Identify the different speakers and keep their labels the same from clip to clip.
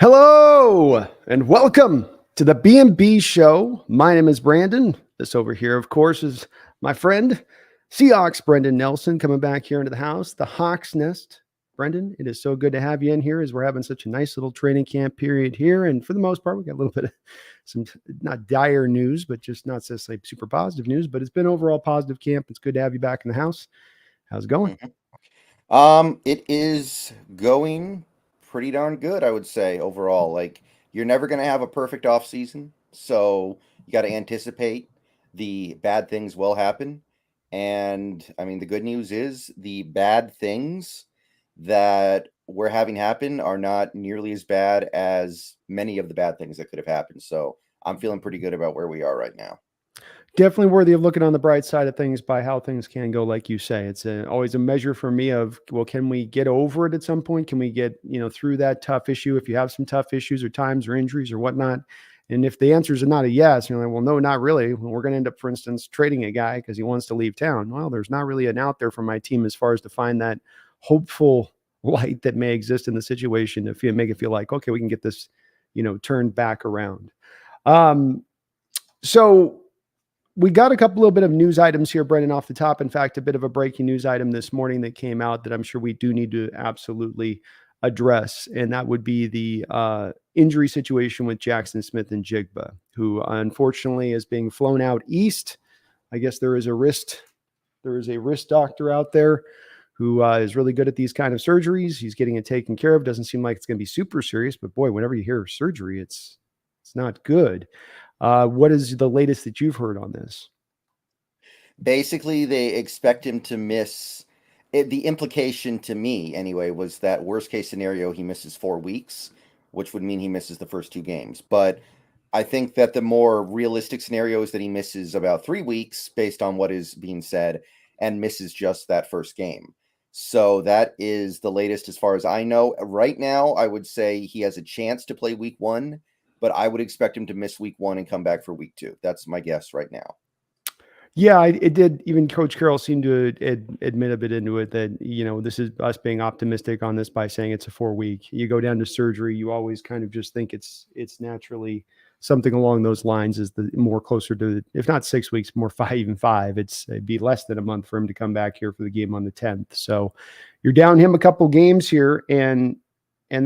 Speaker 1: Hello and welcome to the B&B show. My name is Brandon. This over here, of course, is my friend Seahawks Brendan Nelson coming back here into the house, the Hawks Nest. Brendan, it is so good to have you in here as we're having such a nice little training camp period here. And for the most part, we got a little bit of some not dire news, but just not necessarily super positive news. But it's been overall positive camp. It's good to have you back in the house. How's it going?
Speaker 2: It is going pretty darn good, I would say, overall. Like, you're never going to have a perfect off season, so you got to anticipate the bad things will happen. And I mean, the good news is the bad things that we're having happen are not nearly as bad as many of the bad things that could have happened. So I'm feeling pretty good about where we are right now.
Speaker 1: Definitely worthy of looking on the bright side of things by how things can go, like you say. It's always a measure for me of, well, can we get over it at some point? Can we get, through that tough issue if you have some tough issues or times or injuries or whatnot? And if the answers are not a yes, you're like, well, no, not really. Well, we're going to end up, for instance, trading a guy because he wants to leave town. Well, there's not really an out there for my team as far as to find that hopeful light that may exist in the situation to make it feel like, okay, we can get this, turned back around. So we got a little bit of news items here, Brendan, off the top. In fact, a bit of a breaking news item this morning that came out that I'm sure we do need to absolutely address, and that would be the injury situation with Jackson Smith and Jigba, who unfortunately is being flown out east. I guess there is a wrist doctor out there who is really good at these kind of surgeries. He's getting it taken care of. Doesn't seem like it's going to be super serious, but boy, whenever you hear surgery, it's not good. What is the latest that you've heard on this?
Speaker 2: Basically, they expect him to miss it. The implication to me, anyway, was that worst case scenario, he misses 4 weeks, which would mean he misses the first 2 games. But I think that the more realistic scenario is that he misses about 3 weeks based on what is being said and misses just that first game. So that is the latest as far as I know. Right now, I would say he has a chance to play week 1, but I would expect him to miss week 1 and come back for week 2. That's my guess right now.
Speaker 1: Yeah, it did. Even Coach Carroll seemed to admit a bit into it that, this is us being optimistic on this by saying it's a 4 week. You go down to surgery, you always kind of just think it's naturally something along those lines is the more closer to, if not 6 weeks, more even 5. It'd be less than a month for him to come back here for the game on the 10th. So you're down him a couple games here. And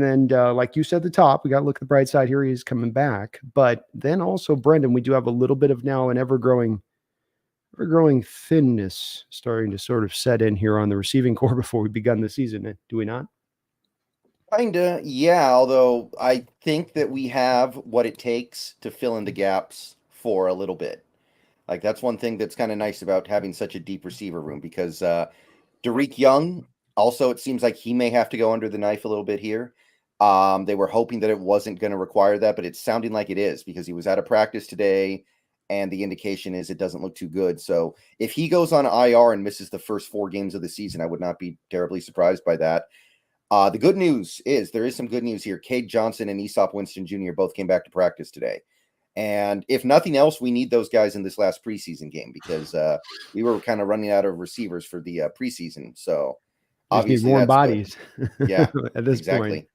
Speaker 1: then, like you said at the top, we got to look at the bright side here. He's coming back. But then also, Brendan, we do have a little bit of now an ever-growing thinness starting to sort of set in here on the receiving core before we begun the season. Do we not?
Speaker 2: Kinda, yeah. Although I think that we have what it takes to fill in the gaps for a little bit. Like, that's one thing that's kind of nice about having such a deep receiver room because Derek Young, also, it seems like he may have to go under the knife a little bit here. They were hoping that it wasn't going to require that, but it's sounding like it is because he was out of practice today, and the indication is it doesn't look too good. So if he goes on IR and misses the first 4 games of the season, I would not be terribly surprised by that. The good news is there is some good news here. Cade Johnson and Aesop Winston Jr. both came back to practice today. And if nothing else, we need those guys in this last preseason game because we were kind of running out of receivers for the preseason. So
Speaker 1: Just need
Speaker 2: obviously
Speaker 1: warm
Speaker 2: that's
Speaker 1: bodies.
Speaker 2: good. Yeah,
Speaker 1: At this
Speaker 2: exactly.
Speaker 1: point.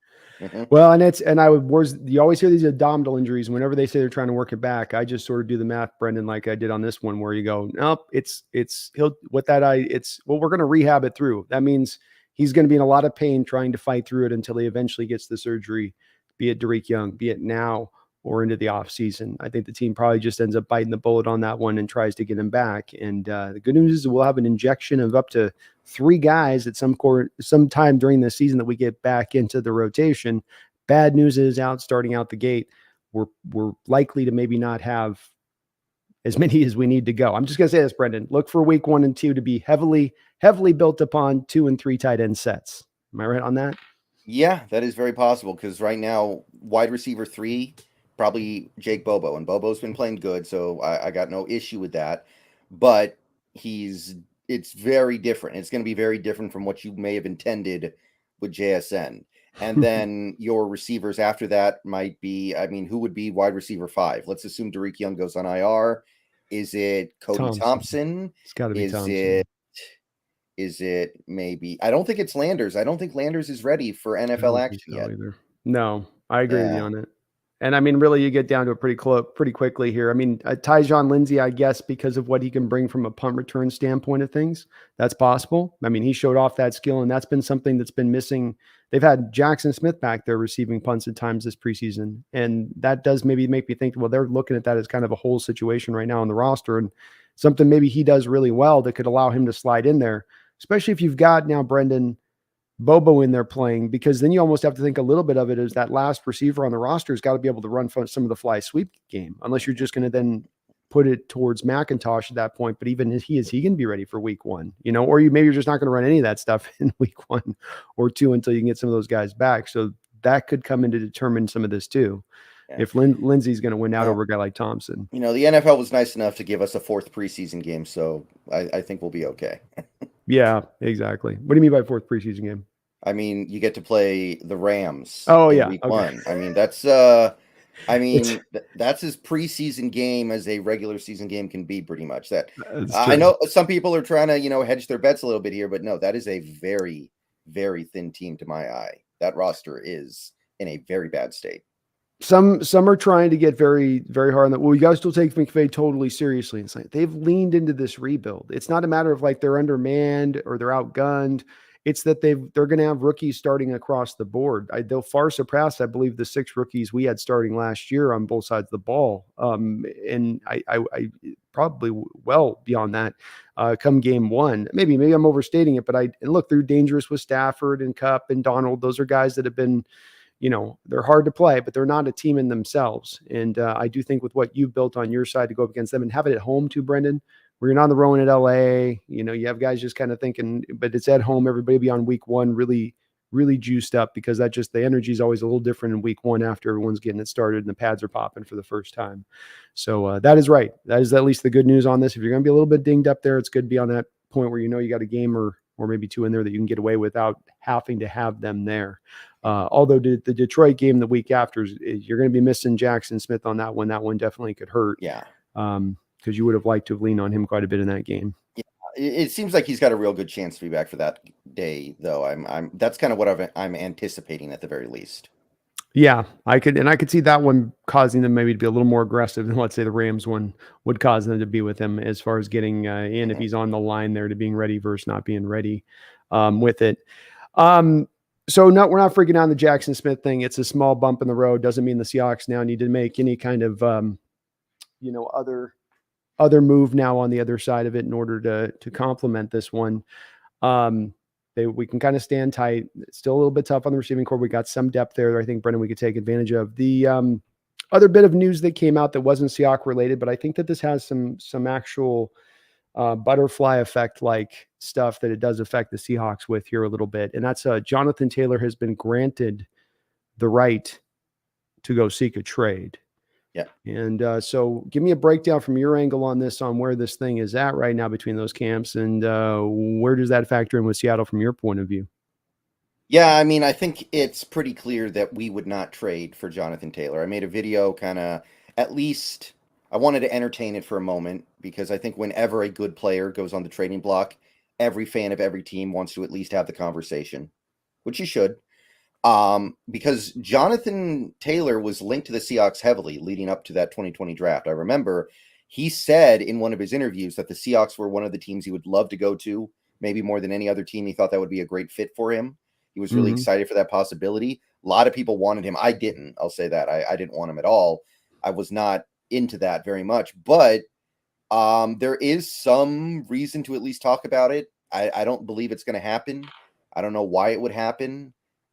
Speaker 1: Well, you always hear these abdominal injuries. And whenever they say they're trying to work it back, I just sort of do the math, Brendan, like I did on this one, where you go, nope, we're going to rehab it through. That means he's going to be in a lot of pain trying to fight through it until he eventually gets the surgery, be it Derek Young, be it now or into the off season. I think the team probably just ends up biting the bullet on that one and tries to get him back. And the good news is we'll have an injection of up to 3 guys at some time during the season that we get back into the rotation. Bad news is starting out the gate, we're likely to maybe not have as many as we need to go. I'm just going to say this, Brendan. Look for week 1 and 2 to be heavily built upon 2 and 3 tight end sets. Am I right on that?
Speaker 2: Yeah, that is very possible because right now, wide receiver 3, probably Jake Bobo. And Bobo's been playing good, so I got no issue with that. But it's very different. It's going to be very different from what you may have intended with JSN. And then your receivers after that might be, who would be wide receiver 5? Let's assume Derek Young goes on IR. Is it Cody Thompson?
Speaker 1: It's got to be Thompson.
Speaker 2: Is it maybe? I don't think it's Landers. I don't think Landers is ready for NFL action yet.
Speaker 1: No. I agree with you
Speaker 2: Yeah.
Speaker 1: on it. And I mean, really, you get down to it pretty quickly here. I mean, Tyjon Lindsey, I guess, because of what he can bring from a punt return standpoint of things, that's possible. I mean, he showed off that skill, and that's been something that's been missing. They've had Jackson Smith back there receiving punts at times this preseason, and that does maybe make me think, well, they're looking at that as kind of a whole situation right now on the roster, and something maybe he does really well that could allow him to slide in there, especially if you've got now Brendan Bobo in there playing, because then you almost have to think a little bit of it as that last receiver on the roster has got to be able to run some of the fly sweep game, unless you're just going to then put it towards McIntosh at that point. But even is he going to be ready for week one, or maybe you're just not going to run any of that stuff in week 1 or 2 until you can get some of those guys back. So that could come in to determine some of this too. Yeah. If Lindsey's going to win out over a guy like Thompson.
Speaker 2: The NFL was nice enough to give us a 4th preseason game, so I think we'll be okay.
Speaker 1: Yeah, exactly. What do you mean by 4th preseason game?
Speaker 2: I mean, you get to play the Rams.
Speaker 1: Oh, yeah.
Speaker 2: Week 1. I mean, that's that's as preseason game as a regular season game can be, pretty much. That I know some people are trying to, hedge their bets a little bit here, but no, that is a very, very thin team to my eye. That roster is in a very bad state.
Speaker 1: Some are trying to get very, very hard on that. Well, you guys still take McVay totally seriously. It's like they've leaned into this rebuild. It's not a matter of like they're undermanned or they're outgunned. It's that they're going to have rookies starting across the board. They'll far surpass, I believe, the 6 rookies we had starting last year on both sides of the ball. And I probably well beyond that come game 1. Maybe I'm overstating it, but and look, they're dangerous with Stafford and Kupp and Donald. Those are guys that have been, they're hard to play, but they're not a team in themselves. And I do think with what you've built on your side to go up against them and have it at home too, Brendan, where you're not on the road at LA, you have guys just kind of thinking, but it's at home. Everybody will be on week 1 really, really juiced up, because the energy is always a little different in week 1 after everyone's getting it started and the pads are popping for the first time. So that is right. That is at least the good news on this. If you're going to be a little bit dinged up there, it's good to be on that point where you got a game or maybe 2 in there that you can get away without having to have them there. Although the Detroit game the week after, you're going to be missing Jackson Smith on that one. That one definitely could hurt.
Speaker 2: Yeah.
Speaker 1: Because you would have liked to have leaned on him quite a bit in that game.
Speaker 2: Yeah, it seems like he's got a real good chance to be back for that day, though. That's kind of what I'm anticipating at the very least.
Speaker 1: Yeah, I could see that one causing them maybe to be a little more aggressive than, let's say, the Rams one would cause them to be with him, as far as getting in if he's on the line there to being ready versus not being ready with it. So no, we're not freaking out on the Jackson Smith thing. It's a small bump in the road. Doesn't mean the Seahawks now need to make any kind of other move now on the other side of it in order to complement this one. We can kind of stand tight. It's still a little bit tough on the receiving core. We got some depth there. I think, Brendan, we could take advantage of. The other bit of news that came out that wasn't Seahawks related, but I think that this has some actual butterfly effect like stuff that it does affect the Seahawks with here a little bit. And that's Jonathan Taylor has been granted the right to go seek a trade.
Speaker 2: Yeah.
Speaker 1: And so give me a breakdown from your angle on this, on where this thing is at right now between those camps, and where does that factor in with Seattle from your point of view?
Speaker 2: Yeah, I mean, I think it's pretty clear that we would not trade for Jonathan Taylor. I made a video at least I wanted to entertain it for a moment, because I think whenever a good player goes on the trading block, every fan of every team wants to at least have the conversation, which you should. Because Jonathan Taylor was linked to the Seahawks heavily leading up to that 2020 draft. I remember he said in one of his interviews that the Seahawks were one of the teams he would love to go to, maybe more than any other team. He thought that would be a great fit for him. He was really excited for that possibility. A lot of people wanted him. I didn't. I'll say that. I didn't want him at all. I was not into that very much, but there is some reason to at least talk about it. I don't believe it's going to happen. I don't know why it would happen.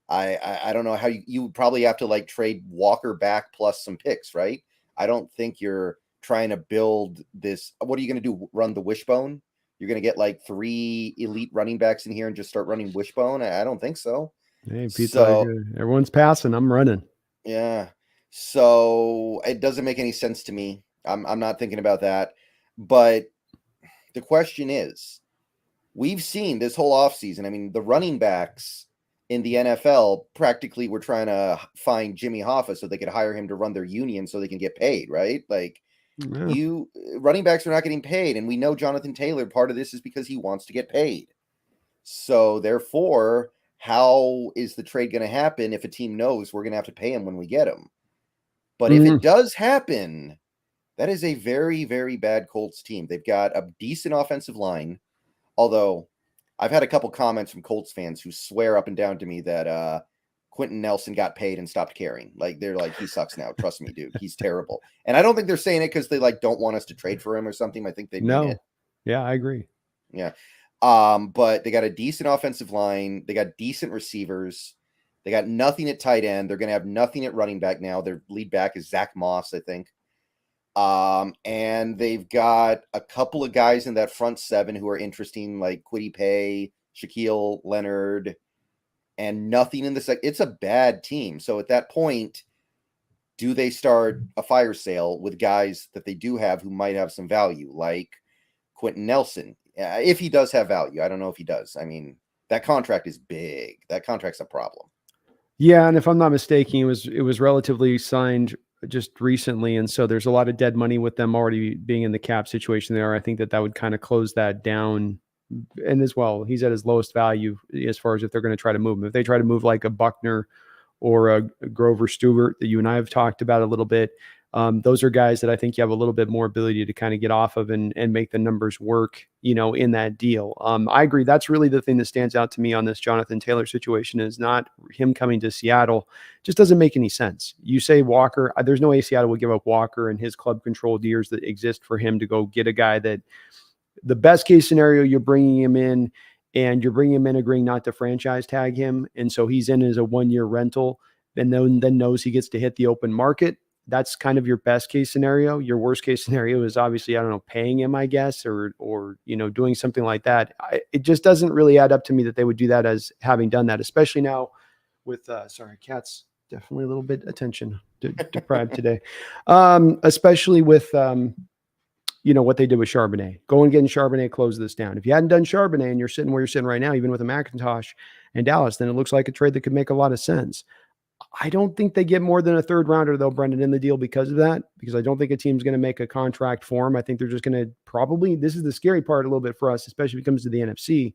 Speaker 2: I don't know how you would probably have to trade Walker back plus some picks, right? I don't think you're trying to build this. What are you going to do? Run the wishbone? You're going to get 3 elite running backs in here and just start running wishbone? I don't think so.
Speaker 1: Hey, everyone's passing. I'm running.
Speaker 2: Yeah. So it doesn't make any sense to me. I'm not thinking about that. But the question is, we've seen this whole offseason. I mean, the running backs in the NFL practically were trying to find Jimmy Hoffa so they could hire him to run their union so they can get paid, right? Running backs are not getting paid. And we know Jonathan Taylor, part of this is because he wants to get paid. So therefore, how is the trade going to happen if a team knows we're going to have to pay him when we get him? But if it does happen, that is a very, very bad Colts team. They've got a decent offensive line, although I've had a couple comments from Colts fans who swear up and down to me that Quentin Nelson got paid and stopped caring. Like, they're like, he sucks now. Trust me, dude. He's terrible. And I don't think they're saying it because they like don't want us to trade for him or something. I think they mean it.
Speaker 1: Yeah, I agree.
Speaker 2: Yeah. But they got a decent offensive line. They got decent receivers. They got nothing at tight end. They're going to have nothing at running back now. Their lead back is Zach Moss, I think. And they've got a couple of guys in that front seven who are interesting, like Kwity Paye, Shaquille Leonard, and nothing in the it's a bad team. So at that point, do they start a fire sale with guys that they do have who might have some value, like Quentin Nelson? If he does have value. I don't know if he does. I mean, that contract is big. That contract's a problem.
Speaker 1: Yeah, and if I'm not mistaken, it was relatively signed just recently, and so there's a lot of dead money with them already being in the cap situation there. I think that would kind of close that down. And as well, he's at his lowest value as far as if they're going to try to move him. If they try to move like a Buckner or a Grover Stewart that you and I have talked about a little bit, those are guys that I think you have a little bit more ability to kind of get off of and make the numbers work, in that deal. I agree. That's really the thing that stands out to me on this Jonathan Taylor situation is not him coming to Seattle. Just doesn't make any sense. You say Walker, there's no way Seattle would give up Walker and his club controlled years that exist for him to go get a guy that the best case scenario, you're bringing him in and you're bringing him in agreeing not to franchise tag him. And so he's in as a 1-year rental and then knows he gets to hit the open market. That's kind of your best case scenario. Your worst case scenario is obviously, I don't know, paying him, I guess, or doing something like that. It just doesn't really add up to me that they would do that as having done that, especially now with, cat's definitely a little bit attention deprived today. Especially with, what they did with Charbonnet. Go and get Charbonnet, close this down. If you hadn't done Charbonnet and you're sitting where you're sitting right now, even with a McIntosh and Dallas, then it looks like a trade that could make a lot of sense. I don't think they get more than a third rounder, though, Brendan, in the deal because of that, because I don't think a team's going to make a contract for him. I think they're just going to probably, this is the scary part a little bit for us, especially when it comes to the NFC,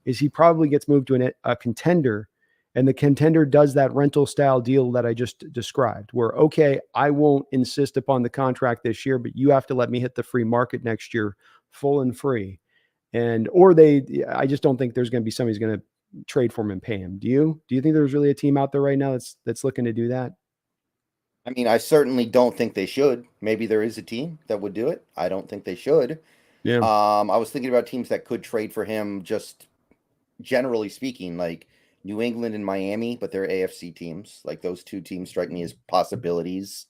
Speaker 1: is he probably gets moved to a contender, and the contender does that rental style deal that I just described, where, okay, I won't insist upon the contract this year, but you have to let me hit the free market next year, full and free. I just don't think there's going to be somebody who's going to trade for him and pay him. Do you think there's really a team out there right now that's looking to do that?
Speaker 2: I mean, I certainly don't think they should. Maybe there is a team that would do it. I don't think they should.
Speaker 1: Yeah.
Speaker 2: I was thinking about teams that could trade for him, just generally speaking, like New England and Miami, but they're AFC teams. Like, those two teams strike me as possibilities.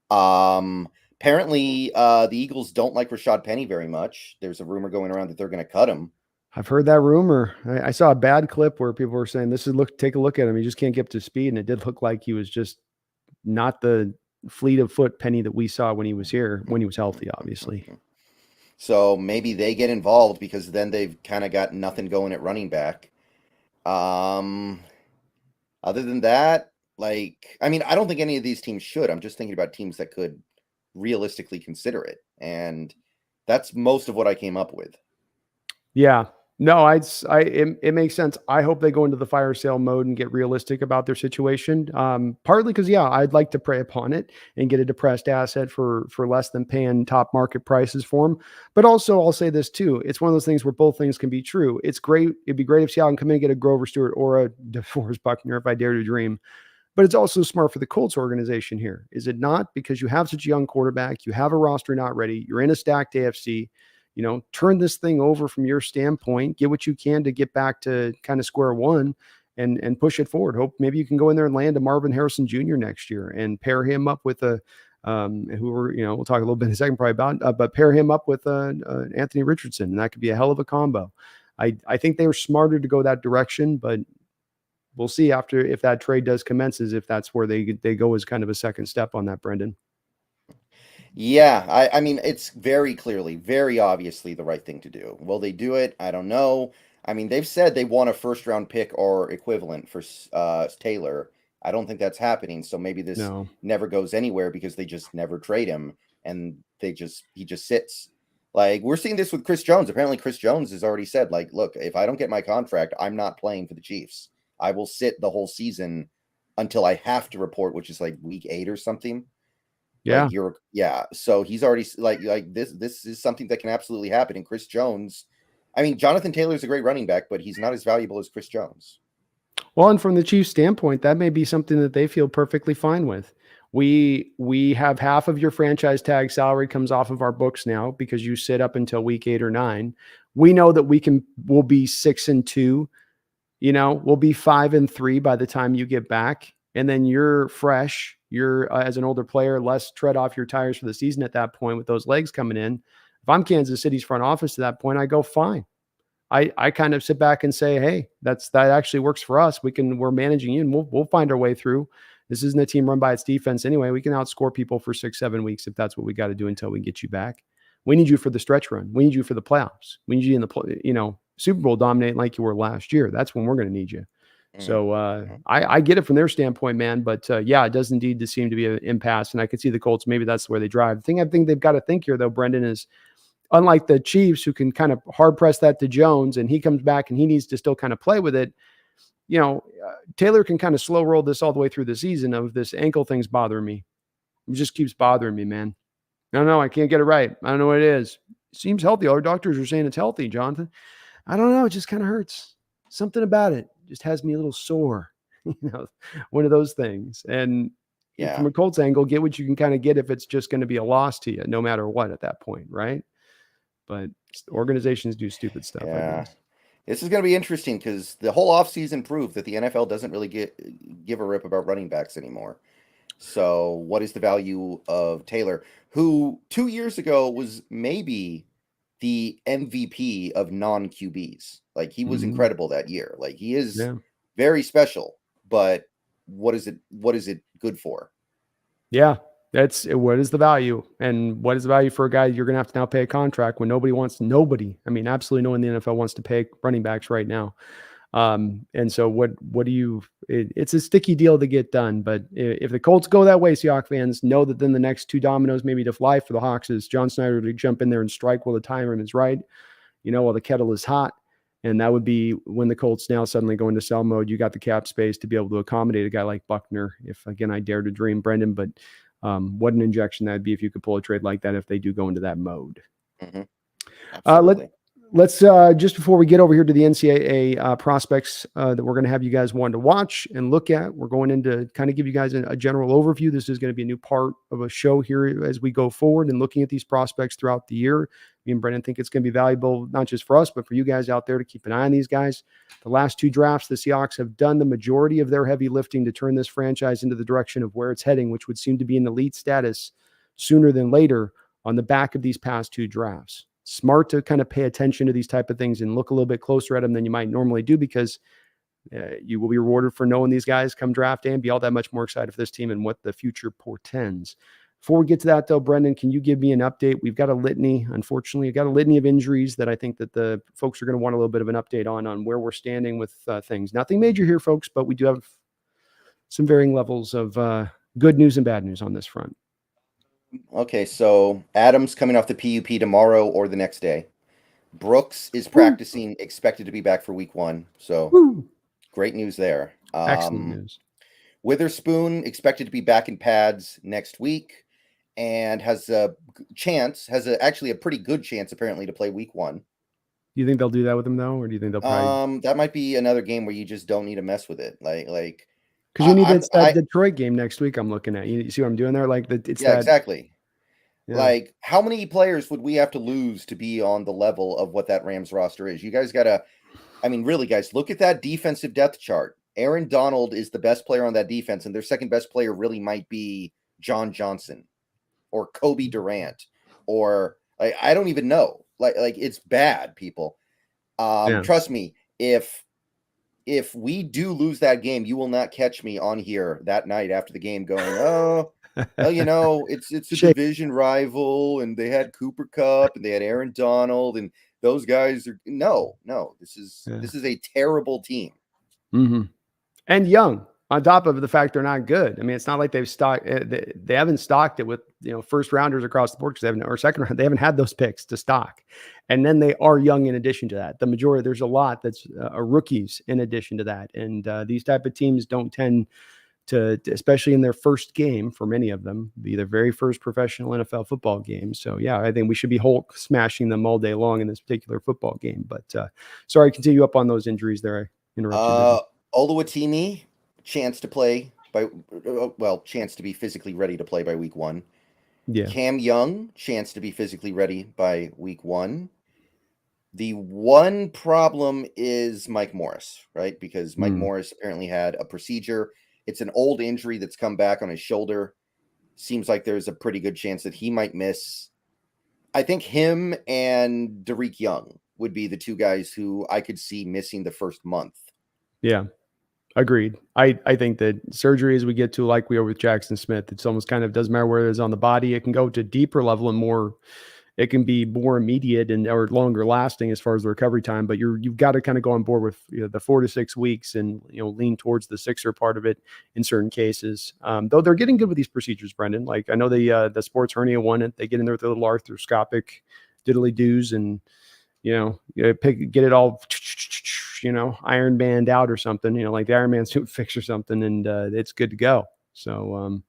Speaker 2: Apparently, the Eagles don't like Rashad Penny very much. There's a rumor going around that they're going to cut him.
Speaker 1: I've heard that rumor. I saw a bad clip where people were saying, take a look at him. He just can't get up to speed. And it did look like he was just not the fleet of foot Penny that we saw when he was here, when he was healthy, obviously.
Speaker 2: So maybe they get involved because then they've kind of got nothing going at running back. Other than that, I don't think any of these teams should. I'm just thinking about teams that could realistically consider it. And that's most of what I came up with.
Speaker 1: Yeah. No, it makes sense. I hope they go into the fire sale mode and get realistic about their situation. Partly because, I'd like to prey upon it and get a depressed asset for less than paying top market prices for them. But also, I'll say this too: it's one of those things where both things can be true. It's great. It'd be great if Seattle can come in and get a Grover Stewart or a DeForest Buckner, if I dare to dream. But it's also smart for the Colts organization here, is it not? Because you have such a young quarterback, you have a roster not ready, you're in a stacked AFC. Turn this thing over from your standpoint, get what you can to get back to kind of square one and push it forward. Hope maybe you can go in there and land a Marvin Harrison Jr. next year and pair him up with we'll talk a little bit in a second probably about, but pair him up with Anthony Richardson. And that could be a hell of a combo. I think they were smarter to go that direction, but we'll see after, if that trade does commences, if that's where they go as kind of a second step on that, Brendan.
Speaker 2: Yeah, I mean, it's very clearly, very obviously the right thing to do. Will they do it? I don't know. I mean, they've said they want a first-round pick or equivalent for Taylor. I don't think that's happening, so maybe this never goes anywhere because they just never trade him, and he just sits. Like, we're seeing this with Chris Jones. Apparently, Chris Jones has already said, look, if I don't get my contract, I'm not playing for the Chiefs. I will sit the whole season until I have to report, which is like week 8 or something.
Speaker 1: Yeah.
Speaker 2: Like so he's already like this is something that can absolutely happen. And Chris Jones, I mean, Jonathan Taylor is a great running back, but he's not as valuable as Chris Jones.
Speaker 1: Well, and from the Chiefs' standpoint, that may be something that they feel perfectly fine with. We have half of your franchise tag salary comes off of our books now because you sit up until week 8 or 9. We know that we'll be 6-2. We'll be 5-3 by the time you get back. And then you're fresh. You're as an older player, less tread off your tires for the season at that point with those legs coming in. If I'm Kansas City's front office at that point, I go fine. I kind of sit back and say, hey, that actually works for us. We're managing you and we'll find our way through. This isn't a team run by its defense anyway. We can outscore people for 6-7 weeks if that's what we got to do until we get you back. We need you for the stretch run. We need you for the playoffs. We need you in the Super Bowl dominate like you were last year. That's when we're going to need you. So I get it from their standpoint, man. But yeah, it does indeed seem to be an impasse. And I can see the Colts. Maybe that's where they drive. The thing I think they've got to think here, though, Brendan, is unlike the Chiefs, who can kind of hard press that to Jones and he comes back and he needs to still kind of play with it. Taylor can kind of slow roll this all the way through the season of this ankle thing's bothering me. It just keeps bothering me, man. I don't know. I can't get it right. I don't know what it is. It seems healthy. Our doctors are saying it's healthy, Jonathan. I don't know. It just kind of hurts. Something about it just has me a little sore. One of those things. And from a Colts angle, get what you can kind of get if it's just going to be a loss to you, no matter what at that point, right? But organizations do stupid stuff. I guess.
Speaker 2: This is going to be interesting because the whole offseason proved that the NFL doesn't really give a rip about running backs anymore. So what is the value of Taylor, who 2 years ago was maybe the MVP of non-QBs? Like he was incredible that year. Like he is very special, but what is it good for?
Speaker 1: Yeah. That's what is the value, and what is the value for a guy you're going to have to now pay a contract when nobody. I mean, absolutely no one in the NFL wants to pay running backs right now. And so what do you, it's a sticky deal to get done, but if the Colts go that way, Seahawks fans know that then the next two dominoes maybe to fly for the Hawks is John Snyder to jump in there and strike while the timer is right, while the kettle is hot. And that would be when the Colts now suddenly go into sell mode. You got the cap space to be able to accommodate a guy like Buckner. If again, I dare to dream, Brendan, but what an injection that'd be if you could pull a trade like that if they do go into that mode. Let's just before we get over here to the NCAA prospects that we're going to have you guys want to watch and look at, we're going into kind of give you guys a general overview. This is going to be a new part of a show here as we go forward and looking at these prospects throughout the year. Me and Brendan think it's going to be valuable, not just for us, but for you guys out there to keep an eye on these guys. The last two drafts, the Seahawks have done the majority of their heavy lifting to turn this franchise into the direction of where it's heading, which would seem to be in elite status sooner than later on the back of these past two drafts. Smart to kind of pay attention to these type of things and look a little bit closer at them than you might normally do, because you will be rewarded for knowing these guys come draft day and be all that much more excited for this team and what the future portends. Before we get to that, though, Brendan, can you give me an update? We've got a litany, unfortunately, we've got a litany of injuries that I think that the folks are going to want a little bit of an update on where we're standing with things. Nothing major here, folks, but we do have some varying levels of good news and bad news on this front.
Speaker 2: Okay, so Adams coming off the PUP tomorrow or the next day. Brooks is practicing, expected to be back for week 1. So great news there.
Speaker 1: Excellent news.
Speaker 2: Witherspoon expected to be back in pads next week and has actually a pretty good chance apparently to play week 1.
Speaker 1: Do you think they'll do that with him though, or do you think they'll probably?
Speaker 2: That might be another game where you just don't need to mess with it, like.
Speaker 1: Because you need that Detroit game next week. I'm looking at you. See what I'm doing there? Like
Speaker 2: exactly.
Speaker 1: Yeah.
Speaker 2: Like how many players would we have to lose to be on the level of what that Rams roster is? You guys gotta, really, guys, look at that defensive depth chart. Aaron Donald is the best player on that defense, and their second best player really might be John Johnson or Kobe Durant, or I don't even know. Like it's bad, people. Trust me, if we do lose that game, you will not catch me on here that night after the game going, oh, well, it's a division rival, and they had Cooper Kupp and they had Aaron Donald, and those guys are no. This is a terrible team.
Speaker 1: Mm-hmm. And young. On top of the fact they're not good. I mean, it's not like they've stocked. They haven't stocked it with first rounders across the board because they haven't, or second round. They haven't had those picks to stock, and then they are young. In addition to that, the majority there's a lot that's rookies in addition to that, and these type of teams don't tend to, especially in their first game for many of them, be their very first professional NFL football game. So yeah, I think we should be Hulk smashing them all day long in this particular football game. But sorry, continue up on those injuries there. I interrupted.
Speaker 2: Oluwatimi, chance to play chance to be physically ready to play by week 1.
Speaker 1: Yeah.
Speaker 2: Cam Young, chance to be physically ready by week 1. The one problem is Mike Morris, right? Because Mike Morris apparently had a procedure. It's an old injury that's come back on his shoulder. Seems like there's a pretty good chance that he might miss. I think him and Derek Young would be the two guys who I could see missing the first month.
Speaker 1: Yeah. Agreed. I think that surgery, as we get to, like we are with Jackson Smith, it's almost kind of doesn't matter where it is on the body. It can go to deeper level and more. It can be more immediate and or longer lasting as far as the recovery time. But you've got to kind of go on board with the 4 to 6 weeks and lean towards the 6er part of it in certain cases. Though they're getting good with these procedures, Brendan. Like I know the sports hernia one, they get in there with a little arthroscopic diddly doos and get it all, Iron Band out or something, like the Iron Man suit fix or something, and it's good to go. So,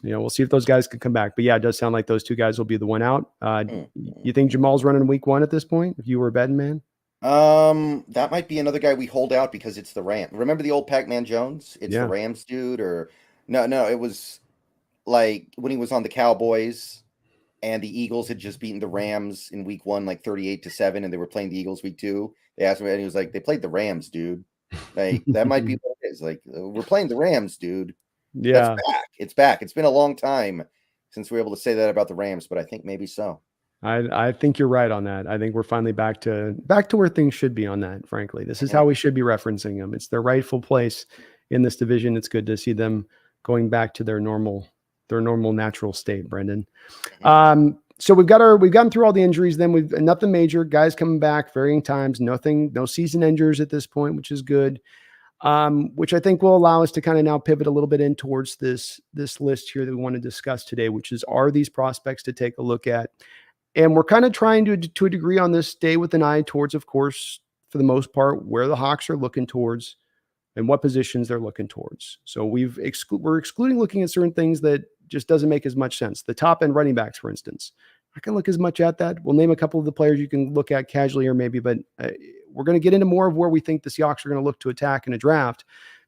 Speaker 1: we'll see if those guys can come back. But yeah, it does sound like those two guys will be the one out. You think Jamal's running week 1 at this point? If you were a betting man,
Speaker 2: that might be another guy we hold out because it's the Rams. Remember the old Pac-Man Jones? It's the Rams dude, or no, it was like when he was on the Cowboys. And the Eagles had just beaten the Rams in week 1, like 38-7, and they were playing the Eagles week 2. They asked him, and he was like, "They played the Rams, dude. Like that might be what it is. Like we're playing the Rams, dude.
Speaker 1: Yeah,
Speaker 2: that's back. It's back. It's been a long time since we were able to say that about the Rams, but I think maybe so.
Speaker 1: I think you're right on that. I think we're finally back to where things should be on that. Frankly, this is how we should be referencing them. It's their rightful place in this division. It's good to see them going back to their normal natural state, Brendan. So we've gotten through all the injuries. Then we've nothing major, guys coming back varying times, no season injuries at this point, which is good. Which I think will allow us to kind of now pivot a little bit in towards this list here that we want to discuss today, which is, are these prospects to take a look at? And we're kind of trying to a degree on this stay with an eye towards, of course, for the most part, where the Hawks are looking towards and what positions they're looking towards. So we're excluding looking at certain things that just doesn't make as much sense. The top end running backs, for instance, I can look as much at that. We'll name a couple of the players you can look at casually or maybe, but we're going to get into more of where we think the Seahawks are going to look to attack in a draft,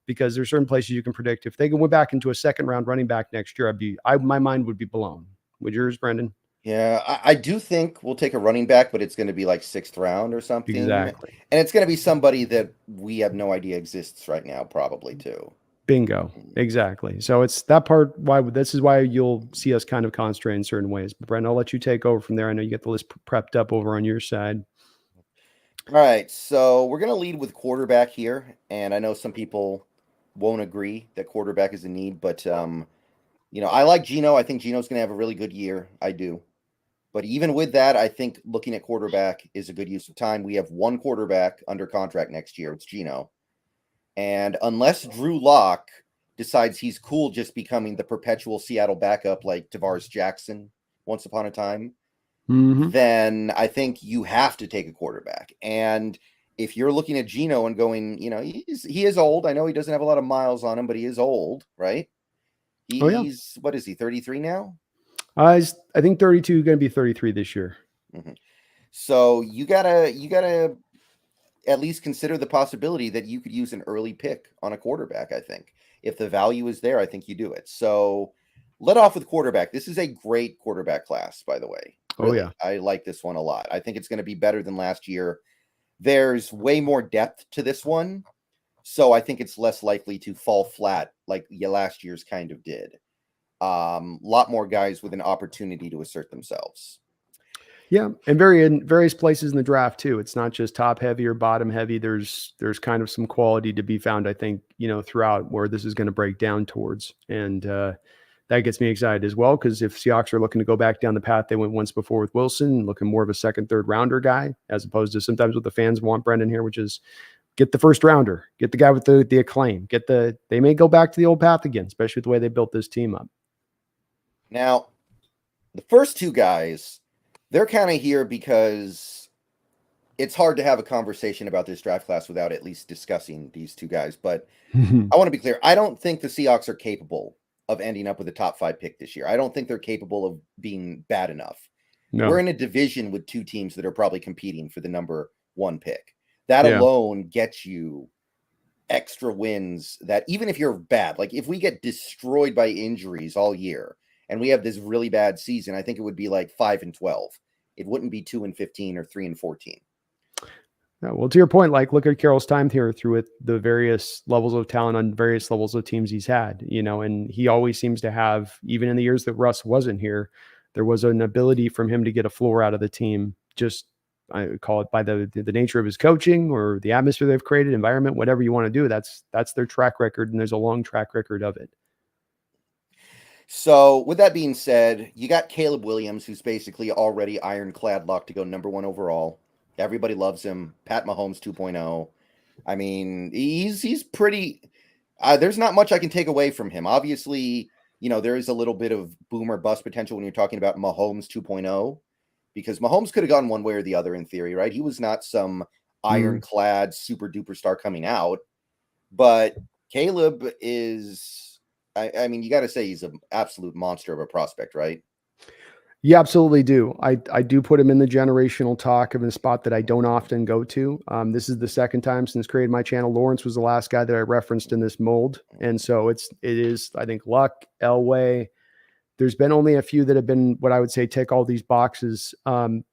Speaker 1: because there's certain places you can predict. If they go back into a second round running back next year, my mind would be blown. Would yours, Brendan?
Speaker 2: Yeah, I do think we'll take a running back, but it's going to be like 6th round or something.
Speaker 1: Exactly.
Speaker 2: And it's going to be somebody that we have no idea exists right now, probably too.
Speaker 1: Bingo. Exactly. So it's that part. This is why you'll see us kind of concentrate in certain ways. But Brendan, I'll let you take over from there. I know you get the list prepped up over on your side.
Speaker 2: All right. So we're going to lead with quarterback here. And I know some people won't agree that quarterback is a need, but I like Geno. I think Geno's going to have a really good year. I do. But even with that, I think looking at quarterback is a good use of time. We have one quarterback under contract next year. It's Geno. And unless Drew Lock decides he's cool just becoming the perpetual Seattle backup like Tavares Jackson once upon a time, then I think you have to take a quarterback. And if you're looking at Geno and going, he is old. I know he doesn't have a lot of miles on him, but he is old, right? He's what is he, 33 now?
Speaker 1: I think 32, going to be 33 this year.
Speaker 2: So you gotta at least consider the possibility that you could use an early pick on a quarterback. I think if the value is there, I think you do it. So let off with quarterback. This is a great quarterback class, by the way. Really, I like this one a lot. I think it's going to be better than last year. There's way more depth to this one, so I think it's less likely to fall flat like last year's kind of did. Lot more guys with an opportunity to assert themselves.
Speaker 1: Yeah, and in various places in the draft too. It's not just top heavy or bottom heavy. There's kind of some quality to be found, I think, throughout where this is going to break down towards. And that gets me excited as well, because if Seahawks are looking to go back down the path they went once before with Wilson, looking more of a second, third rounder guy, as opposed to sometimes what the fans want, Brendan, here, which is get the first rounder, get the guy with the acclaim, they may go back to the old path again, especially with the way they built this team up.
Speaker 2: Now, the first two guys, they're kind of here because it's hard to have a conversation about this draft class without at least discussing these two guys. But I want to be clear. I don't think the Seahawks are capable of ending up with a top 5 pick this year. I don't think they're capable of being bad enough. No. We're in a division with 2 teams that are probably competing for the number 1 pick. That alone gets you extra wins that even if you're bad, like if we get destroyed by injuries all year and we have this really bad season, I think it would be like 5-12. It wouldn't be 2-15 or 3-14.
Speaker 1: Yeah, well, to your point, like look at Carroll's time here through with the various levels of talent on various levels of teams he's had, and he always seems to have, even in the years that Russ wasn't here, there was an ability from him to get a floor out of the team. Just I would call it by the nature of his coaching or the atmosphere they've created, environment, whatever you want to do. That's their track record, and there's a long track record of it.
Speaker 2: So with that being said, you got Caleb Williams, who's basically already ironclad locked to go number 1 overall. Everybody loves him. Pat Mahomes 2.0. I mean, he's pretty. There's not much I can take away from him. Obviously, there is a little bit of boom or bust potential when you're talking about Mahomes 2.0, because Mahomes could have gone one way or the other in theory, right? He was not some ironclad super duper star coming out, but Caleb is. I mean, you got to say he's an absolute monster of a prospect, right?
Speaker 1: You absolutely do. I do put him in the generational talk of a spot that I don't often go to. This is the second time since creating my channel. Lawrence was the last guy that I referenced in this mold. And so it is, I think, Luck, Elway. There's been only a few that have been what I would say tick all these boxes.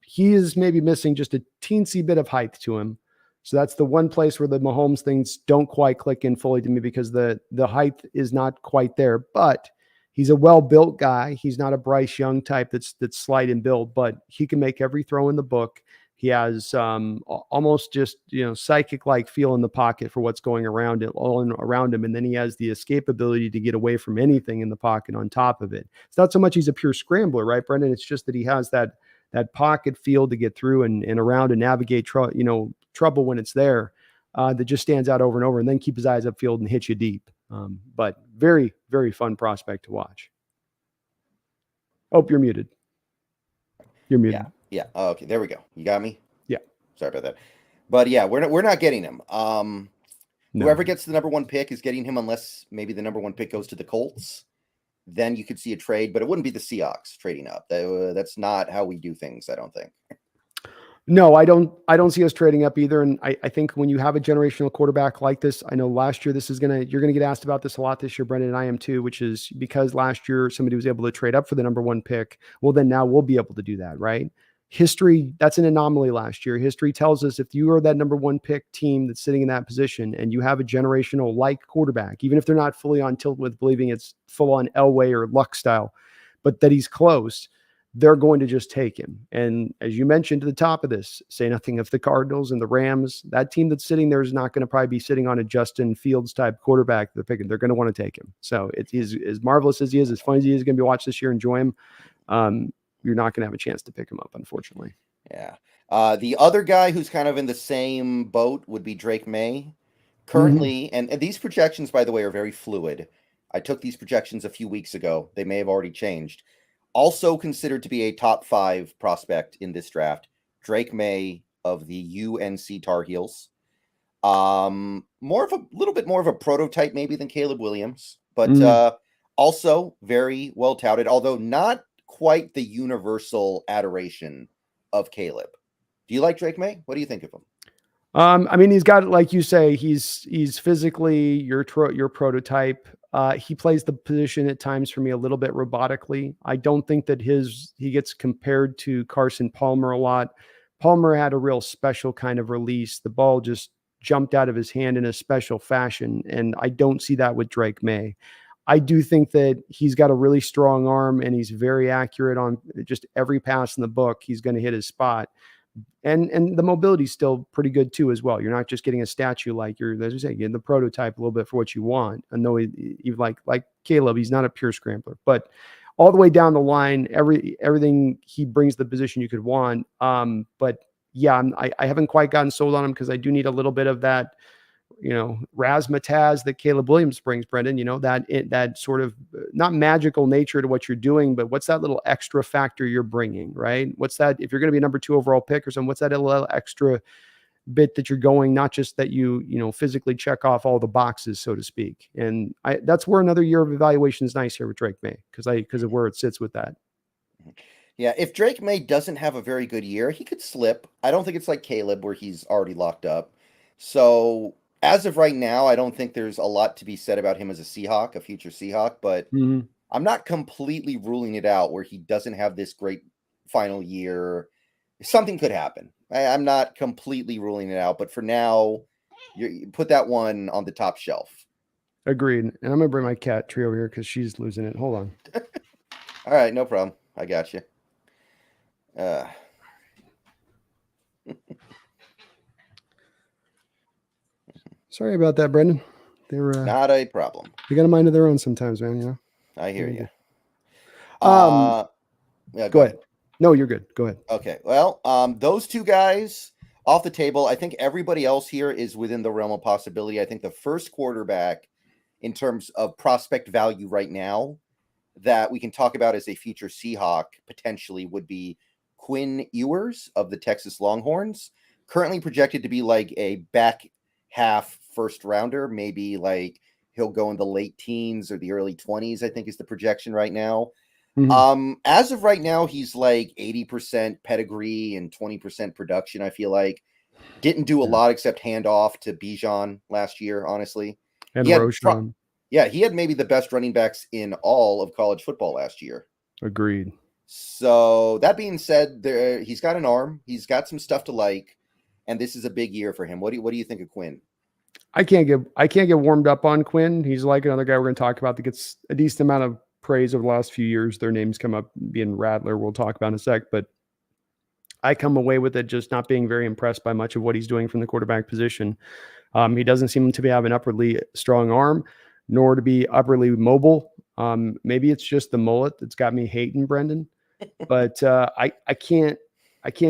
Speaker 1: He is maybe missing just a teensy bit of height to him. So that's the one place where the Mahomes things don't quite click in fully to me, because the height is not quite there. But he's a well-built guy. He's not a Bryce Young type that's slight in build, but he can make every throw in the book. He has almost just psychic-like feel in the pocket for what's going around him, and then he has the escapability to get away from anything in the pocket on top of it. It's not so much he's a pure scrambler, right, Brendan? It's just that he has that pocket feel to get through and around and navigate trouble when it's there. That just stands out over and over, and then keep his eyes upfield and hit you deep. But very, very fun prospect to watch. Oh, you're muted. You're muted.
Speaker 2: Yeah. Oh, okay. There we go. You got me?
Speaker 1: Yeah.
Speaker 2: Sorry about that. But yeah, we're not getting him. Whoever gets the number 1 pick is getting him, unless maybe the number 1 pick goes to the Colts. Then you could see a trade, but it wouldn't be the Seahawks trading up. That's not how we do things, I don't think.
Speaker 1: No, I don't see us trading up either. And I think when you have a generational quarterback like this, I know last year you're going to get asked about this a lot this year, Brendan, and I am too, which is because last year somebody was able to trade up for the number 1 pick. Well, then now we'll be able to do that, right? History, that's an anomaly last year. History tells us if you are that number 1 pick team that's sitting in that position and you have a generational like quarterback, even if they're not fully on tilt with believing it's full on Elway or Luck style, but that he's close, they're going to just take him. And as you mentioned to the top of this, say nothing of the Cardinals and the Rams, that team that's sitting there is not going to probably be sitting on a Justin Fields type quarterback they're picking. They're going to want to take him. So it is as marvelous as he is, as fun as he is going to be watched this year, enjoy him. You're not going to have a chance to pick him up, unfortunately.
Speaker 2: Yeah. The other guy who's kind of in the same boat would be Drake May. Currently, and these projections, by the way, are very fluid. I took these projections a few weeks ago. They may have already changed. Also considered to be a top 5 prospect in this draft, Drake May of the UNC Tar Heels. Little bit more of a prototype maybe than Caleb Williams, but also very well touted, although not quite the universal adoration of Caleb. Do you like Drake May? What do you think of him?
Speaker 1: I mean, he's got, like you say, he's physically your prototype. He plays the position at times for me a little bit robotically. I don't think that he gets compared to Carson Palmer a lot. Palmer had a real special kind of release. The ball just jumped out of his hand in a special fashion, and I don't see that with Drake May. I do think that he's got a really strong arm, and he's very accurate on just every pass in the book. He's going to hit his spot. And the mobility is still pretty good too, as well. You're not just getting a statue like as you say, getting the prototype a little bit for what you want. And though he like Caleb, he's not a pure scrambler, but all the way down the line, everything he brings the position you could want. But yeah, I haven't quite gotten sold on him because I do need a little bit of that, razzmatazz that Caleb Williams brings, Brendan, that sort of not magical nature to what you're doing, but what's that little extra factor you're bringing, right? What's that, if you're going to be a number 2 overall pick or something, what's that little extra bit that you're going, not just that you physically check off all the boxes, so to speak. And that's where another year of evaluation is nice here with Drake May, because of where it sits with that.
Speaker 2: Yeah, if Drake May doesn't have a very good year, he could slip. I don't think it's like Caleb where he's already locked up. So as of right now, I don't think there's a lot to be said about him as a Seahawk, a future Seahawk, but I'm not completely ruling it out where he doesn't have this great final year. Something could happen. I'm not completely ruling it out, but for now, you put that one on the top shelf.
Speaker 1: Agreed. And I'm going to bring my cat tree over here because she's losing it. Hold on.
Speaker 2: All right, no problem. I got you.
Speaker 1: Sorry about that, Brendan. They're
Speaker 2: not a problem.
Speaker 1: They got a mind of their own sometimes, man.
Speaker 2: I hear you.
Speaker 1: Yeah, go ahead. No, you're good. Go ahead.
Speaker 2: Okay. Well, those two guys off the table. I think everybody else here is within the realm of possibility. I think the first quarterback in terms of prospect value right now that we can talk about as a future Seahawk potentially would be Quinn Ewers of the Texas Longhorns, currently projected to be like a back half first rounder, maybe like he'll go in the late teens or the early 20s, I think is the projection right now. As of right now, he's like 80% pedigree and 20% production. I feel like didn't do a lot except hand off to Bijan last year, honestly.
Speaker 1: And Roshan.
Speaker 2: He had maybe the best running backs in all of college football last year.
Speaker 1: Agreed.
Speaker 2: So that being said, he's got an arm. He's got some stuff to like, and this is a big year for him. What do you think of Quinn?
Speaker 1: I can't get warmed up on Quinn. He's like another guy we're going to talk about that gets a decent amount of praise over the last few years. Their names come up, being Rattler, we'll talk about in a sec, but I come away with it just not being very impressed by much of what he's doing from the quarterback position. He doesn't seem to have an upwardly strong arm, nor to be upwardly mobile. Maybe it's just the mullet that's got me hating Brendan, but I can't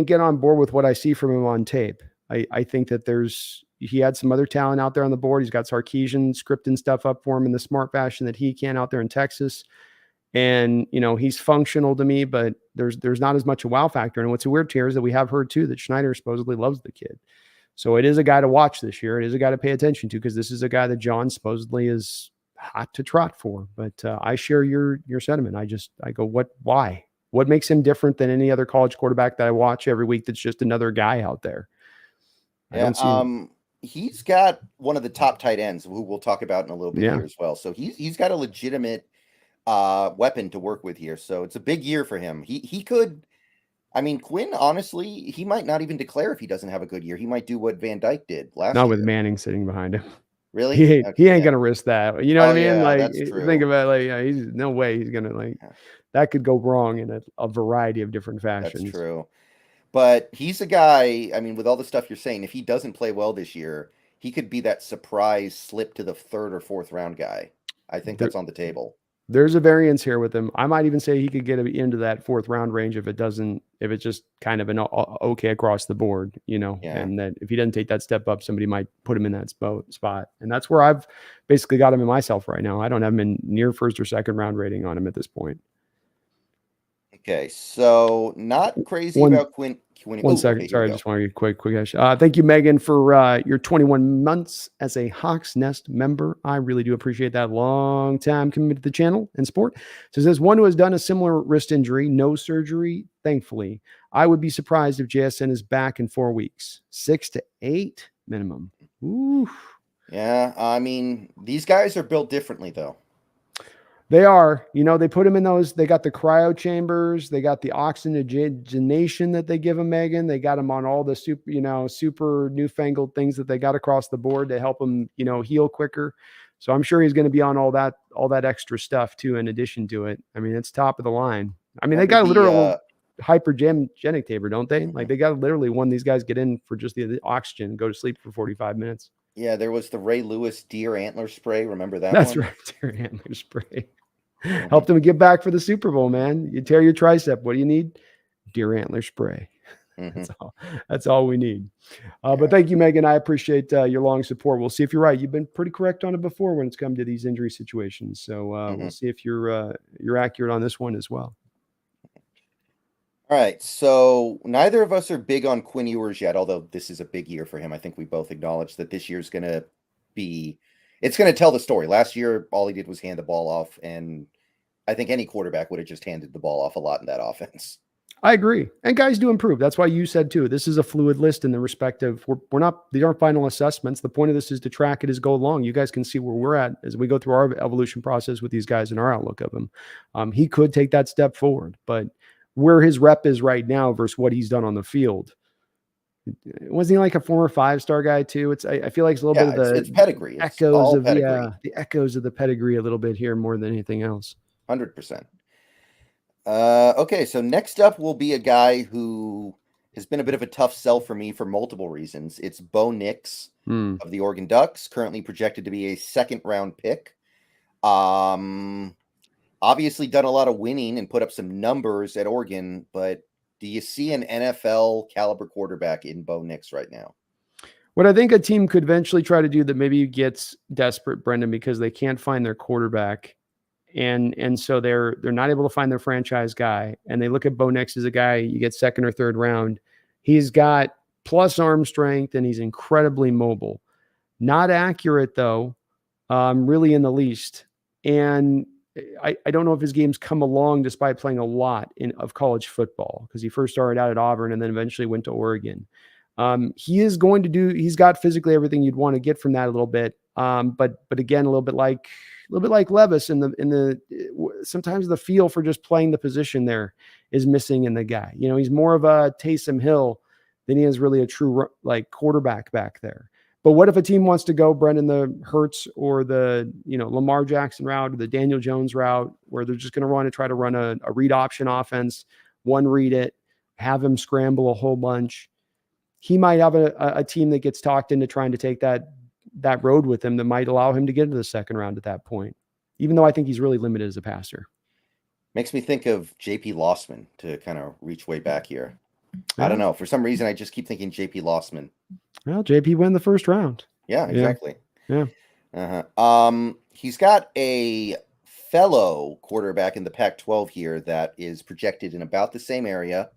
Speaker 1: get on board with what I see from him on tape. I think that he had some other talent out there on the board. He's got Sarkisian scripting stuff up for him in the smart fashion that he can out there in Texas. And, he's functional to me, but there's not as much a wow factor. And what's weird here is that we have heard too that Schneider supposedly loves the kid. So it is a guy to watch this year. It is a guy to pay attention to because this is a guy that John supposedly is hot to trot for. But I share your sentiment. I go, why? What makes him different than any other college quarterback that I watch every week that's just another guy out there?
Speaker 2: He's got one of the top tight ends who we'll talk about in a little bit here as well. So he's got a legitimate weapon to work with here. So it's a big year for him. He could, Quinn, honestly, he might not even declare if he doesn't have a good year. He might do what Van Dyke did last year.
Speaker 1: Not with Manning sitting behind him.
Speaker 2: Really?
Speaker 1: He ain't going to risk that. You know what I mean?
Speaker 2: That's true.
Speaker 1: Think about it, he's no way he's going to that could go wrong in a variety of different fashions.
Speaker 2: That's true. But he's a guy, with all the stuff you're saying, if he doesn't play well this year, he could be that surprise slip to the third or fourth round guy. I think that's on the table.
Speaker 1: There's a variance here with him. I might even say he could get into that fourth round range if it's just kind of an okay across the board, and that if he doesn't take that step up, somebody might put him in that spot. And that's where I've basically got him in myself right now. I don't have him in near first or second round rating on him at this point.
Speaker 2: Okay, so not crazy about Quinn.
Speaker 1: One second. Okay, sorry, I just want to get quick. Thank you, Megan, for your 21 months as a Hawks Nest member. I really do appreciate that. Long time committed to the channel and sport. So it says, one who has done a similar wrist injury, no surgery, thankfully. I would be surprised if JSN is back in 4 weeks. 6 to 8 minimum. Ooh.
Speaker 2: Yeah, these guys are built differently, though.
Speaker 1: They are, they put them in those, they got the cryo chambers, they got the oxygenation that they give them, Megan. They got them on all the super newfangled things that they got across the board to help them, heal quicker. So I'm sure he's going to be on all that extra stuff too, in addition to it. It's top of the line. They got a literal hypergenic taper, don't they? Like they got literally one, these guys get in for just the oxygen and go to sleep for 45 minutes.
Speaker 2: Yeah, there was the Ray Lewis deer antler spray. Remember that?
Speaker 1: That's right, deer antler spray. Helped him get back for the Super Bowl, man. You tear your tricep. What do you need? Deer antler spray.
Speaker 2: Mm-hmm.
Speaker 1: That's all we need. But thank you, Megan. I appreciate your long support. We'll see if you're right. You've been pretty correct on it before when it's come to these injury situations. So we'll see if you're accurate on this one as well.
Speaker 2: All right, so neither of us are big on Quinn Ewers yet, although this is a big year for him. I think we both acknowledge that this year's going to it's going to tell the story. Last year, all he did was hand the ball off, and I think any quarterback would have just handed the ball off a lot in that offense.
Speaker 1: I agree. And guys do improve. That's why you said too, this is a fluid list in the respect of these aren't final assessments. The point of this is to track it as go along. You guys can see where we're at as we go through our evolution process with these guys and our outlook of him. He could take that step forward, but where his rep is right now versus what he's done on the field. Wasn't he like a former 5-star guy too? I feel like it's a little bit of
Speaker 2: it's pedigree.
Speaker 1: Echoes of pedigree. The echoes of the pedigree a little bit here more than anything else.
Speaker 2: 100%. Okay, so next up will be a guy who has been a bit of a tough sell for me for multiple reasons. It's Bo Nix of the Oregon Ducks, currently projected to be a second-round pick. Obviously done a lot of winning and put up some numbers at Oregon, but do you see an NFL caliber quarterback in Bo Nix right now?
Speaker 1: What I think a team could eventually try to do that maybe gets desperate, Brendan, because they can't find their quarterback. And so they're not able to find their franchise guy. And they look at Bo Nix as a guy you get second or third round. He's got plus arm strength and he's incredibly mobile. Not accurate though, really in the least. And I don't know if his game's come along despite playing a lot of college football, because he first started out at Auburn and then eventually went to Oregon. He's got physically everything you'd want to get from that a little bit. But again, a little bit like Levis sometimes the feel for just playing the position there is missing in the guy. He's more of a Taysom Hill than he is really a true like quarterback back there. But what if a team wants to go, Brendan, the Hurts or the Lamar Jackson route or the Daniel Jones route, where they're just going to try to run a read option offense, one read it, have him scramble a whole bunch. He might have a team that gets talked into trying to take that road with him that might allow him to get into the second round at that point, even though I think he's really limited as a passer.
Speaker 2: Makes me think of JP Lossman to kind of reach way back here. Yeah. I don't know. For some reason, I just keep thinking JP Lossman.
Speaker 1: Well, JP went the first round.
Speaker 2: Yeah, exactly.
Speaker 1: Yeah.
Speaker 2: He's got a fellow quarterback in the Pac-12 here that is projected in about the same area.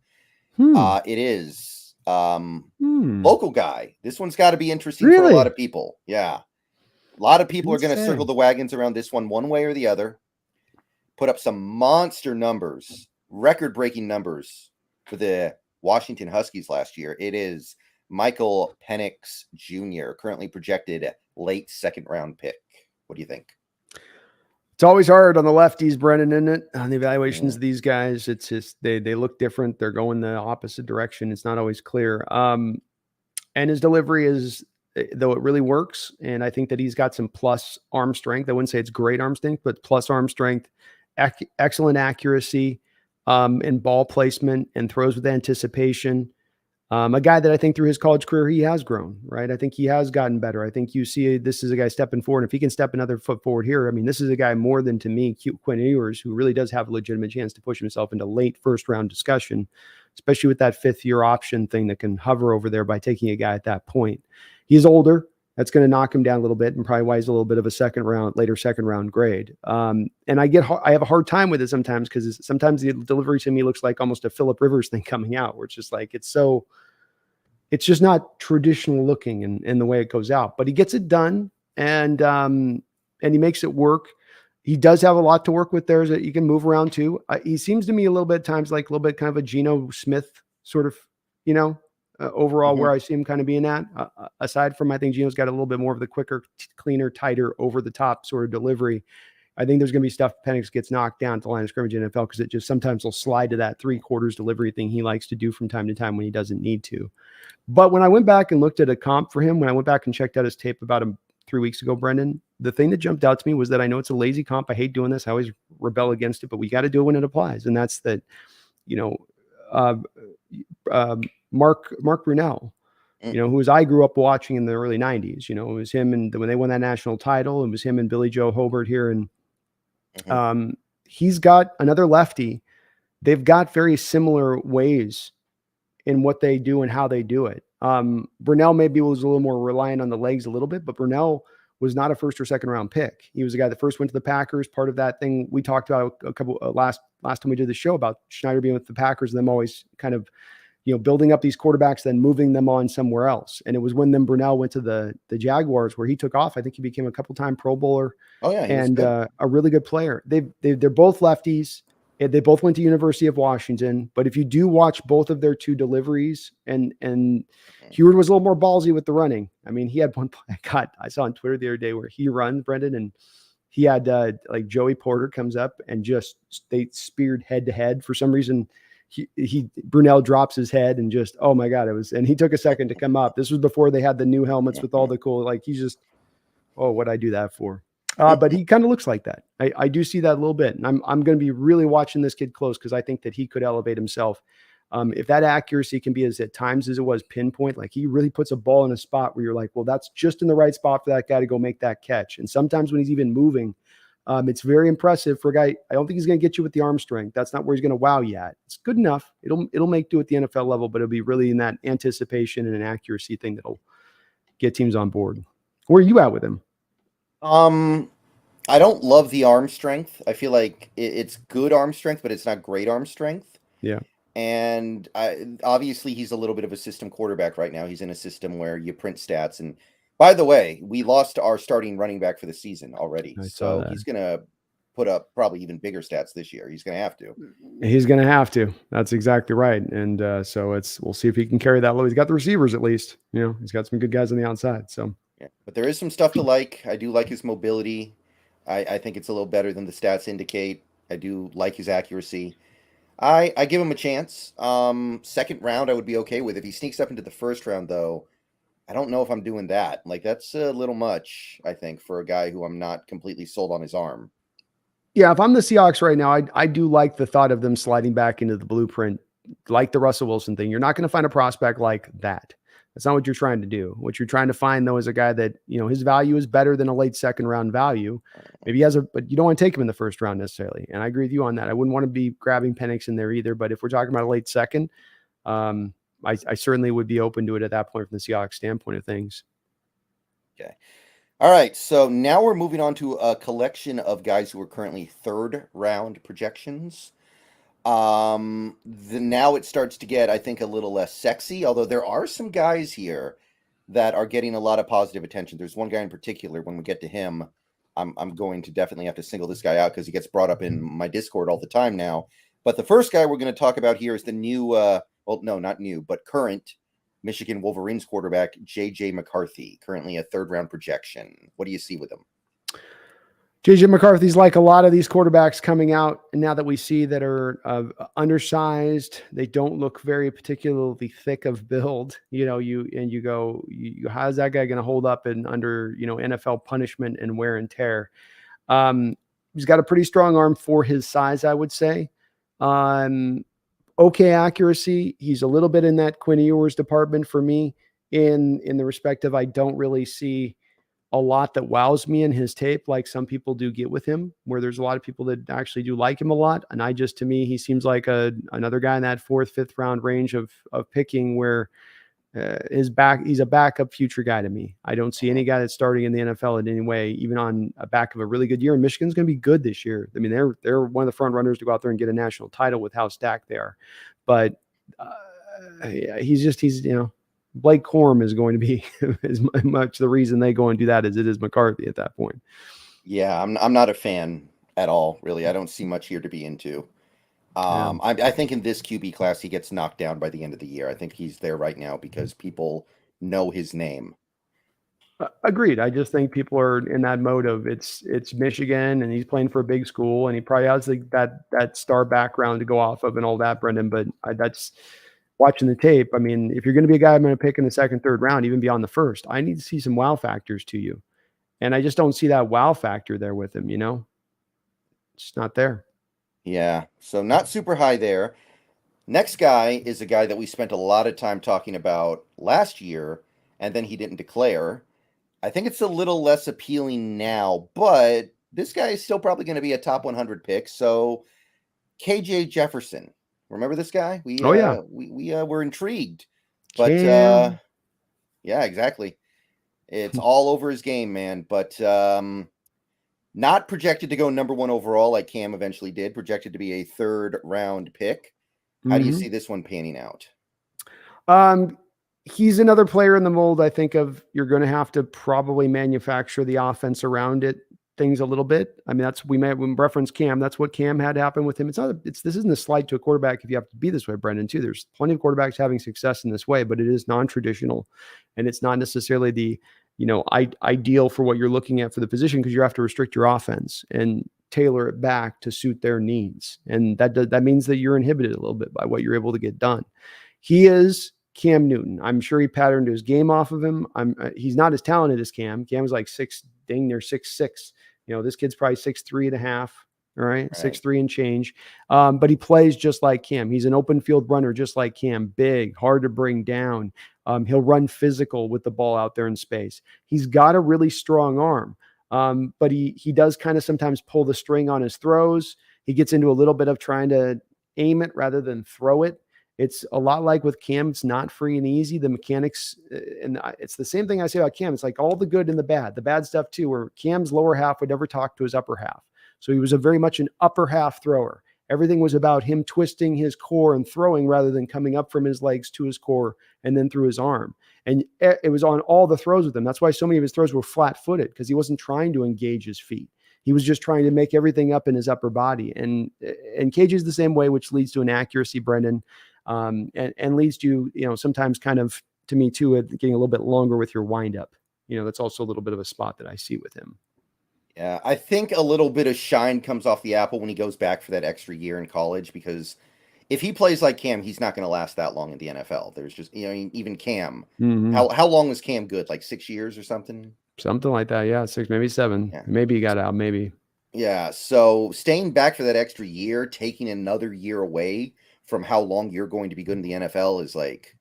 Speaker 2: It is local guy. This one's got to be interesting for a lot of people. Yeah. A lot of people are going to circle the wagons around this one way or the other. Put up some monster numbers, record-breaking numbers for the Washington Huskies last year. It is Michael Penix Jr., currently projected late second-round pick. What do you think?
Speaker 1: It's always hard on the lefties, Brennan, isn't it? On the evaluations of these guys, it's just they look different. They're going the opposite direction. It's not always clear. And his delivery is, though it really works, and I think that he's got some plus arm strength. I wouldn't say it's great arm strength, but plus arm strength, excellent accuracy, and ball placement, and throws with anticipation. A guy that I think through his college career, he has grown, right? I think he has gotten better. I think you see this is a guy stepping forward. If he can step another foot forward here, I mean, this is a guy more than, to me, Quinn Ewers, who really does have a legitimate chance to push himself into late first round discussion, especially with that fifth year option thing that can hover over there by taking a guy at that point. He's older. That's going to knock him down a little bit, and probably why he's a little bit of a later second round grade. And I have a hard time with it sometimes, because sometimes the delivery to me looks like almost a Phillip Rivers thing coming out, where it's just like, it's just not traditional looking in the way it goes out, but he gets it done, and he makes it work. He does have a lot to work with there that you can move around too. He seems to me a little bit at times like a little bit kind of a Geno Smith sort of, overall where I see him kind of being at. Aside from, I think Geno's got a little bit more of the quicker, cleaner, tighter, over the top sort of delivery. I think there's going to be stuff Penix gets knocked down at the line of scrimmage in NFL, because it just sometimes will slide to that 3/4 delivery thing he likes to do from time to time when he doesn't need to. But when I went back and looked at a comp for him, when I went back and checked out his tape about him 3 weeks ago, Brendan, the thing that jumped out to me was that I know it's a lazy comp. I hate doing this. I always rebel against it, but we got to do it when it applies. And that's that, Mark Brunell, who I grew up watching in the early 90s. It was him, and when they won that national title, it was him and Billy Joe Hobart here. And he's got another lefty. They've got very similar ways in what they do and how they do it. Brunell maybe was a little more reliant on the legs a little bit, but Brunell was not a first or second round pick. He was the guy that first went to the Packers. Part of that thing we talked about a couple last time we did the show about Schneider being with the Packers and them always kind of, building up these quarterbacks, then moving them on somewhere else. And it was when then Brunell went to the Jaguars where he took off. I think he became a couple-time Pro Bowler.
Speaker 2: Oh yeah,
Speaker 1: and a really good player. They're both lefties. They both went to University of Washington. But if you do watch both of their two deliveries, and Heward was a little more ballsy with the running. I mean, he had one play I saw on Twitter the other day where he runs, Brendan, and he had like Joey Porter comes up and just they speared head to head. For some reason, Brunell drops his head and just, oh my God, and he took a second to come up. This was before they had the new helmets with all the cool, like he's just, oh, what'd I do that for? But he kind of looks like that. I do see that a little bit. And I'm going to be really watching this kid close because I think that he could elevate himself. If that accuracy can be as at times as it was pinpoint, like he really puts a ball in a spot where you're like, well, that's just in the right spot for that guy to go make that catch. And sometimes when he's even moving, it's very impressive for a guy. I don't think he's going to get you with the arm strength. That's not where he's going to wow you at. It's good enough. It'll make do at the NFL level, but it'll be really in that anticipation and an accuracy thing that'll get teams on board. Where are you at with him?
Speaker 2: I don't love the arm strength. I feel like it's good arm strength, but it's not great arm strength.
Speaker 1: Yeah.
Speaker 2: And obviously he's a little bit of a system quarterback right now. He's in a system where you print stats. And by the way, we lost our starting running back for the season already. So he's going to put up probably even bigger stats this year. He's going to have to.
Speaker 1: He's going to have to. That's exactly right. And so we'll see if he can carry that load. He's got the receivers at least. He's got some good guys on the outside. So
Speaker 2: yeah, but there is some stuff to like. I do like his mobility. I think it's a little better than the stats indicate. I do like his accuracy. I give him a chance. Second round, I would be okay with. If he sneaks up into the first round, though, I don't know if I'm doing that. Like, that's a little much, I think, for a guy who I'm not completely sold on his arm.
Speaker 1: Yeah, if I'm the Seahawks right now, I do like the thought of them sliding back into the blueprint, like the Russell Wilson thing. You're not going to find a prospect like that. That's not what you're trying to do. What you're trying to find, though, is a guy that, his value is better than a late second round value. Maybe he has but you don't want to take him in the first round necessarily. And I agree with you on that. I wouldn't want to be grabbing Penix in there either. But if we're talking about a late second, I certainly would be open to it at that point from the Seahawks standpoint of things.
Speaker 2: Okay. All right. So now we're moving on to a collection of guys who are currently third round projections. Now it starts to get, I think, a little less sexy, although there are some guys here that are getting a lot of positive attention. There's one guy in particular, when we get to him, I'm going to definitely have to single this guy out because he gets brought up in my Discord all the time now. But the first guy we're going to talk about here is the new, well, no, not new, but current Michigan Wolverines quarterback, J.J. McCarthy, currently a third round projection. What do you see with him?
Speaker 1: J.J. McCarthy's like a lot of these quarterbacks coming out now that we see that are undersized. They don't look very particularly thick of build. You go, how's that guy going to hold up under NFL punishment and wear and tear? He's got a pretty strong arm for his size, I would say. Okay accuracy. He's a little bit in that Quinn Ewers department for me in the respect of I don't really see a lot that wows me in his tape, like some people do get with him, where there's a lot of people that actually do like him a lot. And to me, he seems like another guy in that fourth, fifth round range of picking where he's a backup future guy to me. I don't see any guy that's starting in the NFL in any way, even on a back of a really good year. And Michigan's going to be good this year. I mean, they're one of the front runners to go out there and get a national title with how stacked they are. But he's Blake Corum is going to be as much the reason they go and do that as it is McCarthy at that point.
Speaker 2: Yeah, I'm not a fan at all, really. I don't see much here to be into. I think in this QB class, he gets knocked down by the end of the year. I think he's there right now because people know his name.
Speaker 1: Agreed. I just think people are in that mode of it's Michigan and he's playing for a big school and he probably has that star background to go off of and all that, Brendan. But that's watching the tape. I mean, if you're going to be a guy I'm going to pick in the second, third round, even beyond the first, I need to see some wow factors to you. And I just don't see that wow factor there with him, It's not there.
Speaker 2: Yeah, so not super high there. Next guy is a guy that we spent a lot of time talking about last year, and then he didn't declare. I think it's a little less appealing now, but this guy is still probably going to be a top 100 pick. So KJ Jefferson, Remember this guy? We
Speaker 1: Oh yeah,
Speaker 2: we were intrigued, but
Speaker 1: Cam.
Speaker 2: yeah, exactly. It's all over his game, man. But not projected to go number one overall like Cam eventually did. Projected to be a third round pick. How do you see this one panning out?
Speaker 1: He's another player in the mold. I think of you're going to have to probably manufacture the offense around it, things a little bit. I mean, that's we might when reference Cam. That's what Cam had happen with him. It's not. This isn't a slight to a quarterback if you have to be this way, Brendan. Too. There's plenty of quarterbacks having success in this way, but it is non-traditional, and it's not necessarily the ideal for what you're looking at for the position because you have to restrict your offense and tailor it back to suit their needs, and that means that you're inhibited a little bit by what you're able to get done. He is Cam Newton. I'm sure he patterned his game off of him. He's not as talented as Cam. Cam's like dang near 6'6". This kid's probably 6'3.5". All right, 6'3" and change. But he plays just like Cam. He's an open field runner, just like Cam. Big, hard to bring down. He'll run physical with the ball out there in space. He's got a really strong arm. But he does kind of sometimes pull the string on his throws. He gets into a little bit of trying to aim it rather than throw it. It's a lot like with Cam. It's not free and easy. The mechanics, and it's the same thing I say about Cam. It's like all the good and the bad stuff too, where Cam's lower half would never talk to his upper half. So he was a very much an upper half thrower. Everything was about him twisting his core and throwing rather than coming up from his legs to his core and then through his arm. And it was on all the throws with him. That's why so many of his throws were flat footed because he wasn't trying to engage his feet. He was just trying to make everything up in his upper body. And KJ is the same way, which leads to an accuracy, Brendan. And leads to, sometimes kind of, to me too, getting a little bit longer with your windup. That's also a little bit of a spot that I see with him.
Speaker 2: Yeah, I think a little bit of shine comes off the apple when he goes back for that extra year in college, because if he plays like Cam, he's not going to last that long in the NFL. There's just, even Cam, how long was Cam good? Like 6 years or something?
Speaker 1: Something like that. Yeah. 6, maybe 7. Yeah. Maybe he got out. Maybe.
Speaker 2: Yeah. So staying back for that extra year, taking another year away from how long you're going to be good in the NFL is like,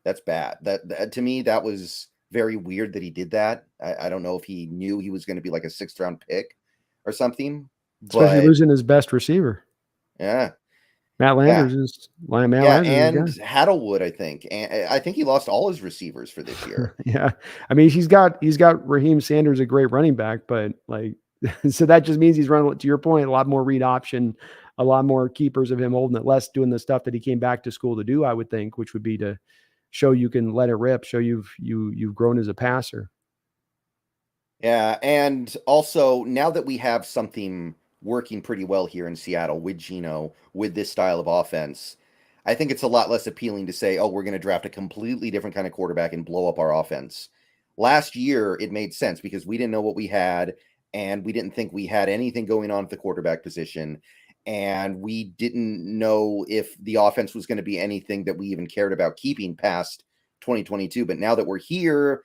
Speaker 2: that's bad. That to me, that was very weird that he did that. I don't know if he knew he was going to be like a 6th round pick or something.
Speaker 1: Especially losing his best receiver.
Speaker 2: Yeah.
Speaker 1: Matt Landers is
Speaker 2: and Haddlewood, I think. And I think he lost all his receivers for this year.
Speaker 1: Yeah. I mean, he's got Raheem Sanders, a great running back, but like, so that just means he's running, to your point, a lot more read option, a lot more keepers of him holding it, less doing the stuff that he came back to school to do, I would think, which would be to show you can let it rip, show you've grown as a passer.
Speaker 2: Yeah, and also now that we have something working pretty well here in Seattle with Geno, with this style of offense, I think it's a lot less appealing to say, oh, we're going to draft a completely different kind of quarterback and blow up our offense. Last year, it made sense because we didn't know what we had, and we didn't think we had anything going on at the quarterback position. And we didn't know if the offense was going to be anything that we even cared about keeping past 2022. But now that we're here,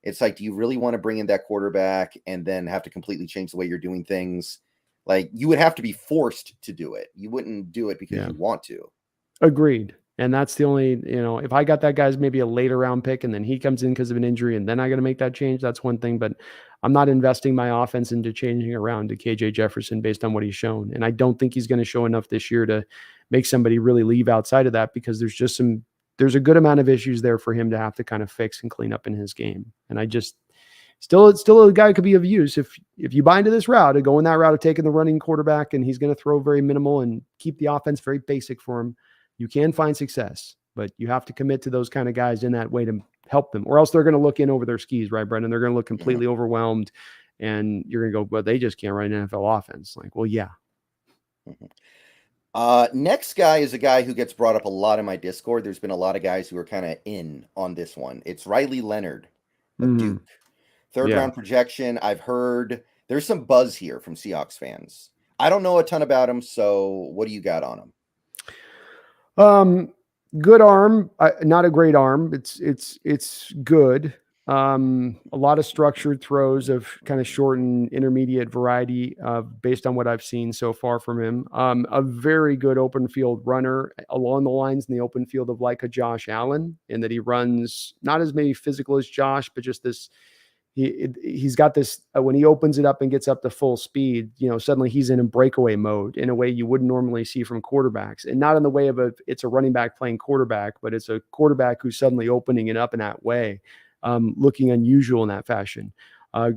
Speaker 2: it's like, do you really want to bring in that quarterback and then have to completely change the way you're doing things? Like, you would have to be forced to do it. You wouldn't do it because you want to.
Speaker 1: Agreed. And that's the only, if I got that guy's maybe a later round pick and then he comes in because of an injury and then I got to make that change, that's one thing. But I'm not investing my offense into changing around to KJ Jefferson based on what he's shown. And I don't think he's going to show enough this year to make somebody really leave outside of that, because there's a good amount of issues there for him to have to kind of fix and clean up in his game. And I just still a guy who could be of use if you buy into this route and go in that route of taking the running quarterback and he's going to throw very minimal and keep the offense very basic for him. You can find success, but you have to commit to those kind of guys in that way to help them, or else they're going to look in over their skis, right, Brendan? They're going to look completely overwhelmed, and you're going to go, well, they just can't run an NFL offense. Like, well, yeah.
Speaker 2: Next guy is a guy who gets brought up a lot in my Discord. There's been a lot of guys who are kind of in on this one. It's Riley Leonard of Duke. Third round projection. I've heard there's some buzz here from Seahawks fans. I don't know a ton about him, so what do you got on him?
Speaker 1: Good arm, not a great arm. It's good. A lot of structured throws of kind of short and intermediate variety, based on what I've seen so far from him. A very good open field runner along the lines in the open field of like a Josh Allen, in that he runs not as maybe physical as Josh, but just this. he's got this when he opens it up and gets up to full speed, suddenly he's in a breakaway mode in a way you wouldn't normally see from quarterbacks, and not in the way of it's a running back playing quarterback, but it's a quarterback who's suddenly opening it up in that way, looking unusual in that fashion.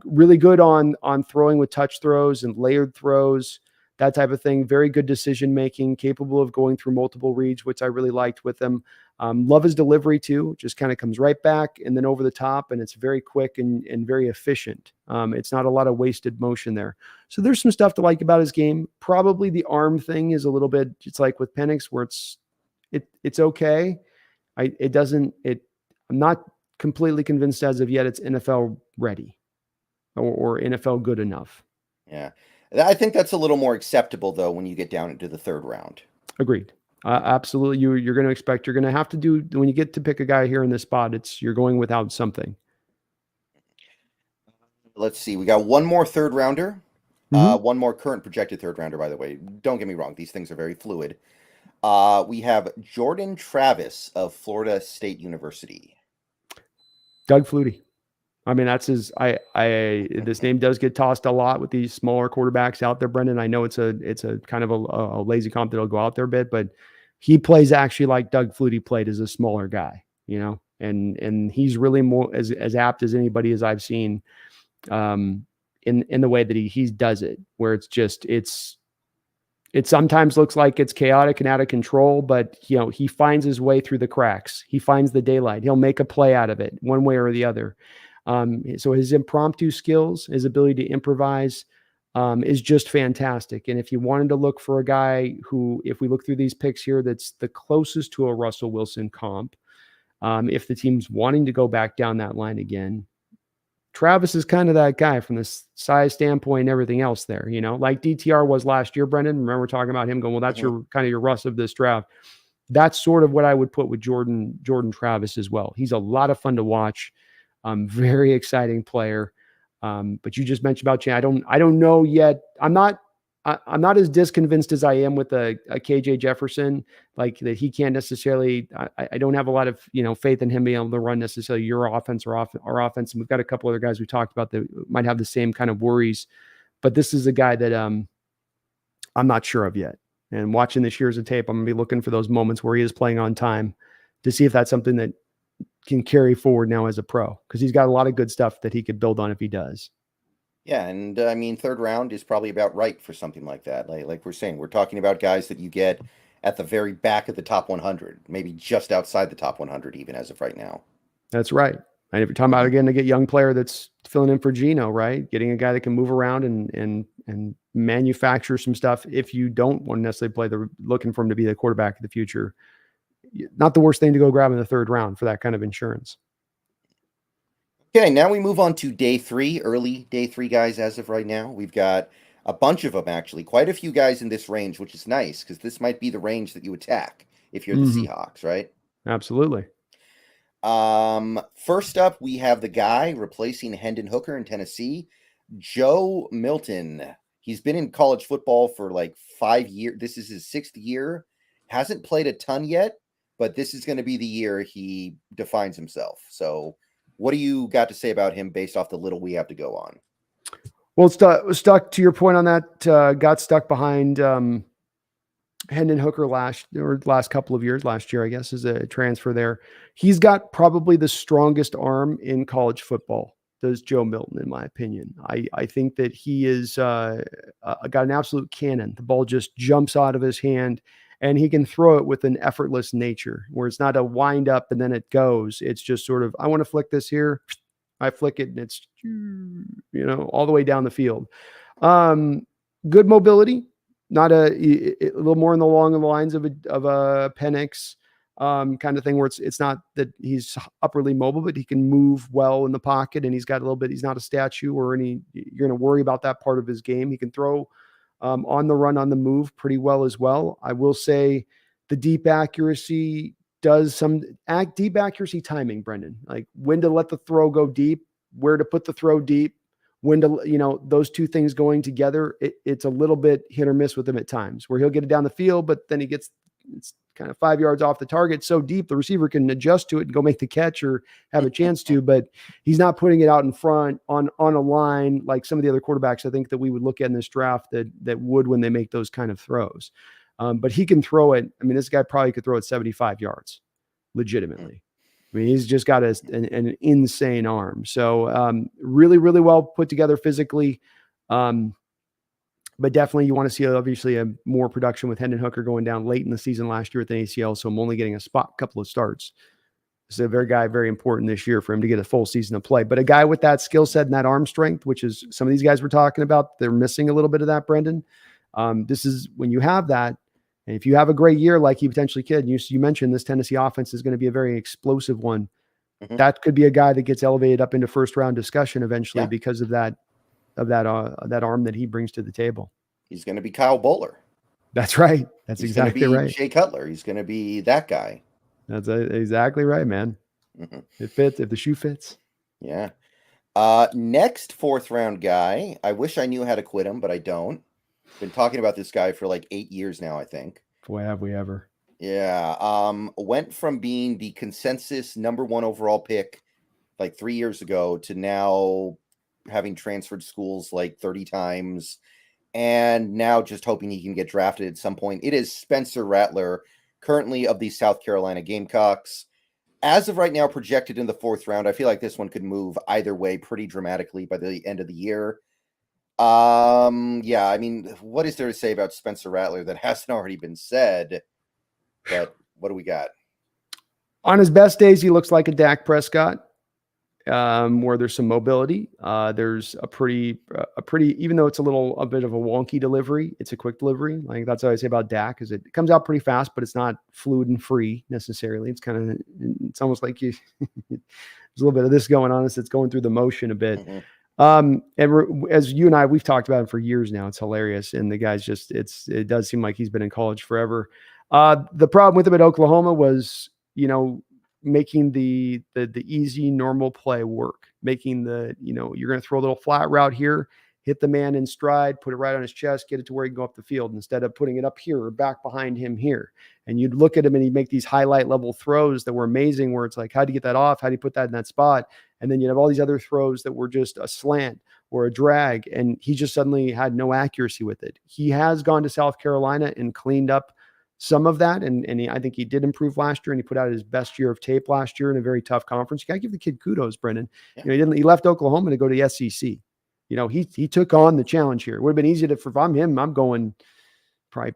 Speaker 1: Really good on throwing with touch throws and layered throws, that type of thing. Very good decision making, capable of going through multiple reads, which I really liked with him. Love his delivery too. Just kind of comes right back and then over the top, and it's very quick and very efficient. It's not a lot of wasted motion there. So there's some stuff to like about his game. Probably the arm thing is a little bit. It's like with Penix, where it's okay. I'm not completely convinced as of yet it's NFL ready or NFL good enough.
Speaker 2: Yeah. I think that's a little more acceptable, though, when you get down into the third round.
Speaker 1: Agreed. Absolutely. You're going to have to do, when you get to pick a guy here in this spot, you're going without something.
Speaker 2: Let's see. We got one more third rounder.
Speaker 1: Mm-hmm.
Speaker 2: One more current projected third rounder, by the way. Don't get me wrong. These things are very fluid. We have Jordan Travis of Florida State University.
Speaker 1: Doug Flutie. I mean, that's his. This name does get tossed a lot with these smaller quarterbacks out there, Brendan. I know it's a kind of a lazy comp that'll go out there a bit, but he plays actually like Doug Flutie played as a smaller guy, and he's really more as apt as anybody as I've seen, in the way that he does it, where it sometimes looks like it's chaotic and out of control, but he finds his way through the cracks. He finds the daylight. He'll make a play out of it one way or the other. So his impromptu skills, his ability to improvise, is just fantastic. And if you wanted to look for a guy who, if we look through these picks here, that's the closest to a Russell Wilson comp, if the team's wanting to go back down that line again, Travis is kind of that guy from the size standpoint and everything else there, like DTR was last year, Brendan. Remember talking about him going, well, that's your kind of your Russ of this draft. That's sort of what I would put with Jordan Travis as well. He's a lot of fun to watch. Very exciting player. But you just mentioned about Chan. I don't know yet. I'm not as disconvinced as I am with a KJ Jefferson, like that he can't necessarily, I don't have a lot of, faith in him being able to run necessarily your offense or our offense. And we've got a couple other guys we talked about that might have the same kind of worries, but this is a guy that, I'm not sure of yet. And watching this year's of tape, I'm gonna be looking for those moments where he is playing on time to see if that's something that can carry forward now as a pro, because he's got a lot of good stuff that he could build on if he does.
Speaker 2: Yeah, and I mean, third round is probably about right for something like that. Like we're saying, we're talking about guys that you get at the very back of the top 100, maybe just outside the top 100, even as of right now.
Speaker 1: That's right. And if you're talking about, again, to get young player that's filling in for Geno, right? Getting a guy that can move around and manufacture some stuff. If you don't want to necessarily looking for him to be the quarterback of the future, not the worst thing to go grab in the third round for that kind of insurance.
Speaker 2: Okay, now we move on to day 3, early day 3 guys as of right now. We've got a bunch of them, actually. Quite a few guys in this range, which is nice, because this might be the range that you attack if you're the Seahawks, right?
Speaker 1: Absolutely.
Speaker 2: First up, we have the guy replacing Hendon Hooker in Tennessee, Joe Milton. He's been in college football for like 5 years. This is his 6th year. Hasn't played a ton yet, but this is going to be the year he defines himself. So what do you got to say about him based off the little we have to go on?
Speaker 1: Well, stuck to your point on that, got stuck behind Hendon Hooker last couple of years. Last year, I guess, is a transfer there. He's got probably the strongest arm in college football, does Joe Milton, in my opinion. I think that he is got an absolute cannon. The ball just jumps out of his hand, and he can throw it with an effortless nature, where it's not a wind up and then it goes. It's just sort of, I want to flick this here. I flick it and it's, all the way down the field. Good mobility, not a little more along the lines of a Penix kind of thing, where it's not that he's upperly mobile, but he can move well in the pocket, and he's got a little bit, he's not a statue or you're going to worry about that part of his game. He can throw on the run, on the move pretty well as well. I will say the deep accuracy does some deep accuracy timing, Brendan, like when to let the throw go deep, where to put the throw deep, when to, those two things going together. It's a little bit hit or miss with him at times, where he'll get it down the field, but then he gets it's kind of 5 yards off the target, so deep the receiver can adjust to it and go make the catch or have a chance to, but he's not putting it out in front on a line like some of the other quarterbacks I think that we would look at in this draft that would when they make those kind of throws. But he can throw it. I mean, this guy probably could throw it 75 yards legitimately. I mean, he's just got an insane arm. So really, really well put together physically. But definitely you want to see obviously a more production with Hendon Hooker going down late in the season last year with an ACL. So I'm only getting a couple of starts. So very important this year for him to get a full season of play. But a guy with that skill set and that arm strength, which is some of these guys we're talking about, they're missing a little bit of that, Brendan. This is when you have that. And if you have a great year like he potentially could, you mentioned this Tennessee offense is going to be a very explosive one. Mm-hmm. That could be a guy that gets elevated up into first round discussion eventually because of that arm that he brings to the table. He's
Speaker 2: going to be Kyle Bowler.
Speaker 1: That's right. He's exactly right.
Speaker 2: Jay Cutler. He's going to be that guy.
Speaker 1: That's exactly right, man. Mm-hmm. It fits if the shoe fits.
Speaker 2: Yeah. Next 4th round guy. I wish I knew how to quit him, but I don't. Been talking about this guy for like 8 years now, I think.
Speaker 1: Boy, have we ever.
Speaker 2: Yeah. Went from being the consensus number 1 overall pick like 3 years ago to now having transferred schools like 30 times and now just hoping he can get drafted at some point. It is Spencer Rattler, currently of the South Carolina Gamecocks. As of right now, projected in the 4th round. I feel like this one could move either way pretty dramatically by the end of the year. Yeah, I mean, what is there to say about Spencer Rattler that hasn't already been said? But what do we got?
Speaker 1: On his best days, he looks like a Dak Prescott, where there's some mobility. There's a pretty, even though it's a bit of a wonky delivery, it's a quick delivery. Like that's what I say about Dak is it comes out pretty fast, but it's not fluid and free necessarily. It's almost like there's a little bit of this going on as it's going through the motion a bit. Mm-hmm. As you and I, we've talked about him for years now. It's hilarious. And the guy's it does seem like he's been in college forever. The problem with him at Oklahoma was, making the easy, normal play work, making you're going to throw a little flat route here, hit the man in stride, put it right on his chest, get it to where he can go up the field instead of putting it up here or back behind him here. And you'd look at him and he'd make these highlight level throws that were amazing where it's like, how do you get that off? How do you put that in that spot? And then you have all these other throws that were just a slant or a drag. And he just suddenly had no accuracy with it. He has gone to South Carolina and cleaned up some of that. And I think he did improve last year and he put out his best year of tape last year in a very tough conference. You got to give the kid kudos, Brendan. Yeah. He left Oklahoma to go to the SEC. He took on the challenge here. It would have been easy if I'm him, I'm going probably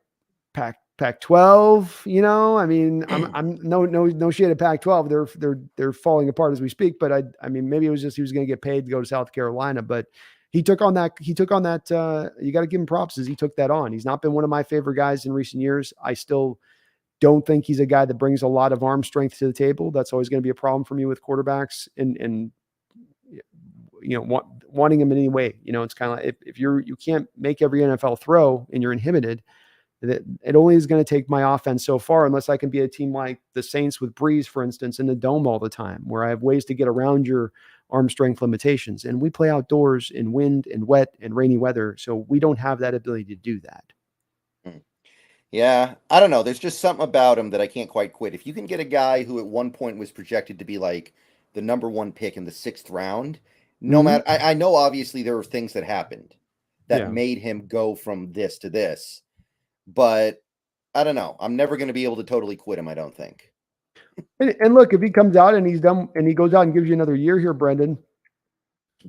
Speaker 1: Pac-12, I mean, I'm no shade at Pac-12. They're falling apart as we speak, but I mean, maybe it was just, he was going to get paid to go to South Carolina, but he took on that. You got to give him props as he took that on. He's not been one of my favorite guys in recent years. I still don't think he's a guy that brings a lot of arm strength to the table. That's always going to be a problem for me with quarterbacks and wanting him in any way. It's kind of like if you can't make every NFL throw and you're inhibited, that it only is going to take my offense so far unless I can be a team like the Saints with Breeze, for instance, in the dome all the time, where I have ways to get around your arm strength limitations. And we play outdoors in wind and wet and rainy weather, so we don't have that ability to do that.
Speaker 2: Yeah, I don't know. There's just something about him that I can't quite quit. If you can get a guy who at one point was projected to be like the number 1 pick in the 6th round, no matter, I know obviously there were things that happened that made him go from this to this, but I don't know. I'm never going to be able to totally quit him, I don't think.
Speaker 1: And look, if he comes out and he's done and he goes out and gives you another year here, Brendan,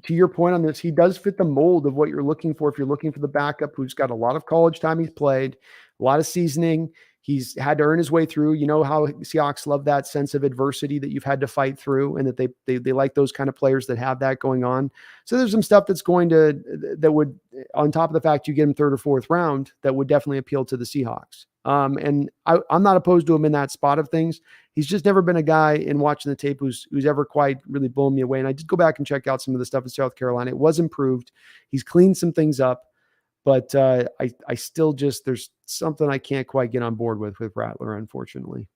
Speaker 1: to your point on this, he does fit the mold of what you're looking for. If you're looking for the backup who's got a lot of college time he's played, a lot of seasoning, he's had to earn his way through. You know how Seahawks love that sense of adversity that you've had to fight through, and that they like those kind of players that have that going on. So there's some stuff that would, on top of the fact you get him 3rd or 4th round, that would definitely appeal to the Seahawks. And I'm not opposed to him in that spot of things. He's just never been a guy in watching the tape who's ever quite really blown me away. And I did go back and check out some of the stuff in South Carolina. It was improved. He's cleaned some things up, but I still there's something I can't quite get on board with Rattler, unfortunately.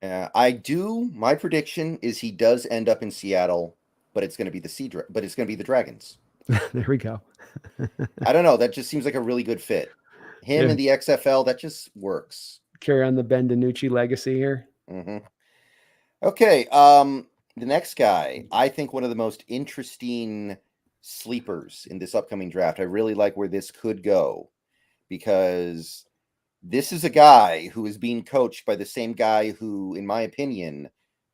Speaker 2: My prediction is he does end up in Seattle, but it's going to be the Dragons.
Speaker 1: There we go.
Speaker 2: I don't know. That just seems like a really good fit. Him in the XFL, that just works.
Speaker 1: carry on the Ben DiNucci legacy here.
Speaker 2: Mm-hmm. Okay. The next guy, I think one of the most interesting sleepers in this upcoming draft. I really like where this could go because this is a guy who is being coached by the same guy who, in my opinion,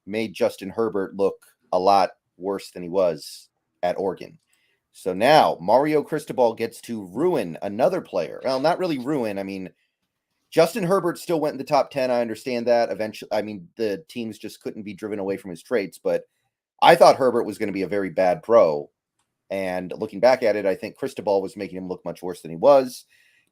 Speaker 2: made Justin Herbert look a lot worse than he was at Oregon. So now Mario Cristobal gets to ruin another player. Well, not really ruin. I mean, Justin Herbert still went in the top 10. I understand that. Eventually, I mean, the teams just couldn't be driven away from his traits, but I thought Herbert was going to be a very bad pro. And looking back at it, I think Cristobal was making him look much worse than he was.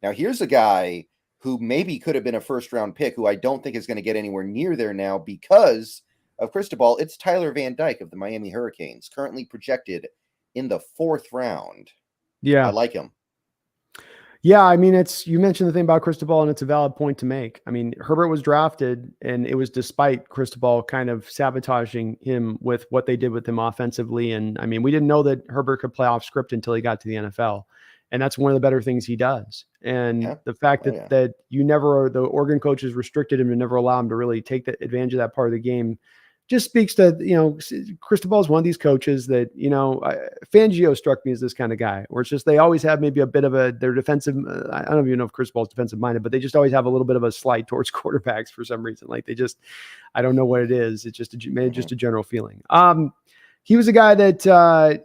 Speaker 2: Now, here's a guy who maybe could have been a first-round pick, who I don't think is going to get anywhere near there now because of Cristobal. It's Tyler Van Dyke of the Miami Hurricanes, currently projected in the 4th round.
Speaker 1: Yeah.
Speaker 2: I like him.
Speaker 1: Yeah, I mean, you mentioned the thing about Cristobal, and it's a valid point to make. I mean, Herbert was drafted, and it was despite Cristobal kind of sabotaging him with what they did with him offensively. And I mean, we didn't know that Herbert could play off script until he got to the NFL. And that's one of the better things he does. And the fact that that the Oregon coaches restricted him and never allowed him to really take the advantage of that part of the game just speaks to, Cristobal is one of these coaches that, Fangio struck me as this kind of guy, where it's just they always have maybe a bit of their defensive. I don't even know if Cristobal is defensive minded, but they just always have a little bit of a slight towards quarterbacks for some reason. Like I don't know what it is. It's just just a general feeling. He was a guy that,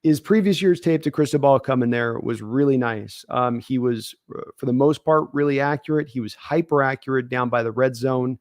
Speaker 1: his previous year's tape to Cristobal coming there was really nice. He was, for the most part, really accurate. He was hyper accurate down by the red zone.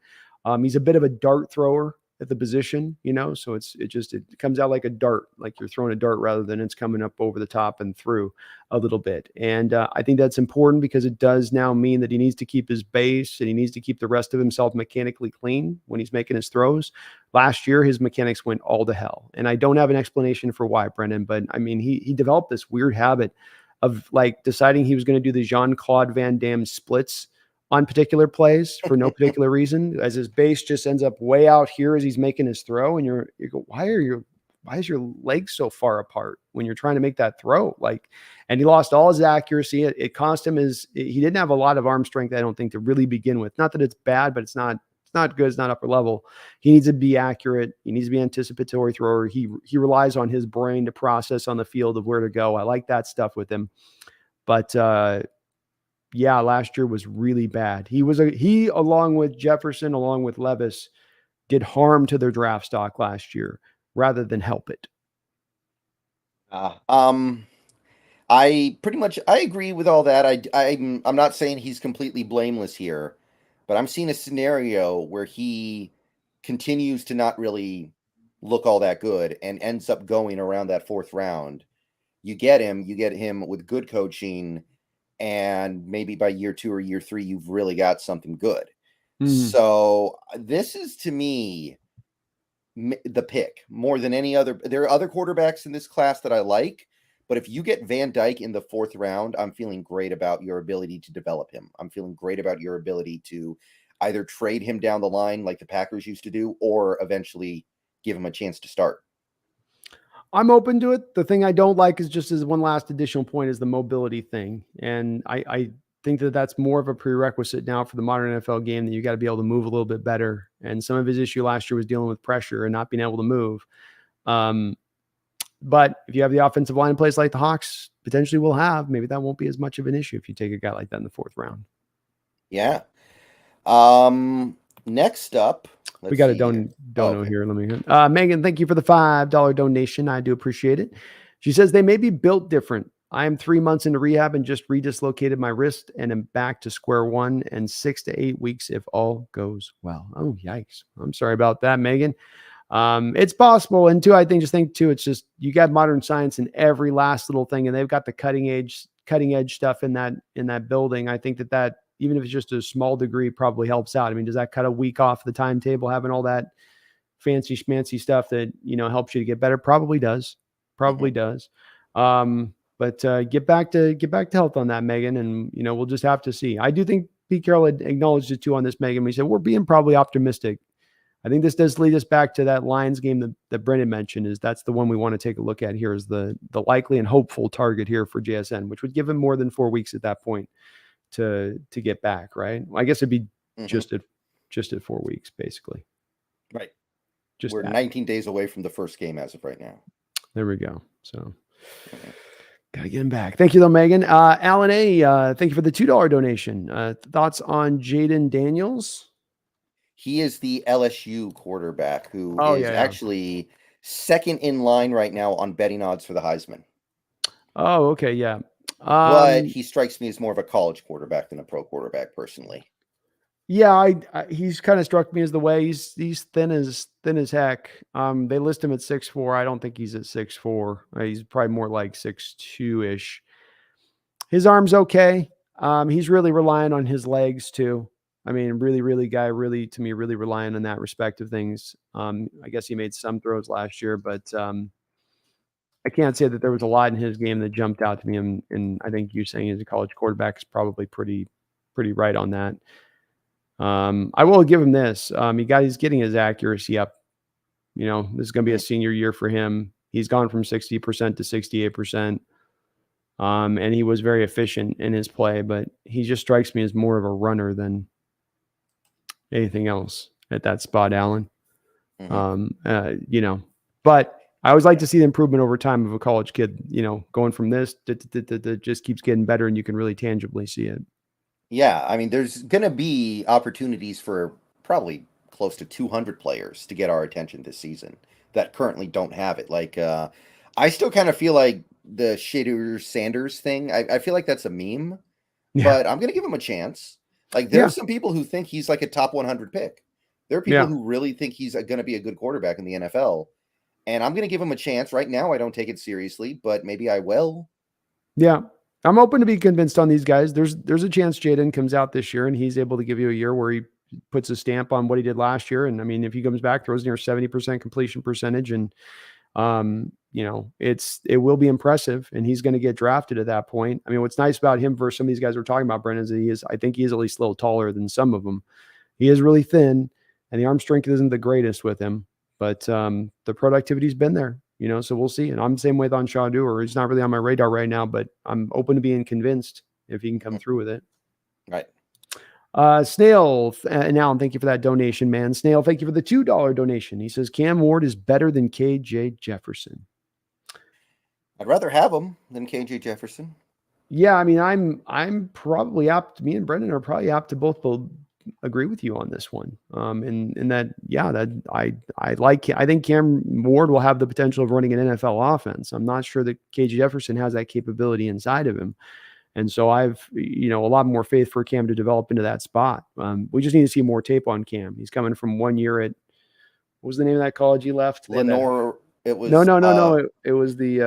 Speaker 1: He's a bit of a dart thrower at the position, so it comes out like a dart, like you're throwing a dart rather than it's coming up over the top and through a little bit. And I think that's important because it does now mean that he needs to keep his base and he needs to keep the rest of himself mechanically clean when he's making his throws. Last year, his mechanics went all to hell. And I don't have an explanation for why, Brendan, but I mean, he developed this weird habit of like deciding he was going to do the Jean-Claude Van Damme splits on particular plays for no particular reason, as his base just ends up way out here as he's making his throw. And you go, why is your leg so far apart when you're trying to make that throw? And he lost all his accuracy. It cost him he didn't have a lot of arm strength, I don't think, to really begin with. Not that it's bad, but it's not good. It's not upper level. He needs to be accurate. He needs to be anticipatory thrower. He relies on his brain to process on the field of where to go. I like that stuff with him. But, yeah, last year was really bad. He along with Jefferson, along with Levis, did harm to their draft stock last year rather than help it.
Speaker 2: I agree with all that. I'm not saying he's completely blameless here, but I'm seeing a scenario where he continues to not really look all that good and ends up going around that 4th round. You get him with good coaching, and maybe by year 2 or year 3, you've really got something good. So this is, to me, the pick more than any other. There are other quarterbacks in this class that I like, but if you get Van Dyke in the 4th round, I'm feeling great about your ability to develop him. I'm feeling great about your ability to either trade him down the line like the Packers used to do, or eventually give him a chance to start.
Speaker 1: I'm open to it. The thing I don't like is just as one last additional point is the mobility thing. And I think that that's more of a prerequisite now for the modern NFL game, that you got to be able to move a little bit better. And some of his issue last year was dealing with pressure and not being able to move. But if you have the offensive line in place like the Hawks potentially will have, maybe that won't be as much of an issue if you take a guy like that in the 4th round.
Speaker 2: Yeah. Next up,
Speaker 1: we got a dono here. Let me Megan, thank you for the $5 donation. I do appreciate it. She says they may be built different. I am 3 months into rehab and just redislocated my wrist and am back to square one in 6 to 8 weeks if all goes well. Oh, yikes. I'm sorry about that, Megan. It's possible. And I think it's just, you got modern science in every last little thing, and they've got the cutting edge stuff in that building. I think that even if it's just a small degree, probably helps out. I mean, does that cut a week off the timetable, having all that fancy schmancy stuff that, helps you to get better? Probably does. But get back to health on that, Megan. And, we'll just have to see. I do think Pete Carroll had acknowledged it too on this, Megan. He said, we're being probably optimistic. I think this does lead us back to that Lions game that Brendan mentioned. That's the one we want to take a look at here, is the likely and hopeful target here for JSN, which would give him more than 4 weeks at that point to get back, right? I guess it'd be
Speaker 2: Mhm.
Speaker 1: just at 4 weeks, basically.
Speaker 2: Right.
Speaker 1: Just
Speaker 2: We're
Speaker 1: that.
Speaker 2: 19 days away from the first game as of right now.
Speaker 1: There we go. So
Speaker 2: Mhm.
Speaker 1: gotta get him back. Thank you, though, Megan. Alan A, thank you for the $2 donation. Thoughts on Jaden Daniels?
Speaker 2: He is the LSU quarterback who
Speaker 1: Oh,
Speaker 2: is
Speaker 1: yeah, yeah.
Speaker 2: actually second in line right now on betting odds for the Heisman.
Speaker 1: Oh, okay, yeah.
Speaker 2: But he strikes me as more of a college quarterback than a pro quarterback, personally.
Speaker 1: Yeah, he's kind of struck me as the way he's thin as heck. They list him at 6'4". I don't think he's at 6'4". He's probably more like 6'2" ish. His arm's okay. He's really relying on his legs too. I mean, really relying on that respect of things. I guess he made some throws last year, but I can't say that there was a lot in his game that jumped out to me. And I think you saying he's a college quarterback is probably pretty right on that. I will give him this. He's getting his accuracy up. You know, this is going to be a senior year for him. He's gone from 60% to 68%. And he was very efficient in his play, but he just strikes me as more of a runner than anything else at that spot, Alan. You know, but I always like to see the improvement over time of a college kid, you know, going from this to just keeps getting better and you can really tangibly see it.
Speaker 2: Yeah, I mean, there's going to be opportunities for probably close to 200 players to get our attention this season that currently don't have it. Like, I still kind of feel like the Shader Sanders thing, I feel like that's a meme,
Speaker 1: Yeah.
Speaker 2: but I'm going to give him a chance. Like, there
Speaker 1: Yeah.
Speaker 2: are some people who think he's like a top 100 pick. There are people who really think he's going to be a good quarterback in the NFL. And I'm going to give him a chance. Right now, I don't take it seriously, but maybe I will.
Speaker 1: Yeah. I'm open to be convinced on these guys. There's a chance Jaden comes out this year and he's able to give you a year where he puts a stamp on what he did last year. And I mean, if he comes back, throws near 70% completion percentage, and you know, it will be impressive, and he's going to get drafted at that point. I mean, what's nice about him versus some of these guys we're talking about, Brendan, is I think he is at least a little taller than some of them. He is really thin, and the arm strength isn't the greatest with him, but the productivity's been there. You know, so we'll see. And I'm the same way with on Shaw Dewar. He's not really on my radar right now, but I'm open to being convinced if he can come through with it.
Speaker 2: Right.
Speaker 1: Snail and Alan, thank you for that donation, man. Snail, thank you for the $2 donation. He says Cam Ward is better than KJ Jefferson.
Speaker 2: I'd rather have him than KJ Jefferson.
Speaker 1: Yeah, I mean, I'm probably apt. Me and Brendan are probably apt to both agree with you on this one. In that, yeah, that I think Cam Ward will have the potential of running an NFL offense. I'm not sure that KJ Jefferson has that capability inside of him. And so I've, you know, a lot more faith for Cam to develop into that spot. We just need to see more tape on Cam. He's coming from 1 year at, what was the name of that college he left?
Speaker 2: Lenore. It was
Speaker 1: no. It was the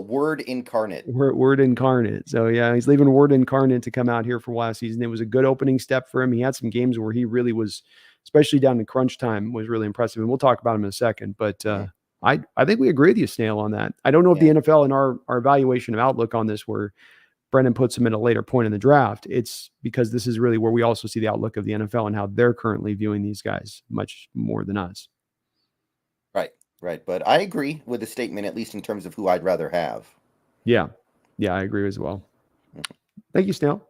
Speaker 2: Word Incarnate.
Speaker 1: Word Incarnate. So yeah, he's leaving Word Incarnate to come out here for last season. It was a good opening step for him. He had some games where he really was, especially down to crunch time, was really impressive. And we'll talk about him in a second. But I think we agree with you, Snail, on that. I don't know if the NFL and our evaluation of outlook on this, where Brendan puts him at a later point in the draft, it's because this is really where we also see the outlook of the NFL and how they're currently viewing these guys much more than us.
Speaker 2: Right. But I agree with the statement, at least in terms of who I'd rather have.
Speaker 1: Yeah, I agree as well. Thank you, Snail.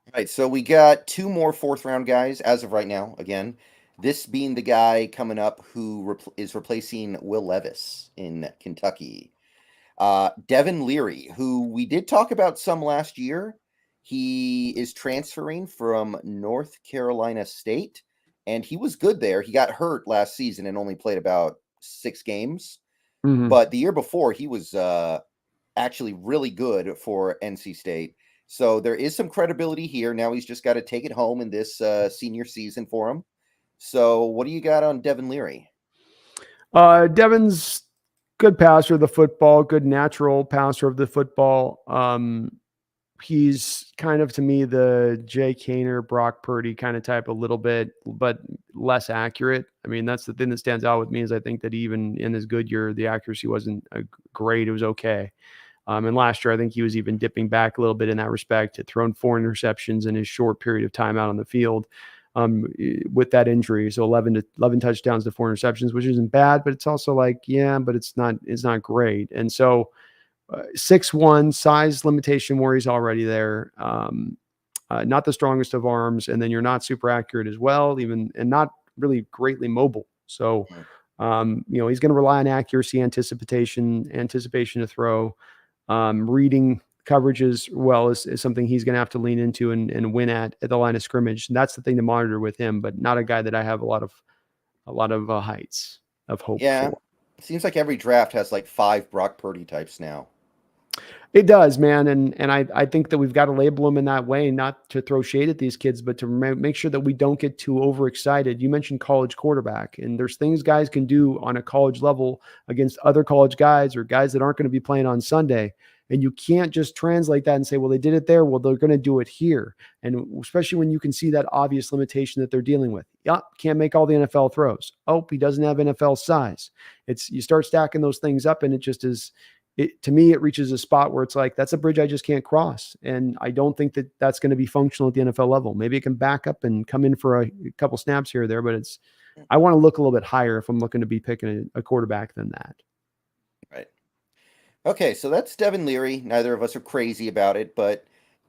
Speaker 2: All right, so we got 2 more 4th round guys as of right now. Again, this being the guy coming up who is replacing Will Levis in Kentucky. Devin Leary, who we did talk about some last year. He is transferring from North Carolina State, and he was good there. He got hurt last season and only played about 6 games.
Speaker 1: Mm-hmm.
Speaker 2: But the year before, he was actually really good for NC State. So there is some credibility here. Now he's just got to take it home in this senior season for him. So what do you got on Devin Leary?
Speaker 1: Devin's good passer of the football, good natural passer of the football. He's kind of, to me, the Jay Kaner, Brock Purdy kind of type, a little bit, but less accurate. I mean, that's the thing that stands out with me, is I think that even in his good year, the accuracy wasn't great. It was okay. And last year, I think he was even dipping back a little bit in that respect. Had thrown 4 interceptions in his short period of time out on the field with that injury. So 11 touchdowns to 4 interceptions, which isn't bad, but it's also like, yeah, but it's not great. And so 6'1", size limitation worries already there. Not the strongest of arms, and then you're not super accurate as well, and not really greatly mobile. So, he's going to rely on accuracy, anticipation to throw, reading coverages well is something he's going to have to lean into and win at the line of scrimmage. And that's the thing to monitor with him, but not a guy that I have a lot of heights of hope for.
Speaker 2: It seems like every draft has like 5 Brock Purdy types now.
Speaker 1: It does, man. And I think that we've got to label them in that way, not to throw shade at these kids, but to make sure that we don't get too overexcited. You mentioned college quarterback, and there's things guys can do on a college level against other college guys or guys that aren't going to be playing on Sunday. And you can't just translate that and say, well, they did it there. Well, they're going to do it here. And especially when you can see that obvious limitation that they're dealing with. Yeah, can't make all the NFL throws. Oh, he doesn't have NFL size. You start stacking those things up, and it just is. To me, it reaches a spot where it's like, that's a bridge I just can't cross. And I don't think that that's going to be functional at the NFL level. Maybe it can back up and come in for a couple snaps here or there, but I want to look a little bit higher if I'm looking to be picking a quarterback than that.
Speaker 2: Right. Okay. So that's Devin Leary. Neither of us are crazy about it, but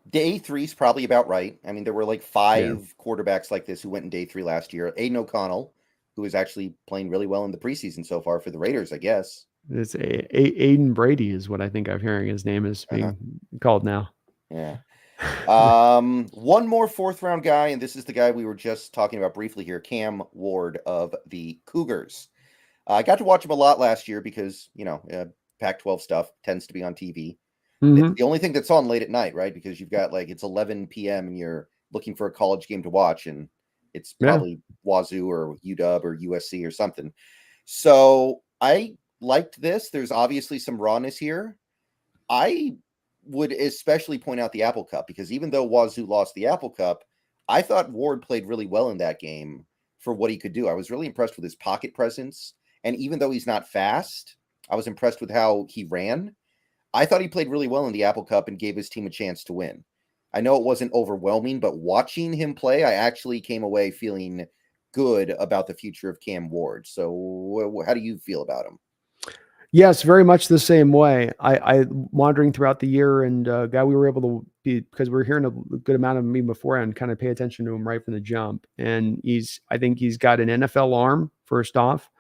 Speaker 2: day 3 is probably about right. I mean, there were like 5 quarterbacks like this who went in day 3 last year. Aiden O'Connell, who is actually playing really well in the preseason so far for the Raiders, I guess.
Speaker 1: It's Aiden Brady is what I think I'm hearing his name is being called now.
Speaker 2: Yeah. One more 4th round guy, and this is the guy we were just talking about briefly here, Cam Ward of the Cougars. I got to watch him a lot last year because, Pac-12 stuff tends to be on TV.
Speaker 1: Mm-hmm.
Speaker 2: It's the only thing that's on late at night, right? Because you've got it's 11 p.m. and you're looking for a college game to watch, and it's probably Wazoo or UW or USC or something. So I liked this. There's obviously some rawness here. I would especially point out the Apple Cup, because even though Wazoo lost the Apple Cup, I thought Ward played really well in that game for what he could do. I was really impressed with his pocket presence. And even though he's not fast, I was impressed with how he ran. I thought he played really well in the Apple Cup and gave his team a chance to win. I know it wasn't overwhelming, but watching him play, I actually came away feeling good about the future of Cam Ward. So how do you feel about him?
Speaker 1: Yes, very much the same way. I monitoring throughout the year, and guy we were able to be, because we were hearing a good amount of him before and kind of pay attention to him right from the jump. And I think he's got an NFL arm, first off.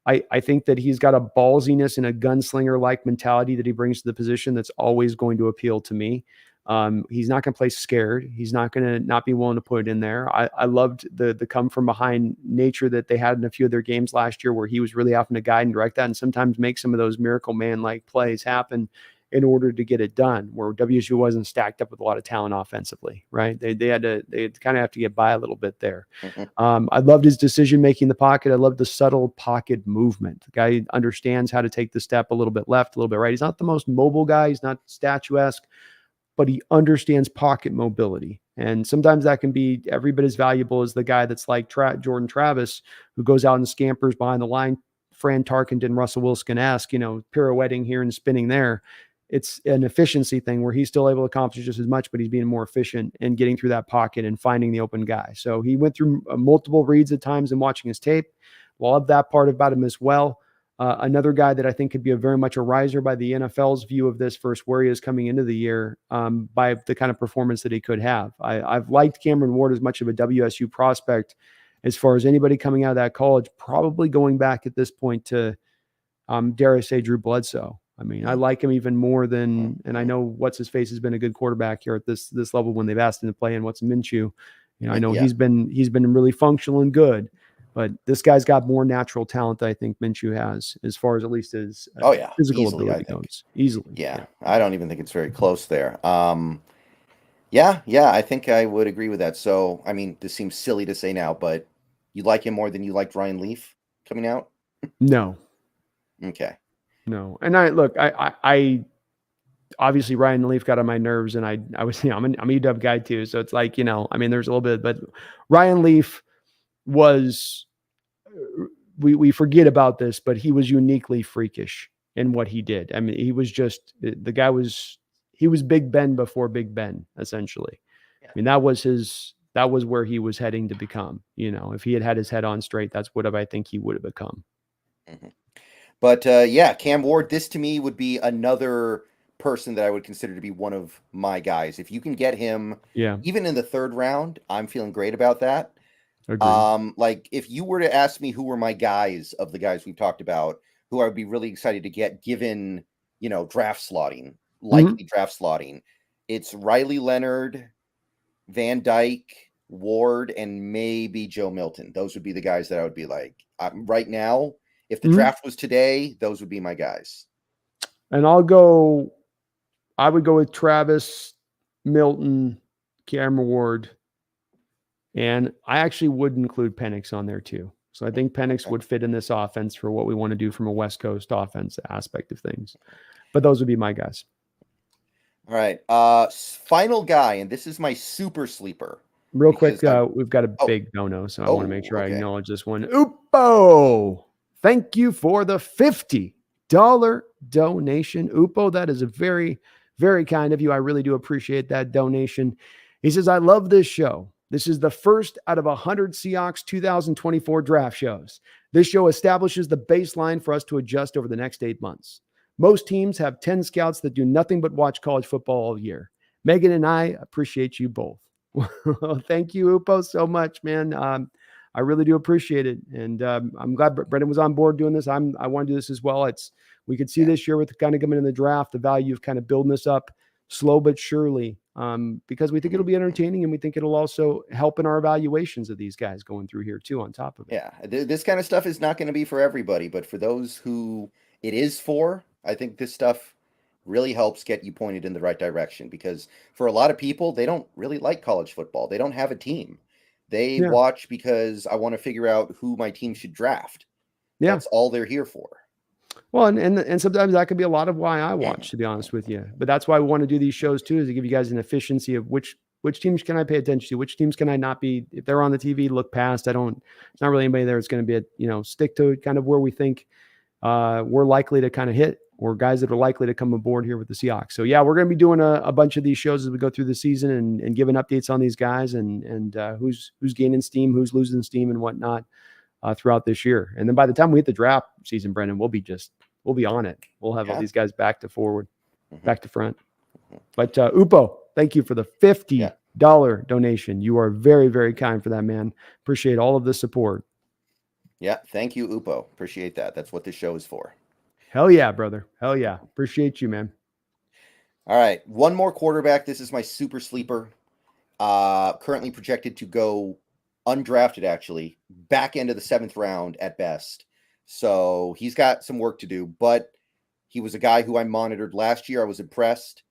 Speaker 1: I think that he's got a ballsiness and a gunslinger-like mentality that he brings to the position that's always going to appeal to me. He's not going to play scared. He's not going to not be willing to put it in there. I loved the come from behind nature that they had in a few of their games last year, where he was really having to guide and direct that, and sometimes make some of those miracle man-like plays happen in order to get it done, where WSU wasn't stacked up with a lot of talent offensively, right? They kind of have to get by a little bit there. Mm-hmm. I loved his decision-making in the pocket. I loved the subtle pocket movement. The guy understands how to take the step a little bit left, a little bit right. He's not the most mobile guy. He's not statuesque, but he understands pocket mobility. And sometimes that can be every bit as valuable as the guy that's like Jordan Travis, who goes out and scampers behind the line, Fran Tarkenton, Russell Wilson-esque, pirouetting here and spinning there. It's an efficiency thing where he's still able to accomplish just as much, but he's being more efficient and getting through that pocket and finding the open guy. So he went through multiple reads at times and watching his tape. Love that part about him as well. Another guy that I think could be very much a riser by the NFL's view of this versus where he is coming into the year, by the kind of performance that he could have. I've liked Cameron Ward as much of a WSU prospect as far as anybody coming out of that college, probably going back at this point to, dare I say, Drew Bledsoe. I mean, I like him even more than, and I know what's his face has been a good quarterback here at this level when they've asked him to play, and what's Minshew. I know he's been really functional and good. But this guy's got more natural talent than I think Minshew has, as far as at least his physical ability goes. Easily.
Speaker 2: Yeah, I don't even think it's very close there. I think I would agree with that. So, I mean, this seems silly to say now, but you like him more than you liked Ryan Leaf coming out?
Speaker 1: No.
Speaker 2: Okay.
Speaker 1: No. And I obviously Ryan Leaf got on my nerves, and I was, I'm a UW guy too. So it's like, there's a little bit, but Ryan Leaf was, we forget about this, but he was uniquely freakish in what he did. I mean, he was just, he was Big Ben before Big Ben, essentially. Yeah. I mean, that was where he was heading to become. If he had his head on straight, that's what I think he would have become.
Speaker 2: Mm-hmm. But Cam Ward, this to me would be another person that I would consider to be one of my guys. If you can get him,
Speaker 1: Yeah,
Speaker 2: even in the third round, I'm feeling great about that.
Speaker 1: agreed.
Speaker 2: Like if you were to ask me who were my guys of the guys we've talked about, who I would be really excited to get, given draft slotting,
Speaker 1: Mhm.
Speaker 2: likely draft slotting, it's Riley Leonard, Van Dyke, Ward, and maybe Joe Milton. Those would be the guys that I would be like right now. If the
Speaker 1: Mhm.
Speaker 2: draft was today, those would be my guys.
Speaker 1: And I would go with Travis, Milton, Cameron Ward, and I actually would include Penix on there too. So I think Penix
Speaker 2: Okay.
Speaker 1: would fit in this offense for what we want to do from a West Coast offense aspect of things. But those would be my guys.
Speaker 2: All right. Final guy, and this is my super sleeper
Speaker 1: Real quick,
Speaker 2: because I.
Speaker 1: we've got a
Speaker 2: Oh,
Speaker 1: big no-no, so I want to make sure I
Speaker 2: okay.
Speaker 1: acknowledge this one. Upo, thank you for the $50 donation. Upo, that is a very, very kind of you. I really do appreciate that donation. He says, I love this show. This is the first out of 100 Seahawks 2024 draft shows. This show establishes the baseline for us to adjust over the next 8 months. Most teams have 10 scouts that do nothing but watch college football all year. Megan and I appreciate you both. Well, thank you, Upo, so much, man. I really do appreciate it, and I'm glad Brendan was on board doing this. I want to do this as well. We could see this year with kind of coming in the draft, the value of kind of building this up slow but surely, because we think it'll be entertaining, and we think it'll also help in our evaluations of these guys going through here too. On top of it,
Speaker 2: Yeah, this kind of stuff is not going to be for everybody, but for those who it is for, I think this stuff really helps get you pointed in the right direction, because for a lot of people, they don't really like college football. They don't have a team. They
Speaker 1: yeah,
Speaker 2: watch because I want to figure out who my team should draft.
Speaker 1: yeah.
Speaker 2: That's all they're here for.
Speaker 1: Well, and sometimes that could be a lot of why I watch, to be honest with you. But that's why we want to do these shows too, is to give you guys an efficiency of which teams can I pay attention to, which teams can I not be. If they're on the TV, look past. I don't. It's not really anybody there. It's going to be stick to kind of where we think we're likely to kind of hit, or guys that are likely to come aboard here with the Seahawks. So yeah, we're going to be doing a bunch of these shows as we go through the season and giving updates on these guys and who's gaining steam, who's losing steam, and whatnot. Throughout this year. And then by the time we hit the draft season, Brendan, we'll be on it. We'll have all these guys back to forward, back to front. But Upo, thank you for the $50 donation. You are very, very kind for that, man. Appreciate all of the support.
Speaker 2: Yeah, thank you, Upo. Appreciate that. That's what this show is for.
Speaker 1: Hell yeah, brother. Hell yeah. Appreciate you, man.
Speaker 2: All right, one more quarterback. This is my super sleeper. Currently projected to go undrafted, actually, back end of the 7th round at best. So he's got some work to do, but he was a guy who I monitored last year. I was impressed.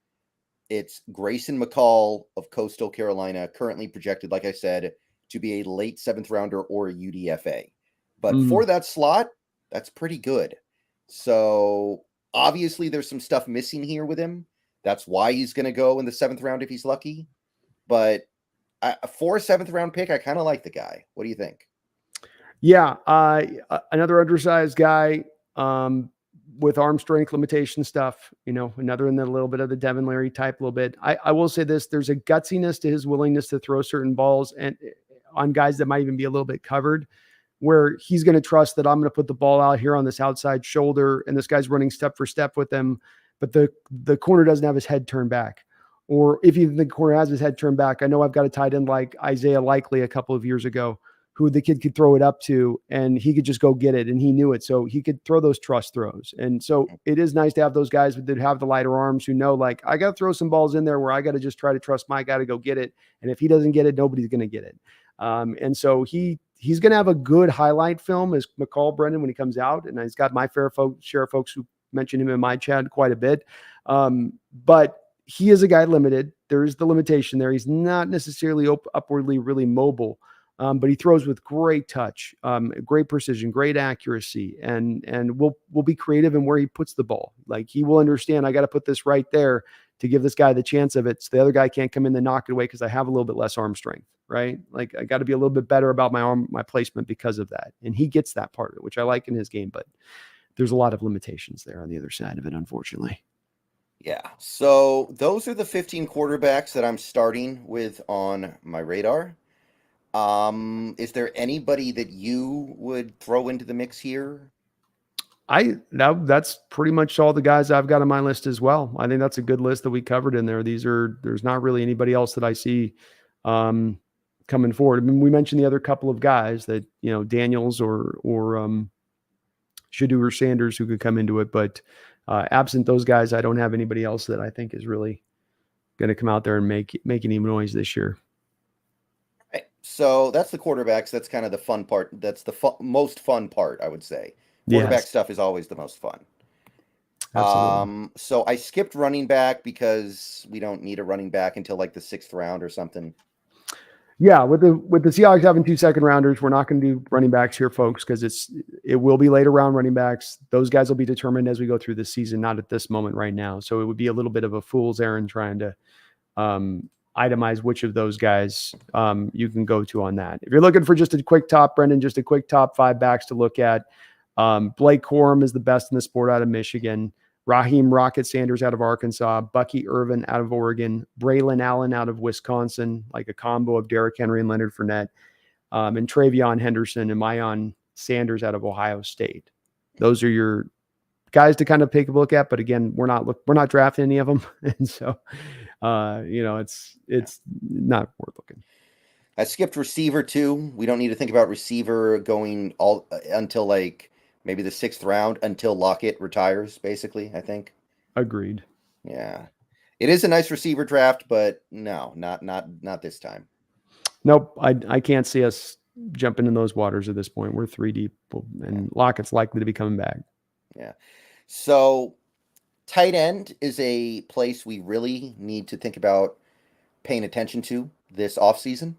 Speaker 2: It's Grayson McCall of Coastal Carolina, currently projected, like I said, to be a late 7th rounder or a UDFA. But for that slot, that's pretty good. So obviously there's some stuff missing here with him. That's why he's going to go in the 7th round if he's lucky. But for a 7th round pick, I kind of like the guy. What do you think?
Speaker 1: Yeah, another undersized guy with arm strength limitation stuff. Another in the little bit of the Devin Leary type, a little bit. I will say this: there's a gutsiness to his willingness to throw certain balls and on guys that might even be a little bit covered, where he's going to trust that I'm going to put the ball out here on this outside shoulder, and this guy's running step for step with him, but the corner doesn't have his head turned back. Or if even the corner has his head turned back, I know I've got a tight end like Isaiah Likely a couple of years ago, who the kid could throw it up to and he could just go get it. And he knew it. So he could throw those trust throws. And so it is nice to have those guys that have the lighter arms who know, like, I got to throw some balls in there where I got to just try to trust my guy to go get it. And if he doesn't get it, nobody's going to get it. And so he's going to have a good highlight film as McCall, Brendan, when he comes out. And he's got my share of folks who mentioned him in my chat quite a bit. But he is a guy limited. There is the limitation there. He's not necessarily upwardly really mobile, but he throws with great touch, great precision, great accuracy, and will be creative in where he puts the ball. Like, he will understand, I got to put this right there to give this guy the chance of it. So the other guy can't come in and knock it away because I have a little bit less arm strength, right? Like, I got to be a little bit better about my placement because of that. And he gets that part of it, which I like in his game, but there's a lot of limitations there on the other side of it, unfortunately.
Speaker 2: Yeah. So those are the 15 quarterbacks that I'm starting with on my radar. Is there anybody that you would throw into the mix here?
Speaker 1: That's pretty much all the guys I've got on my list as well. I think that's a good list that we covered in there. There's not really anybody else that I see coming forward. I mean, we mentioned the other couple of guys that, Daniels or Shadoo or Sanders who could come into it, but absent those guys, I don't have anybody else that I think is really going to come out there and make any noise this year.
Speaker 2: Right. So that's the quarterbacks. That's kind of the fun part. That's the most fun part, I would say. Quarterback stuff is always the most fun.
Speaker 1: Absolutely.
Speaker 2: So I skipped running back because we don't need a running back until like the 6th round or something.
Speaker 1: Yeah, with the Seahawks having 2 second-rounders, we're not going to do running backs here, folks, because it will be later round running backs. Those guys will be determined as we go through the season, not at this moment right now. So it would be a little bit of a fool's errand trying to itemize which of those guys you can go to on that. If you're looking for just a quick top, Brendan, just a quick top 5 backs to look at, Blake Corum is the best in the sport out of Michigan. Raheem Rocket Sanders out of Arkansas, Bucky Irvin out of Oregon, Braylon Allen out of Wisconsin, like a combo of Derrick Henry and Leonard Fournette, and Travion Henderson and Mayon Sanders out of Ohio State. Those are your guys to kind of take a look at. But again, we're not drafting any of them, and so it's not worth looking.
Speaker 2: I skipped receiver too. We don't need to think about receiver going all until like maybe the 6th round, until Lockett retires, basically, I think.
Speaker 1: Agreed.
Speaker 2: Yeah. It is a nice receiver draft, but no, not this time.
Speaker 1: Nope. I can't see us jumping in those waters at this point. We're 3 deep, and Lockett's likely to be coming back.
Speaker 2: Yeah. So tight end is a place we really need to think about paying attention to this offseason,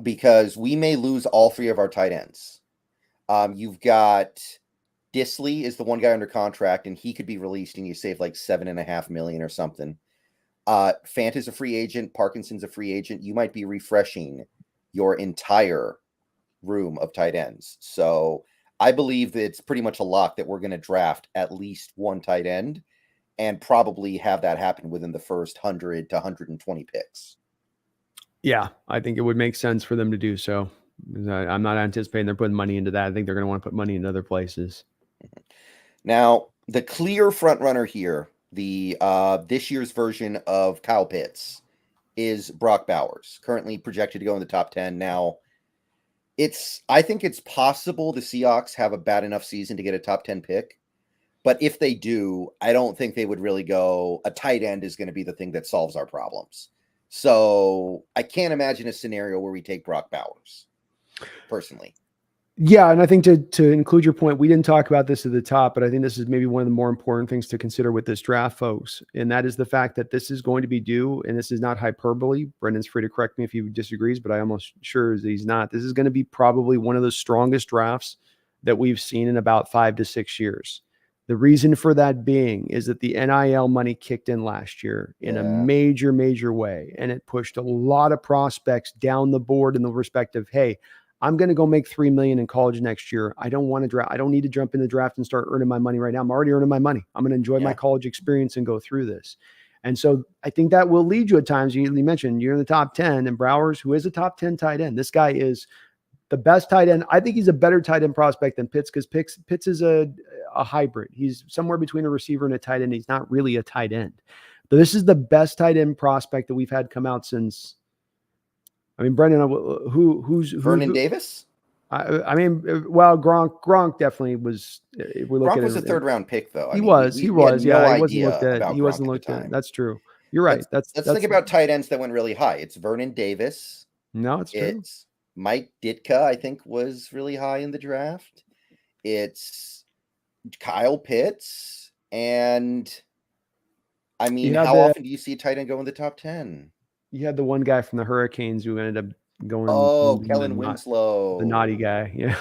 Speaker 2: because we may lose all 3 of our tight ends. You've got Disley is the one guy under contract, and he could be released, and you save like $7.5 million or something. Fant is a free agent. Parkinson's a free agent. You might be refreshing your entire room of tight ends. So I believe that it's pretty much a lock that we're going to draft at least 1 tight end, and probably have that happen within the first 100 to 120 picks.
Speaker 1: Yeah, I think it would make sense for them to do so. I'm not anticipating they're putting money into that. I think they're going to want to put money in other places.
Speaker 2: Now, the clear front runner here, the this year's version of Kyle Pitts, is Brock Bowers, currently projected to go in the top 10. Now, I think it's possible the Seahawks have a bad enough season to get a top 10 pick. But if they do, I don't think they would really go, a tight end is going to be the thing that solves our problems. So I can't imagine a scenario where we take Brock Bowers, personally.
Speaker 1: Yeah, and I think to include your point, we didn't talk about this at the top, but I think this is maybe one of the more important things to consider with this draft, folks. And that is the fact that this is going to be due, and this is not hyperbole. Brendan's free to correct me if he disagrees, but I'm almost sure that he's not. This is going to be probably one of the strongest drafts that we've seen in about 5 to 6 years. The reason for that being is that the NIL money kicked in last year in a major, major way, and it pushed a lot of prospects down the board in the respect of, hey, I'm going to go make $3 million in college next year. I don't want to draft. I don't need to jump in the draft and start earning my money right now. I'm already earning my money. I'm going to enjoy my college experience and go through this. And so I think that will lead you at times. You mentioned you're in the top 10, and Bowers, who is a top 10 tight end. This guy is the best tight end. I think he's a better tight end prospect than Pitts, because Pitts is a hybrid. He's somewhere between a receiver and a tight end. He's not really a tight end. But this is the best tight end prospect that we've had come out since. I mean, Brendan, who's
Speaker 2: Vernon Davis?
Speaker 1: I mean, well, Gronk definitely was.
Speaker 2: Gronk was a 3rd round pick, though.
Speaker 1: He was. Yeah, he wasn't looked at. He wasn't looked at. That's true. You're right. Let's
Speaker 2: think about tight ends that went really high. It's Vernon Davis.
Speaker 1: No, it's true.
Speaker 2: It's Mike Ditka, I think, was really high in the draft. It's Kyle Pitts, and I mean, how often do you see a tight end go in the top 10?
Speaker 1: You had the one guy from the Hurricanes who ended up going.
Speaker 2: Oh, Kellen Winslow,
Speaker 1: the naughty guy. Yeah,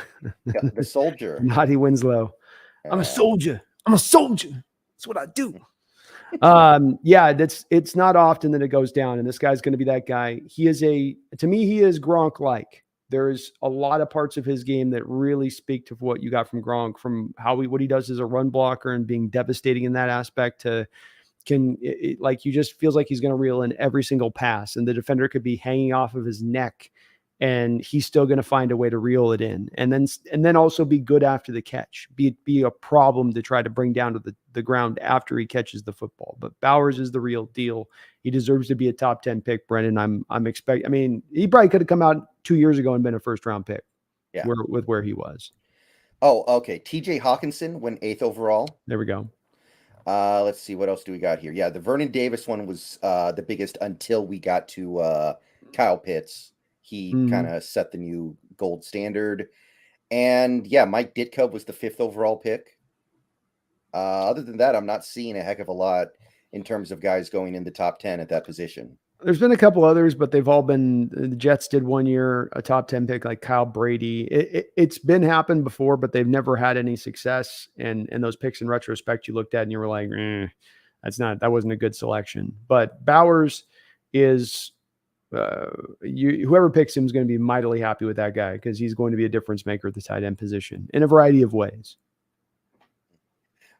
Speaker 2: the soldier.
Speaker 1: Naughty Winslow. I'm a soldier. I'm a soldier. That's what I do. Yeah, it's not often that it goes down, and this guy's going to be that guy. To me, he is Gronk-like. There's a lot of parts of his game that really speak to what you got from Gronk, from what he does as a run blocker and being devastating in that aspect, to like, you just feels like he's going to reel in every single pass, and the defender could be hanging off of his neck and he's still going to find a way to reel it in, and then also be good after the catch, be a problem to try to bring down to the ground after he catches the football. But Bowers is the real deal. He deserves to be a top 10 pick, Brendan. I mean, he probably could have come out 2 years ago and been a first round pick.
Speaker 2: Yeah.
Speaker 1: With where he was.
Speaker 2: Oh, okay. TJ Hawkinson went 8th overall.
Speaker 1: There we go.
Speaker 2: Let's see, what else do we got here? Yeah, the Vernon Davis one was the biggest until we got to Kyle Pitts. He kind of set the new gold standard. And yeah, Mike Ditka was the 5th overall pick. Other than that, I'm not seeing a heck of a lot in terms of guys going in the top 10 at that position.
Speaker 1: There's been a couple others, but they've all been, the Jets did one year, a top 10 pick like Kyle Brady. It's been happened before, but they've never had any success. And those picks in retrospect, you looked at and you were like, that wasn't a good selection. But Bowers is, whoever picks him is going to be mightily happy with that guy, because he's going to be a difference maker at the tight end position in a variety of ways.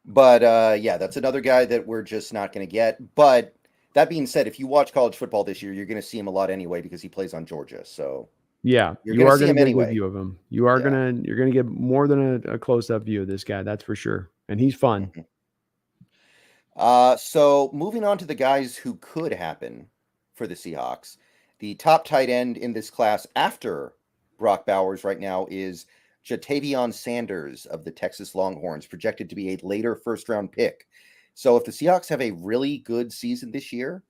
Speaker 2: But yeah, that's another guy that we're just not going to get. But that being said, if you watch college football this year, you're going to see him a lot anyway, because he plays on Georgia. So
Speaker 1: yeah, you are going to get a good view of him. You're going to get more than a close up view of this guy. That's for sure. And he's fun.
Speaker 2: So moving on to the guys who could happen for the Seahawks, the top tight end in this class after Brock Bowers right now is Ja'Tavion Sanders of the Texas Longhorns, projected to be a later first-round pick. So if the Seahawks have a really good season this year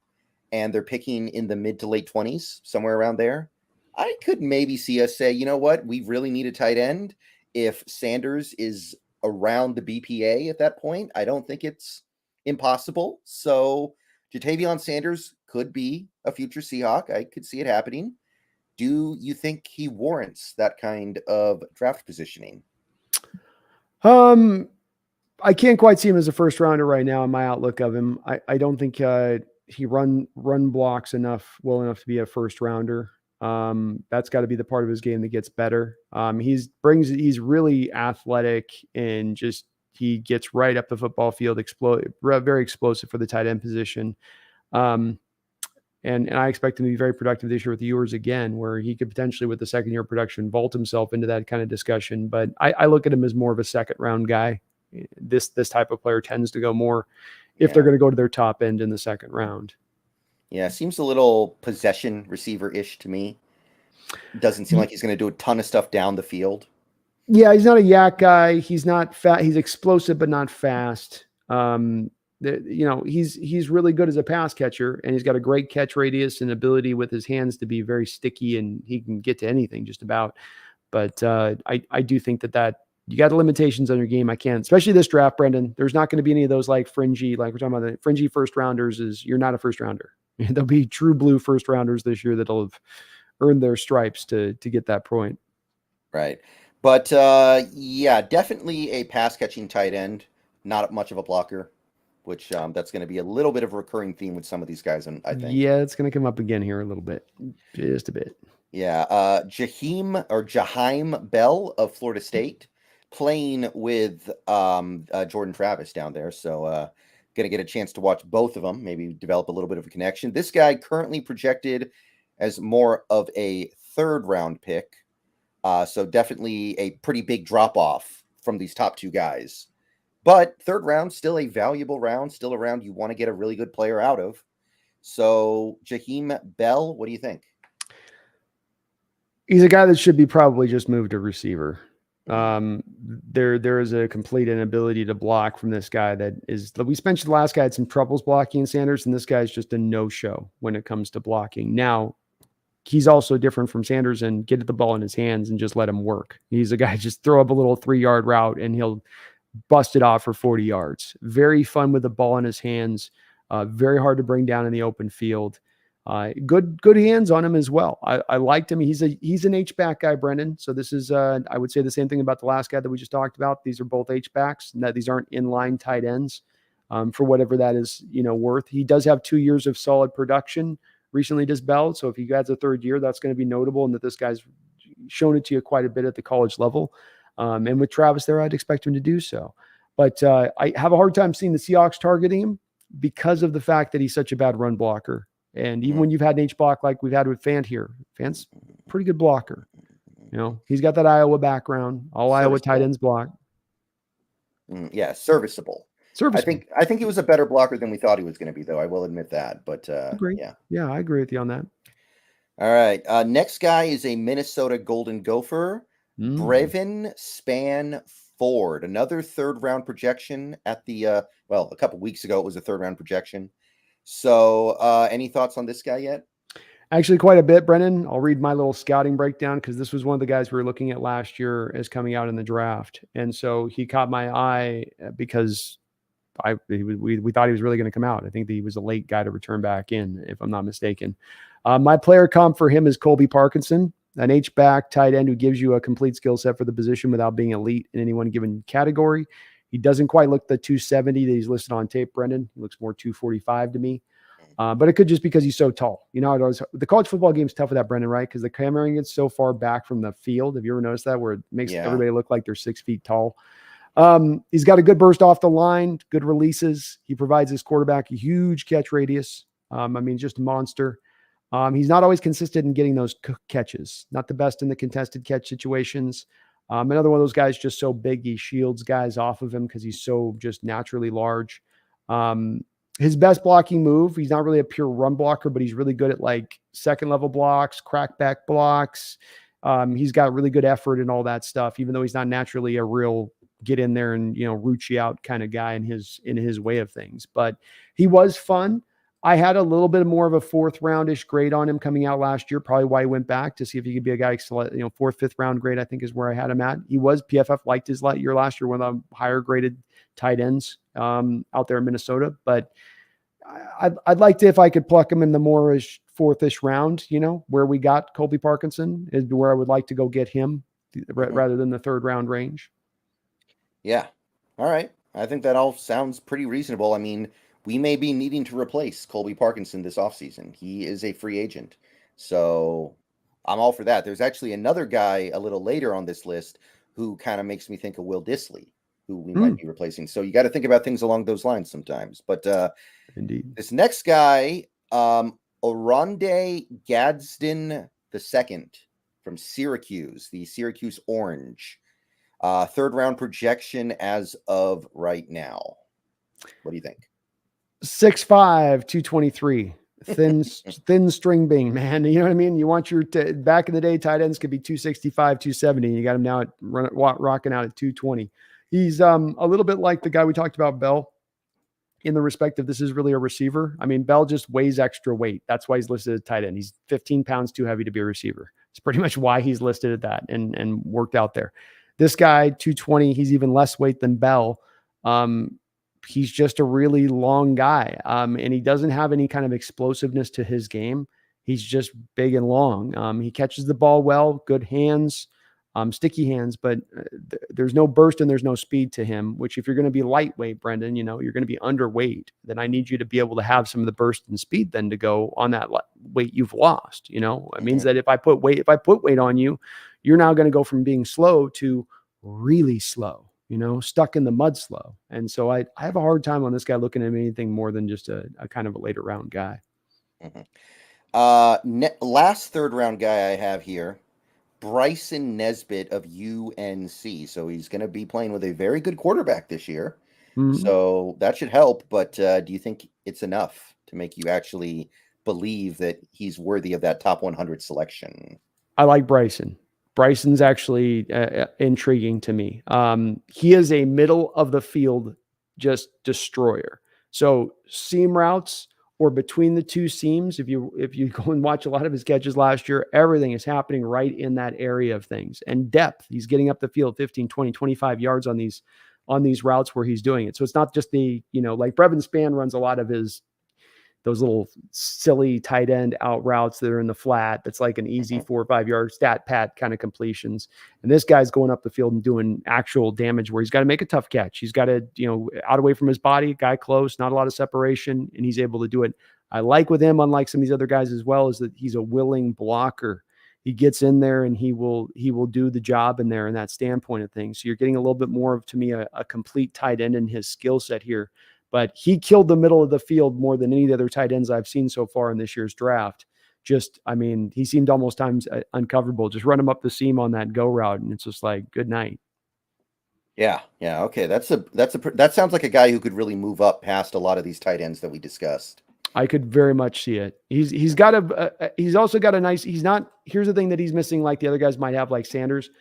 Speaker 2: and they're picking in the mid to late 20s, somewhere around there, I could maybe see us say, you know what, we really need a tight end. If Sanders is around the BPA at that point, I don't think it's impossible. So Ja'Tavion Sanders could be a future Seahawk. I could see it happening. Do you think he warrants that kind of draft positioning?
Speaker 1: I can't quite see him as a first rounder right now in my outlook of him. I don't think he run blocks well enough to be a first rounder. That's got to be the part of his game that gets better. He's really athletic, and just he gets right up the football field, very explosive for the tight end position. And I expect him to be very productive this year with the Ewers again, where he could potentially, with the second year production, vault himself into that kind of discussion. But I look at him as more of a second round guy. This type of player tends to go more if they're going to go to their top end in the second round.
Speaker 2: Yeah, seems a little possession receiver-ish to me. Doesn't seem like he's going to do a ton of stuff down the field.
Speaker 1: Yeah, he's not a yak guy. He's not fat. He's explosive, but not fast. He's really good as a pass catcher, and he's got a great catch radius and ability with his hands to be very sticky, and he can get to anything just about. But I do think that you got the limitations on your game. I can't, especially this draft, Brendan. There's not going to be any of those fringy, like we're talking about the fringy first rounders. You're not a first rounder. There'll be true blue first rounders this year that'll have earned their stripes to get that point.
Speaker 2: Right. But yeah, definitely a pass catching tight end, not much of a blocker, which that's going to be a little bit of a recurring theme with some of these guys, I think.
Speaker 1: Yeah, it's going to come up again here a little bit, just a bit.
Speaker 2: Yeah. Jaheim Bell of Florida State, playing with Jordan Travis down there. So going to get a chance to watch both of them, maybe develop a little bit of a connection. This guy currently projected as more of a third round pick. So definitely a pretty big drop off from these top two guys. But third round, still a valuable round, still a round you want to get a really good player out of. So Jaheim Bell, what do you think?
Speaker 1: He's a guy that should be probably just moved to receiver. There is a complete inability to block from this guy we mentioned the last guy had some troubles blocking Sanders, and this guy's just a no-show when it comes to blocking. Now, he's also different from Sanders and get the ball in his hands and just let him work. He's a guy, just throw up a little 3-yard route and he'll bust it off for 40 yards. Very fun with the ball in his hands. Very hard to bring down in the open field. Good hands on him as well. I liked him. He's an H-back guy, Brendan. So this is, I would say the same thing about the last guy that we just talked about. These are both H-backs, and that these aren't inline tight ends, for whatever that is, worth. He does have 2 years of solid production recently, does Bell. So if he adds a third year, that's going to be notable, and that this guy's shown it to you quite a bit at the college level. And with Travis there, I'd expect him to do so. But I have a hard time seeing the Seahawks targeting him because of the fact that he's such a bad run blocker. And even when you've had an H block like we've had with Fant here, Fant's pretty good blocker. He's got that Iowa background. All Iowa tight ends block.
Speaker 2: Yeah, serviceable.
Speaker 1: Serviceable.
Speaker 2: I think he was a better blocker than we thought he was going to be, though. I will admit that. But
Speaker 1: yeah, I agree with you on that.
Speaker 2: All right. Next guy is a Minnesota Golden Gopher, Brevin Span-Ford, another third-round projection at the a couple weeks ago it was a third-round projection. So, any thoughts on this guy yet?
Speaker 1: Actually, quite a bit, Brennan. I'll read my little scouting breakdown because this was one of the guys we were looking at last year as coming out in the draft, and so he caught my eye because we thought he was really going to come out. I think that he was a late guy to return back in, if I'm not mistaken. My player comp for him is Colby Parkinson, an H-back tight end who gives you a complete skill set for the position without being elite in any one given category. He doesn't quite look the 270 that he's listed on tape, Brendan. He looks more 245 to me. But it could just because he's so tall. The college football game is tough with that, Brendan, right? Because the camera gets so far back from the field. Have you ever noticed that, where it makes everybody look like they're 6 feet tall? He's got a good burst off the line, good releases. He provides his quarterback a huge catch radius. Just a monster. He's not always consistent in getting those catches. Not the best in the contested catch situations. Another one of those guys just so big he shields guys off of him because he's so just naturally large. His best blocking move, he's not really a pure run blocker, but he's really good at like second level blocks, crackback blocks. He's got really good effort and all that stuff, even though he's not naturally a real get in there and, root you out kind of guy in his way of things. But he was fun. I had a little bit more of a fourth roundish grade on him coming out last year, probably why he went back to see if he could be a guy, fourth, fifth round grade, I think is where I had him at. He was PFF liked his year last year, one of the higher graded tight ends out there in Minnesota. But I'd like to, if I could pluck him in the more fourth-ish round, where we got Colby Parkinson is where I would like to go get him rather than the third round range.
Speaker 2: Yeah. All right. I think that all sounds pretty reasonable. I mean, we may be needing to replace Colby Parkinson this offseason. He is a free agent. So I'm all for that. There's actually another guy a little later on this list who kind of makes me think of Will Dissly, who we might be replacing. So you got to think about things along those lines sometimes. But
Speaker 1: indeed,
Speaker 2: this next guy, Oronde Gadsden II from Syracuse, the Syracuse Orange, third round projection as of right now. What do you think?
Speaker 1: 6'5", 223. Thin string bean, man. You know what I mean? You want back in the day, tight ends could be 265, 270. And you got him now rocking out at 220. He's a little bit like the guy we talked about, Bell, in the respect of this is really a receiver. I mean, Bell just weighs extra weight. That's why he's listed as tight end. He's 15 pounds too heavy to be a receiver. It's pretty much why he's listed at that and worked out there. This guy, 220, he's even less weight than Bell. He's just a really long guy. And he doesn't have any kind of explosiveness to his game. He's just big and long. He catches the ball well, good hands, sticky hands, but there's no burst and there's no speed to him, which if you're going to be lightweight, Brendan, you're going to be underweight, then I need you to be able to have some of the burst and speed then to go on that weight you've lost. It means that if I put weight on you, you're now going to go from being slow to really slow. Stuck in the mud slow. And so I have a hard time on this guy looking at anything more than just a kind of a later round guy.
Speaker 2: Last third round guy I have here, Bryson Nesbitt of UNC. So he's going to be playing with a very good quarterback this year. So that should help. But do you think it's enough to make you actually believe that he's worthy of that top 100 selection?
Speaker 1: I like Bryson. Bryson's actually intriguing to me. He is a middle of the field just destroyer. So seam routes or between the two seams, if you go and watch a lot of his catches last year, everything is happening right in that area of things. And depth, he's getting up the field 15, 20, 25 yards on these routes where he's doing it. So it's not just like Brevin Span runs a lot of those little silly tight end out routes that are in the flat. That's like an easy 4 or 5 yard stat pat kind of completions. And this guy's going up the field and doing actual damage where he's got to make a tough catch. He's got to, out away from his body, guy close, not a lot of separation, and he's able to do it. I like with him, unlike some of these other guys as well, is that he's a willing blocker. He gets in there and he will do the job in there in that standpoint of things. So you're getting a little bit more of, to me, a complete tight end in his skill set here. but he killed the middle of the field more than any of the other tight ends I've seen so far in this year's draft. He seemed almost times uncoverable. Just run him up the seam on that go route, and it's just like, good night.
Speaker 2: Yeah. Okay, that sounds like a guy who could really move up past a lot of these tight ends that we discussed.
Speaker 1: I could very much see it. He's also got a nice. Here's the thing that he's missing, like the other guys might have, like Sanders.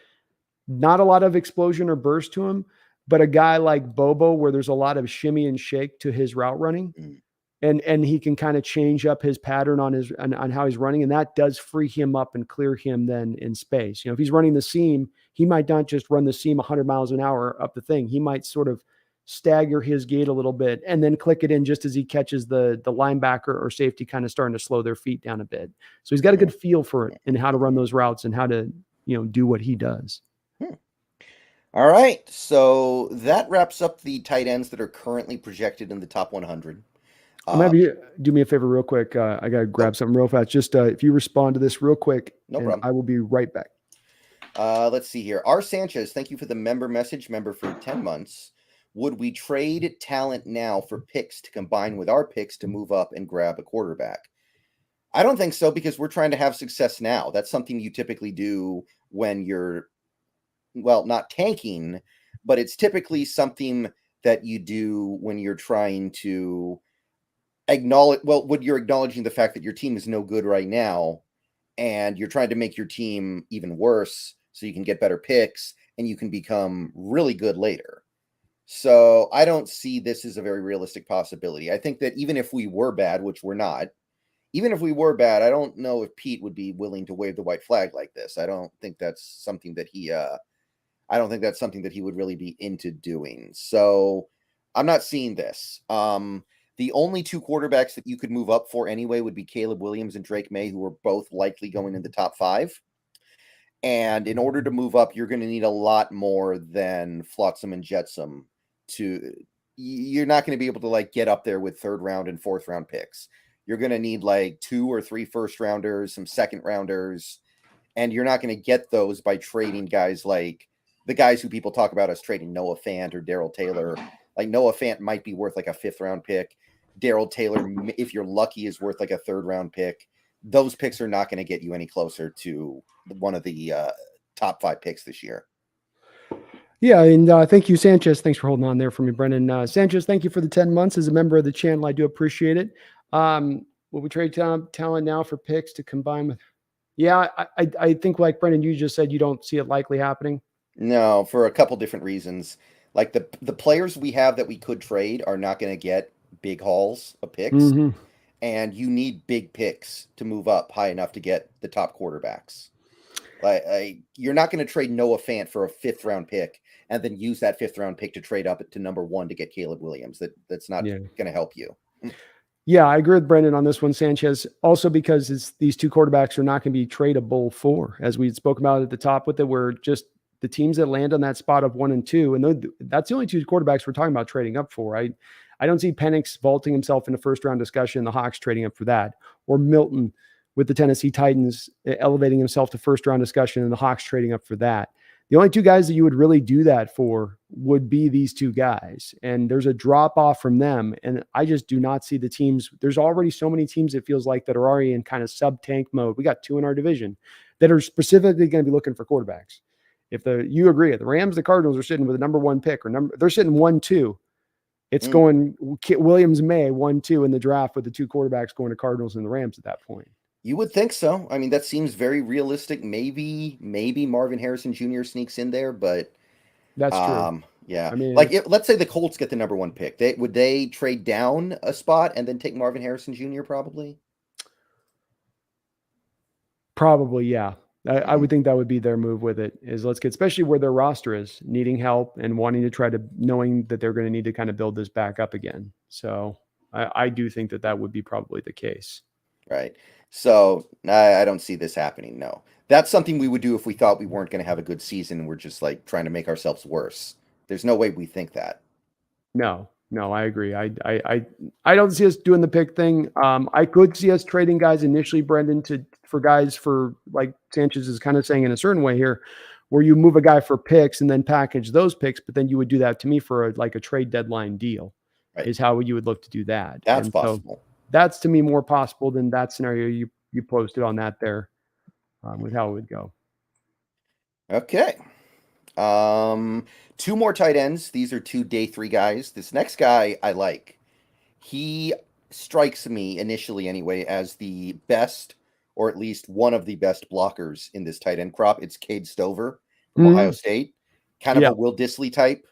Speaker 1: Not a lot of explosion or burst to him, but a guy like Bobo, where there's a lot of shimmy and shake to his route running, and he can kind of change up his pattern on how he's running, and that does free him up and clear him then in space. If he's running the seam, he might not just run the seam 100 miles an hour up the thing. He might sort of stagger his gait a little bit and then click it in just as he catches the linebacker or safety kind of starting to slow their feet down a bit. So he's got a good feel for it and how to run those routes and how to do what he does.
Speaker 2: All right, so that wraps up the tight ends that are currently projected in the top 100.
Speaker 1: I'm gonna have you do me a favor real quick. I got to grab something real fast. Just if you respond to this real quick,
Speaker 2: no problem.
Speaker 1: I will be right back.
Speaker 2: Let's see here. R. Sanchez, thank you for the member for 10 months. Would we trade talent now for picks to combine with our picks to move up and grab a quarterback? I don't think so, because we're trying to have success now. That's something you typically do when you're, well, not tanking, but it's typically something that you do when you're trying to when you're acknowledging the fact that your team is no good right now and you're trying to make your team even worse so you can get better picks and you can become really good later. So I don't see this as a very realistic possibility. I think that even if we were bad, which we're not, even if we were bad, I don't know if Pete would be willing to wave the white flag like this. I don't think that's something that he would really be into doing. So I'm not seeing this. The only two quarterbacks that you could move up for anyway would be Caleb Williams and Drake May, who are both likely going in the top 5. And in order to move up, you're going to need a lot more than Flotsam and Jetsam. You're not going to be able to like get up there with 3rd round and 4th round picks. You're going to need like 2 or 3 first rounders, some second rounders, and you're not going to get those by trading guys like the guys who people talk about as trading Noah Fant or Darrell Taylor. Like Noah Fant might be worth like a 5th round pick. Darrell Taylor, if you're lucky, is worth like a 3rd round pick. Those picks are not going to get you any closer to one of the top 5 picks this year.
Speaker 1: Yeah, and thank you, Sanchez. Thanks for holding on there for me, Brendan. Sanchez, thank you for the 10 months as a member of the channel. I do appreciate it. Will we trade talent now for picks to combine with? Yeah, I think like Brendan, you just said you don't see it likely happening.
Speaker 2: No, for a couple different reasons. Like the players we have that we could trade are not going to get big hauls of picks. Mm-hmm. And you need big picks to move up high enough to get the top quarterbacks. Like you're not going to trade Noah Fant for a 5th round pick and then use that 5th round pick to trade up to number 1 to get Caleb Williams. That's not going to help you.
Speaker 1: Yeah, I agree with Brendan on this one, Sanchez. Also, because these two quarterbacks are not going to be tradable for, as we spoke about at the top with it, we're just the teams that land on that spot of 1 and 2, and that's the only 2 quarterbacks we're talking about trading up for. I don't see Penix vaulting himself in a 1st round discussion, the Hawks trading up for that, or Milton with the Tennessee Titans elevating himself to 1st round discussion and the Hawks trading up for that. The only 2 guys that you would really do that for would be these 2 guys. And there's a drop off from them. And I just do not see the teams. There's already so many teams, it feels like, that are already in kind of sub-tank mode. We got 2 in our division that are specifically going to be looking for quarterbacks. You agree, the Rams, the Cardinals are sitting with a number 1 pick, they're sitting 1-2. It's going Williams May 1-2 in the draft with the 2 quarterbacks going to Cardinals and the Rams at that point.
Speaker 2: You would think so. I mean, that seems very realistic. Maybe Marvin Harrison Jr. sneaks in there, but
Speaker 1: that's true.
Speaker 2: Yeah. I mean, let's say the Colts get the number 1 pick. Would they trade down a spot and then take Marvin Harrison Jr. probably?
Speaker 1: Probably, yeah. I would think that would be their move with it, is let's get, especially where their roster is, needing help and wanting to knowing that they're going to need to kind of build this back up again. So I do think that would be probably the case.
Speaker 2: Right. So I don't see this happening. No, that's something we would do if we thought we weren't going to have a good season and we're just like trying to make ourselves worse. There's no way we think that.
Speaker 1: No, I agree. I don't see us doing the pick thing. I could see us trading guys initially, Brendan, for guys for, like Sanchez is kind of saying in a certain way here, where you move a guy for picks and then package those picks, but then you would do that to me for a trade deadline deal.
Speaker 2: Right.
Speaker 1: is how you would look to do that.
Speaker 2: That's
Speaker 1: And so
Speaker 2: possible.
Speaker 1: that's to me more possible than that scenario you posted on that there with how it would go.
Speaker 2: Okay. Two more tight ends. These are two day 3 guys. This next guy I like. He strikes me initially anyway as the best, or at least one of the best blockers in this tight end crop. It's Cade Stover from Ohio State. Kind of
Speaker 1: Yeah.
Speaker 2: a Will Dissly type,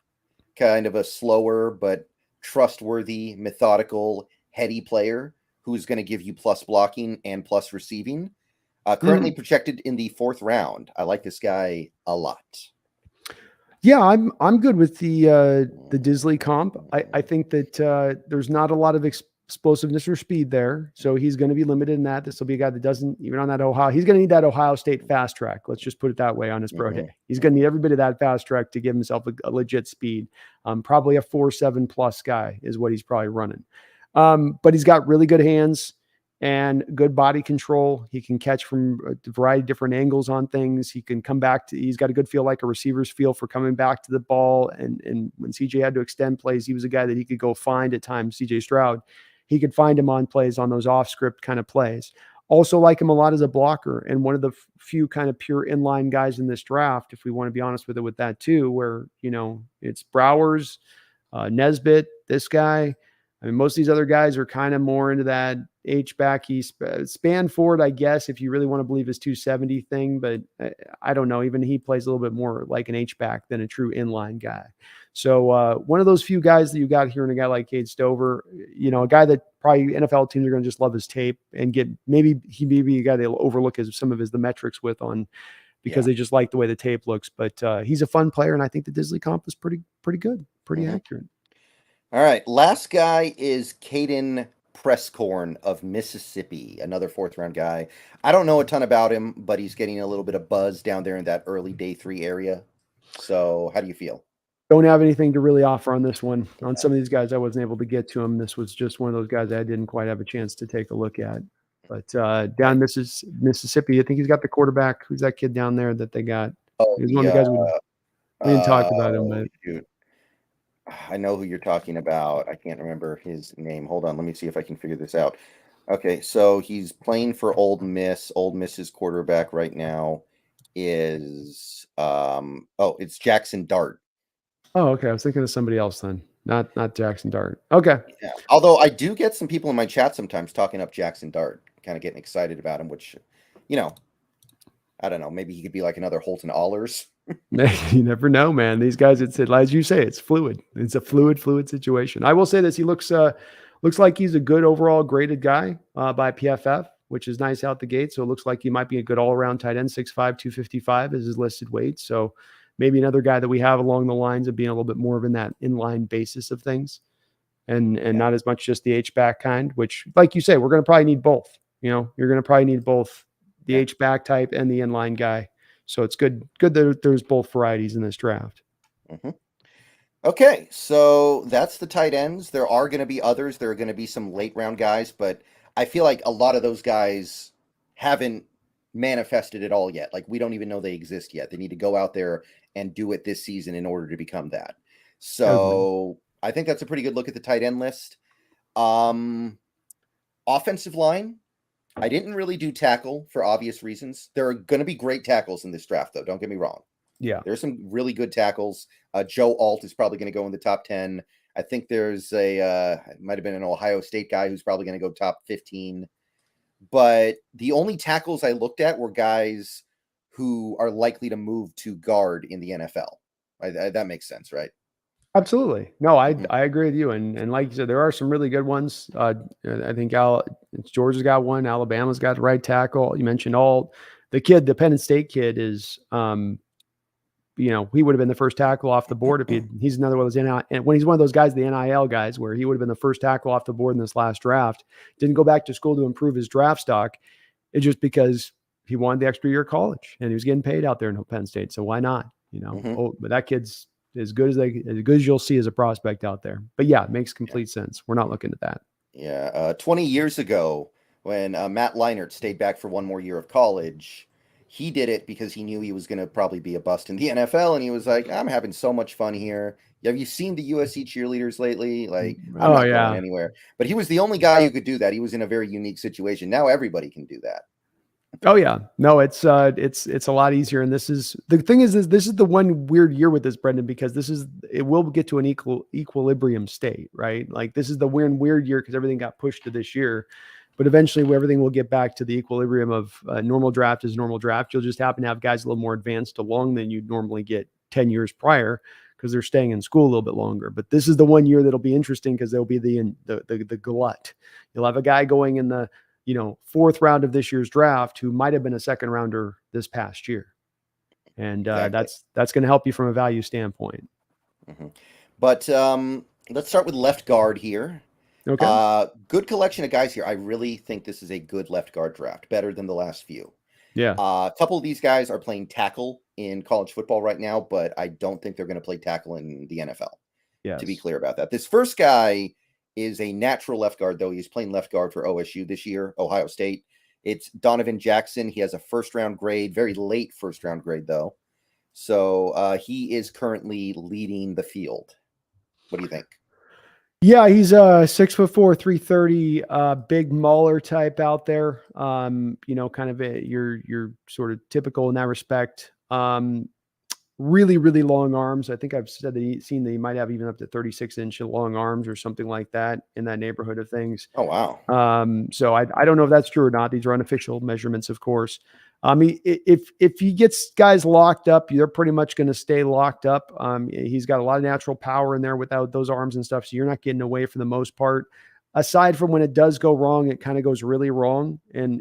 Speaker 2: kind of a slower but trustworthy, methodical, heady player who's going to give you plus blocking and plus receiving. Currently projected in the 4th round. I like this guy a lot.
Speaker 1: Yeah, I'm good with the Disley comp. I think that there's not a lot of explosiveness or speed there, so he's going to be limited in that. This will be a guy that doesn't even on that Ohio. He's going to need that Ohio State fast track. Let's just put it that way on his pro day. He's going to need every bit of that fast track to give himself a legit speed. Probably a 4.7 plus guy is what he's probably running. But he's got really good hands and good body control. He can catch from a variety of different angles on things. He can come back to, he's got a good feel, like a receiver's feel for coming back to the ball. And when CJ had to extend plays, he was a guy that he could go find at times. CJ Stroud, he could find him on plays, on those off script kind of plays. Also like him a lot as a blocker, and one of the few kind of pure inline guys in this draft, if we want to be honest with it, with that too, where, you know, it's Browers, Nesbitt, this guy. I mean, most of these other guys are kind of more into that H-back. He's Spanford, I guess, if you really want to believe his 270 thing, but I don't know. Even he plays a little bit more like an H-back than a true inline guy. So one of those few guys that you got here, and a guy like Cade Stover, you know, a guy that probably NFL teams are going to just love his tape and get, maybe he may be a guy they'll overlook some of the metrics with on, because they just like the way the tape looks. But he's a fun player, and I think the Disley comp is pretty good, pretty accurate.
Speaker 2: All right. Last guy is Caden Presscorn of Mississippi, another 4th round guy. I don't know a ton about him, but he's getting a little bit of buzz down there in that early day 3 area. So how do you feel?
Speaker 1: Don't have anything to really offer on this one. On some of these guys, I wasn't able to get to him. This was just one of those guys I didn't quite have a chance to take a look at. But down Mississippi, I think he's got the quarterback. Who's that kid down there that they got?
Speaker 2: Oh,
Speaker 1: He's one of the guys we didn't talk about him, but
Speaker 2: shoot. I know who you're talking about. I can't remember his name. Hold on. Let me see if I can figure this out. Okay, so he's playing for Ole Miss. Ole Miss's quarterback right now is it's Jackson Dart.
Speaker 1: Oh, okay. I was thinking of somebody else then. Not Jackson Dart. Okay.
Speaker 2: Yeah. Although I do get some people in my chat sometimes talking up Jackson Dart, kind of getting excited about him, which, you know, I don't know. Maybe he could be like another Holton Allers.
Speaker 1: You never know, man. These guys, it's as you say, it's fluid. It's a fluid situation. I will say this: he looks like he's a good overall graded guy by PFF, which is nice out the gate. So it looks like he might be a good all around tight end. 6'5", 255 is his listed weight. So maybe another guy that we have along the lines of being a little bit more of in that inline basis of things, and not as much just the H back kind. Which, like you say, we're going to probably need both. You know, you're going to probably need both the H back type and the inline guy. So it's good that there's both varieties in this draft.
Speaker 2: Okay, so that's the tight ends. There are going to be others. There are going to be some late round guys, but I feel like a lot of those guys haven't manifested at all yet. Like, we don't even know they exist yet. They need to go out there and do it this season in order to become that. So I think that's a pretty good look at the tight end list. Offensive line, I didn't really do tackle for obvious reasons. There are going to be great tackles in this draft, though. Don't get me wrong.
Speaker 1: Yeah.
Speaker 2: There's some really good tackles. Joe Alt is probably going to go in the top 10. I think there's it might have been an Ohio State guy who's probably going to go top 15. But the only tackles I looked at were guys who are likely to move to guard in the NFL. That makes sense, right?
Speaker 1: Absolutely. No, I agree with you. And like you said, there are some really good ones. I think Georgia's got one. Alabama's got the right tackle. You mentioned Alt. The Penn State kid is, he would have been the first tackle off the board if he's another one of those when he's one of those guys, the NIL guys, where he would have been the first tackle off the board in this last draft. Didn't go back to school to improve his draft stock. It's just because he wanted the extra year of college and he was getting paid out there in Penn State. So why not? But that kid's as good as you'll see as a prospect out there. But yeah, it makes complete sense. We're not looking at that.
Speaker 2: Yeah. 20 years ago, when Matt Leinart stayed back for one more year of college, he did it because he knew he was going to probably be a bust in the NFL, and he was like, "I'm having so much fun here. Have you seen the USC cheerleaders lately? Like, I'm
Speaker 1: Oh
Speaker 2: not going
Speaker 1: yeah.
Speaker 2: anywhere." But he was the only guy who could do that. He was in a very unique situation. Now everybody can do that.
Speaker 1: Oh yeah. No, it's a lot easier. And this is the thing is this is the one weird year with this, Brendan, because it will get to an equilibrium state, right? Like this is the weird year because everything got pushed to this year. But eventually everything will get back to the equilibrium of normal draft is normal draft. You'll just happen to have guys a little more advanced along than you'd normally get 10 years prior because they're staying in school a little bit longer. But this is the one year that'll be interesting because there'll be the glut. You'll have a guy going in the fourth round of this year's draft who might have been a second rounder this past year. And
Speaker 2: Exactly.
Speaker 1: that's going to help you from a value standpoint.
Speaker 2: Mm-hmm. But let's start with left guard here.
Speaker 1: Okay.
Speaker 2: Good collection of guys here. I really think this is a good left guard draft, better than the last few.
Speaker 1: Yeah.
Speaker 2: A couple of these guys are playing tackle in college football right now, but I don't think they're going to play tackle in the NFL.
Speaker 1: Yes.
Speaker 2: To be clear about that. This first guy is a natural left guard, though. He's playing left guard for OSU this year, Ohio State. It's Donovan Jackson. He has a first-round grade, very late first-round grade, though. So he is currently leading the field. What do you think?
Speaker 1: Yeah, he's 6'4", 330, big mauler type out there. Kind of your sort of typical in that respect. Really, really long arms. I think I've said that he might have even up to 36-inch long arms or something like that in that neighborhood of things.
Speaker 2: Oh, wow.
Speaker 1: So I don't know if that's true or not. These are unofficial measurements, of course. If he gets guys locked up, they're pretty much going to stay locked up. He's got a lot of natural power in there without those arms and stuff. So you're not getting away for the most part. Aside from when it does go wrong, it kind of goes really wrong, and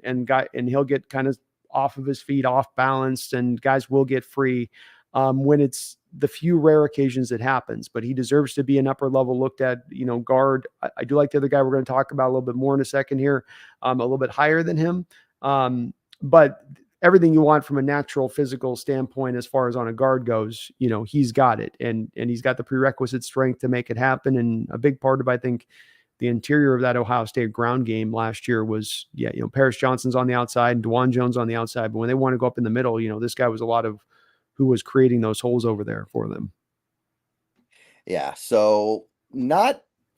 Speaker 1: he'll get kind of off of his feet, off balance, and guys will get free when it's the few rare occasions it happens. But he deserves to be an upper level looked at, guard. I do like the other guy we're going to talk about a little bit more in a second here, a little bit higher than him. But everything you want from a natural physical standpoint, as far as on a guard goes, he's got it, and he's got the prerequisite strength to make it happen. And a big part of, I think, the interior of that Ohio State ground game last year was, Paris Johnson's on the outside and DeJuan Jones on the outside. But when they want to go up in the middle, this guy was a lot of who was creating those holes over there for them.
Speaker 2: Yeah. So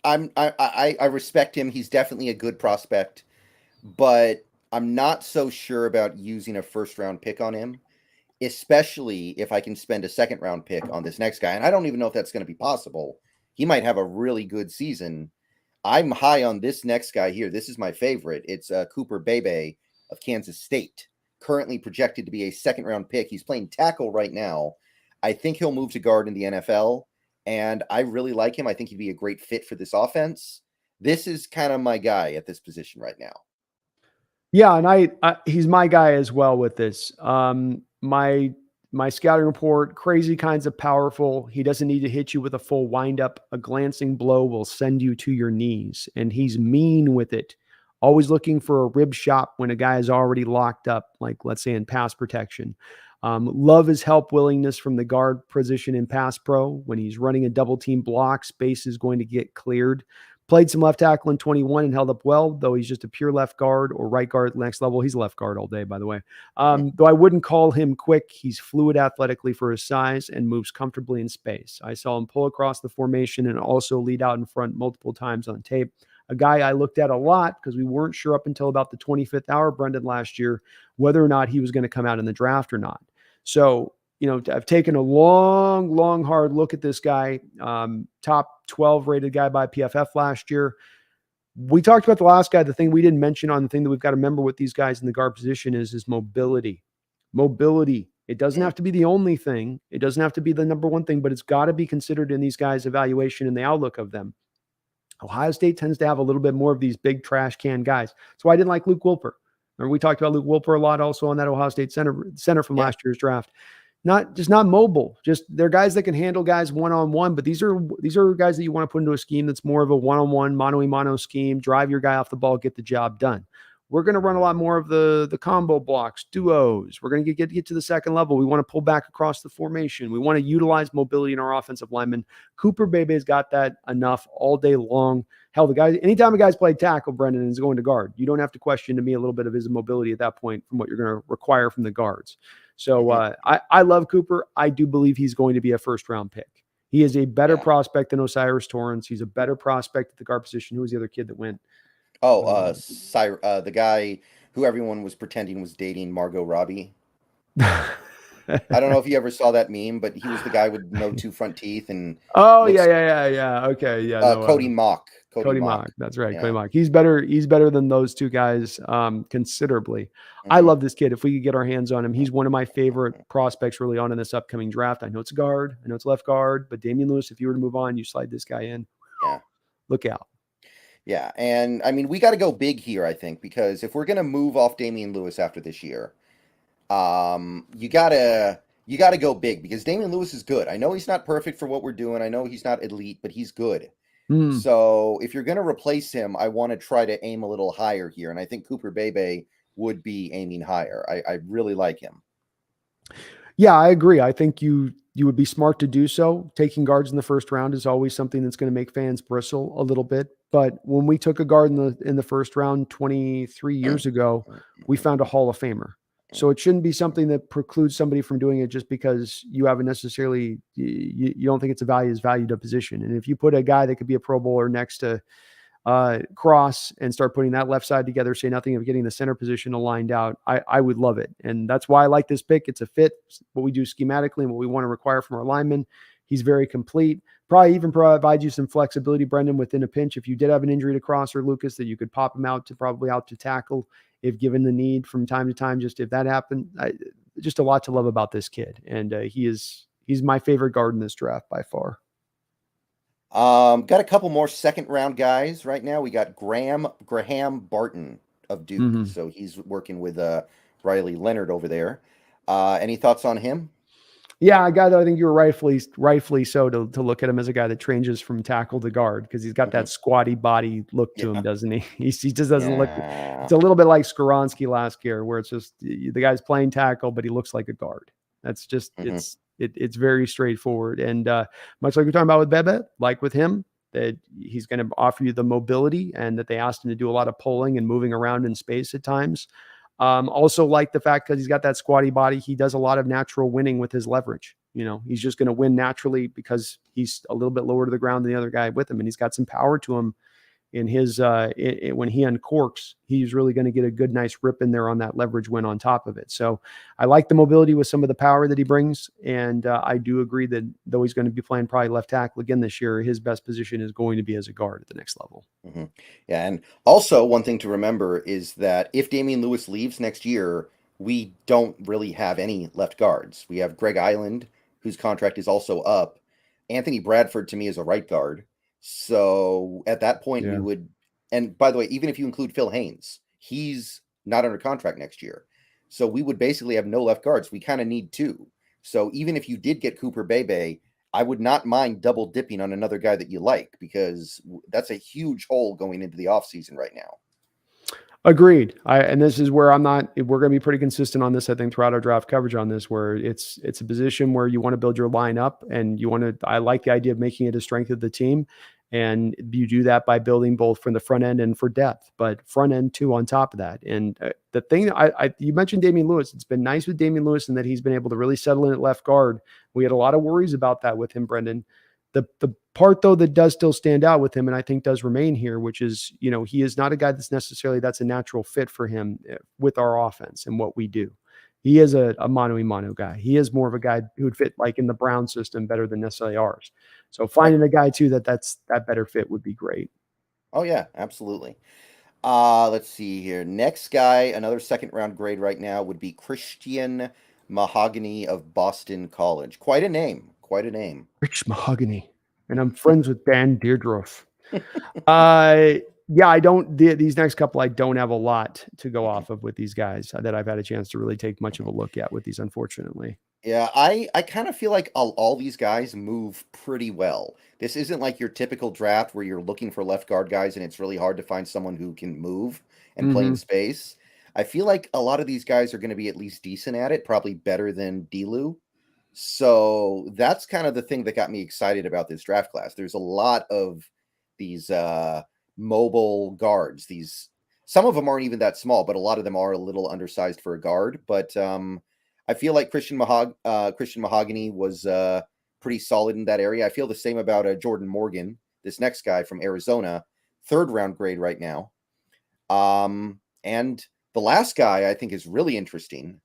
Speaker 2: I respect him. He's definitely a good prospect, but I'm not so sure about using a first-round pick on him, especially if I can spend a second-round pick on this next guy. And I don't even know if that's going to be possible. He might have a really good season. I'm high on this next guy here. This is my favorite. It's Cooper Bebe of Kansas State, currently projected to be a second-round pick. He's playing tackle right now. I think he'll move to guard in the NFL, and I really like him. I think he'd be a great fit for this offense. This is kind of my guy at this position right now.
Speaker 1: Yeah, and he's my guy as well with this. My scouting report, crazy kinds of powerful. He doesn't need to hit you with a full windup. A glancing blow will send you to your knees, and he's mean with it. Always looking for a rib shot when a guy is already locked up, like let's say in pass protection. Love his help willingness from the guard position in pass pro. When he's running a double team block, space is going to get cleared. Played some left tackle in 21 and held up well, though he's just a pure left guard or right guard next level. He's a left guard all day, by the way. Though I wouldn't call him quick. He's fluid athletically for his size and moves comfortably in space. I saw him pull across the formation and also lead out in front multiple times on tape. A guy I looked at a lot because we weren't sure up until about the 25th hour, Brendan, last year, whether or not he was going to come out in the draft or not. So, I've taken a long, hard look at this guy, top 12 rated guy by PFF last year. We talked about the last guy. The thing we didn't mention on the thing that we've got to remember with these guys in the guard position is mobility. Mobility. It doesn't have to be the only thing. It doesn't have to be the number one thing, but it's got to be considered in these guys' evaluation and the outlook of them. Ohio State tends to have a little bit more of these big trash can guys. So I didn't like Luke Wilper. Remember, we talked about Luke Wilper a lot also on that Ohio State center from last year's draft. Not mobile. Just they're guys that can handle guys one-on-one, but these are guys that you want to put into a scheme that's more of a one-on-one, mano-a-mano scheme, drive your guy off the ball, get the job done. We're going to run a lot more of the combo blocks, duos. We're going to get to the second level. We want to pull back across the formation. We want to utilize mobility in our offensive linemen. Cooper Bebe's got that enough all day long. Hell, the guy, anytime a guy's played tackle, Brendan, is going to guard, you don't have to question to me a little bit of his mobility at that point from what you're going to require from the guards. So I love Cooper. I do believe he's going to be a first-round pick. He is a better prospect than Osiris Torrance. He's a better prospect at the guard position. Who was the other kid that went?
Speaker 2: The guy who everyone was pretending was dating Margot Robbie. I don't know if you ever saw that meme, but he was the guy with no two front teeth and
Speaker 1: yeah. Okay, yeah.
Speaker 2: Cody Mock.
Speaker 1: Cody Mock. That's right.
Speaker 2: Yeah.
Speaker 1: Cody Mock. He's better than those two guys considerably. I love this kid. If we could get our hands on him, he's one of my favorite prospects really on in this upcoming draft. I know it's a guard. I know it's left guard, but Damian Lewis, if you were to move on, you slide this guy in.
Speaker 2: Yeah.
Speaker 1: Look out.
Speaker 2: Yeah. And I mean, we got to go big here, I think, because if we're going to move off Damian Lewis after this year, you gotta go big because Damian Lewis is good. I know he's not perfect for what we're doing. I know he's not elite, but he's good. So if you're going to replace him, I want to try to aim a little higher here. And I think Cooper Bebe would be aiming higher. I really like him.
Speaker 1: Yeah, I agree. I think you would be smart to do so. Taking guards in the first round is always something that's going to make fans bristle a little bit. But when we took a guard in the first round 23 years ago, we found a Hall of Famer. So it shouldn't be something that precludes somebody from doing it just because you haven't necessarily, you don't think it's valued a position. And if you put a guy that could be a Pro Bowler next to Cross and start putting that left side together, say nothing of getting the center position aligned out, I would love it. And that's why I like this pick. It's a fit, what we do schematically and what we want to require from our linemen. He's very complete. Probably even provide you some flexibility, Brendan, within a pinch. If you did have an injury to Cross or Lucas, that you could pop him out to tackle if given the need from time to time. Just if that happened, just a lot to love about this kid. And he's my favorite guard in this draft by far.
Speaker 2: Got a couple more second round guys right now. We got Graham Barton of Duke. So he's working with Riley Leonard over there. Any thoughts on him?
Speaker 1: Yeah, a guy that I think you were rightfully so to look at him as a guy that changes from tackle to guard because he's got that squatty body look to him, doesn't he? He just doesn't look. It's a little bit like Skoronski last year, where it's just the guy's playing tackle, but he looks like a guard. That's just it's very straightforward. And much like we're talking about with Bebe, like with him, that he's going to offer you the mobility and that they asked him to do a lot of pulling and moving around in space at times. Also like the fact that he's got that squatty body, he does a lot of natural winning with his leverage. You know, he's just going to win naturally because he's a little bit lower to the ground than the other guy with him. And he's got some power to him in his, when he uncorks, he's really going to get a good, nice rip in there on that leverage win on top of it. So I like the mobility with some of the power that he brings. And I do agree that though he's going to be playing probably left tackle again this year, his best position is going to be as a guard at the next level.
Speaker 2: Yeah. And also one thing to remember is that if Damian Lewis leaves next year, we don't really have any left guards. We have Greg Island, whose contract is also up. Anthony Bradford to me is a right guard. So at that point, we would, and by the way, even if you include Phil Haynes, he's not under contract next year. So we would basically have no left guards. We kind of need two. So even if you did get Cooper Bebe, I would not mind double dipping on another guy that you like, because that's a huge hole going into the offseason right now.
Speaker 1: Agreed. And this is where we're going to be pretty consistent on this, I think, throughout our draft coverage on this, where it's a position where you want to build your line up and I like the idea of making it a strength of the team. And you do that by building both from the front end and for depth, but front end too on top of that. And the thing you mentioned Damian Lewis, it's been nice with Damian Lewis in that he's been able to really settle in at left guard. We had a lot of worries about that with him, Brendan. The part though that does still stand out with him, and I think does remain here, which is, he is not a guy that's a natural fit for him with our offense and what we do. He is a mano-a-mano guy. He is more of a guy who would fit like in the Brown system better than necessarily ours. So finding a guy too that better fit would be great.
Speaker 2: Oh yeah, absolutely. Let's see here. Next guy, another second round grade right now would be Christian Mahogany of Boston College. Quite a name.
Speaker 1: Rich Mahogany. And I'm friends with Dan Deirdroff. Yeah, these next couple, I don't have a lot to go off of with these guys that I've had a chance to really take much of a look at with these, unfortunately.
Speaker 2: Yeah, I kind of feel like all these guys move pretty well. This isn't like your typical draft where you're looking for left guard guys and it's really hard to find someone who can move. and play in space. I feel like a lot of these guys are going to be at least decent at it, probably better than Delu. So that's kind of the thing that got me excited about this draft class. There's a lot of these mobile guards. Some of them aren't even that small, but a lot of them are a little undersized for a guard. But I feel like Christian Mahogany was pretty solid in that area. I feel the same about Jordan Morgan, this next guy from Arizona, 3rd round grade right now. And the last guy I think is really interesting.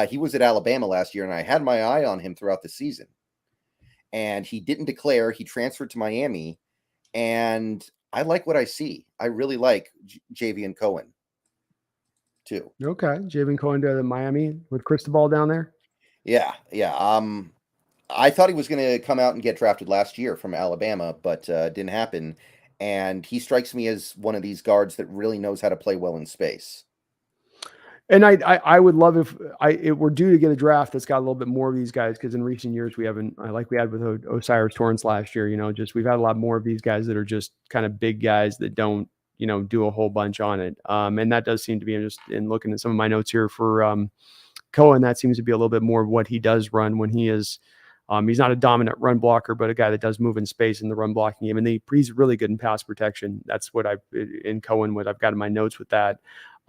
Speaker 2: He was at Alabama last year, and I had my eye on him throughout the season. And he didn't declare. He transferred to Miami, and I like what I see. I really like Javian Cohen, too.
Speaker 1: Okay, Javian Cohen to Miami with Cristobal down there.
Speaker 2: Yeah. I thought he was going to come out and get drafted last year from Alabama, but didn't happen. And he strikes me as one of these guards that really knows how to play well in space.
Speaker 1: And I would love if we're due to get a draft that's got a little bit more of these guys, because in recent years we haven't, like we had with Osiris Torrance last year, just we've had a lot more of these guys that are just kind of big guys that don't, do a whole bunch on it. And that does seem to be, just in looking at some of my notes here for Cohen, that seems to be a little bit more of what he does run when he is. He's not a dominant run blocker, but a guy that does move in space in the run blocking game. And he's really good in pass protection. That's what I've got in my notes with that.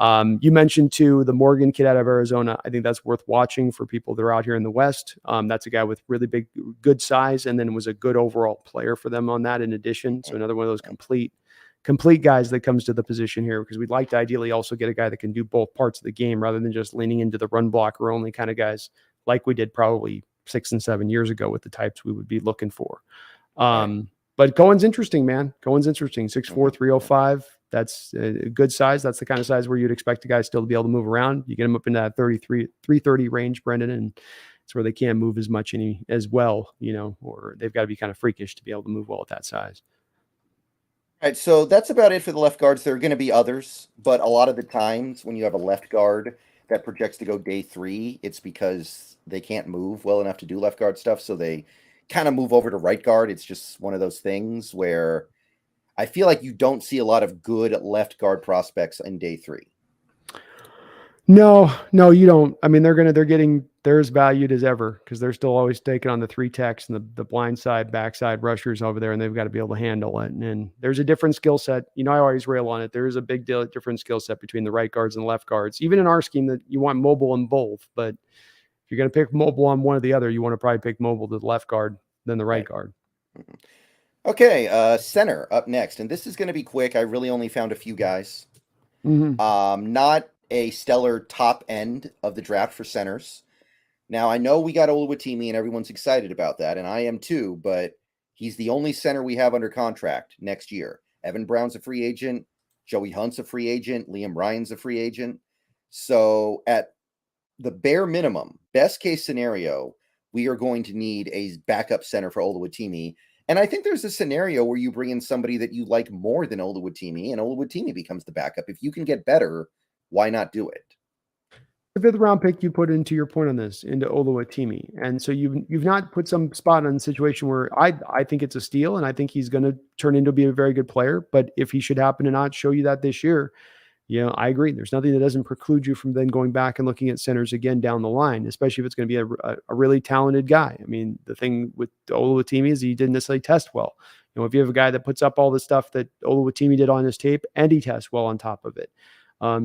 Speaker 1: You mentioned too, the Morgan kid out of Arizona. I think that's worth watching for people that are out here in the West. That's a guy with really good size, and then was a good overall player for them on that in addition. So another one of those complete guys that comes to the position here, because we'd like to ideally also get a guy that can do both parts of the game rather than just leaning into the run blocker only kind of guys like we did probably 6 and 7 years ago with the types we would be looking for. But Cohen's interesting, man. 6'4", 305. That's a good size. That's the kind of size where you'd expect a guy still to be able to move around. You get him up into that 330 range, Brendan, and it's where they can't move as much as well, or they've got to be kind of freakish to be able to move well at that size.
Speaker 2: All right, so that's about it for the left guards. There are going to be others, but a lot of the times when you have a left guard that projects to go day 3, it's because they can't move well enough to do left guard stuff, so they kind of move over to right guard. It's just one of those things where I feel like you don't see a lot of good left guard prospects in day 3.
Speaker 1: No, you don't. I mean, they're as valued as ever, because they're still always taking on the 3 techs and the blind side, backside rushers over there, and they've got to be able to handle it. And there's a different skill set. I always rail on it. There is a big deal, different skill set between the right guards and the left guards. Even in our scheme, that you want mobile in both, but if you're going to pick mobile on one or the other, you want to probably pick mobile to the left guard than the right guard.
Speaker 2: Okay, center up next, and this is going to be quick. I really only found a few guys. Not a stellar top end of the draft for centers. Now, I know we got Oluwatimi, and everyone's excited about that, and I am too, but he's the only center we have under contract next year. Evan Brown's a free agent. Joey Hunt's a free agent. Liam Ryan's a free agent. So at the bare minimum, best case scenario, we are going to need a backup center for Oluwatimi. And I think there's a scenario where you bring in somebody that you like more than Oluwatimi, and Oluwatimi becomes the backup. If you can get better, why not do it?
Speaker 1: The 5th round pick you put into your point on this, into Oluwatimi. And so you've not put some spot on a situation where I think it's a steal, and I think he's going to turn into be a very good player. But if he should happen to not show you that this year, I agree. There's nothing that doesn't preclude you from then going back and looking at centers again down the line, especially if it's going to be a really talented guy. I mean, the thing with Oluwatimi is he didn't necessarily test well. If you have a guy that puts up all the stuff that Oluwatimi did on his tape and he tests well on top of it.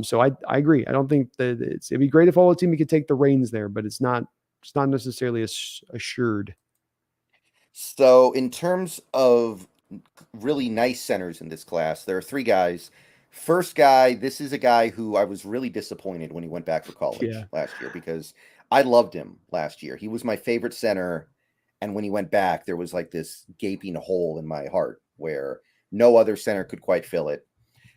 Speaker 1: So I agree. I don't think that it'd be great if Oluwatimi could take the reins there, but it's not necessarily assured.
Speaker 2: So in terms of really nice centers in this class, there are 3 guys. First guy, this is a guy who I was really disappointed when he went back for college last year, because I loved him last year. He was my favorite center. And when he went back, there was like this gaping hole in my heart where no other center could quite fill it.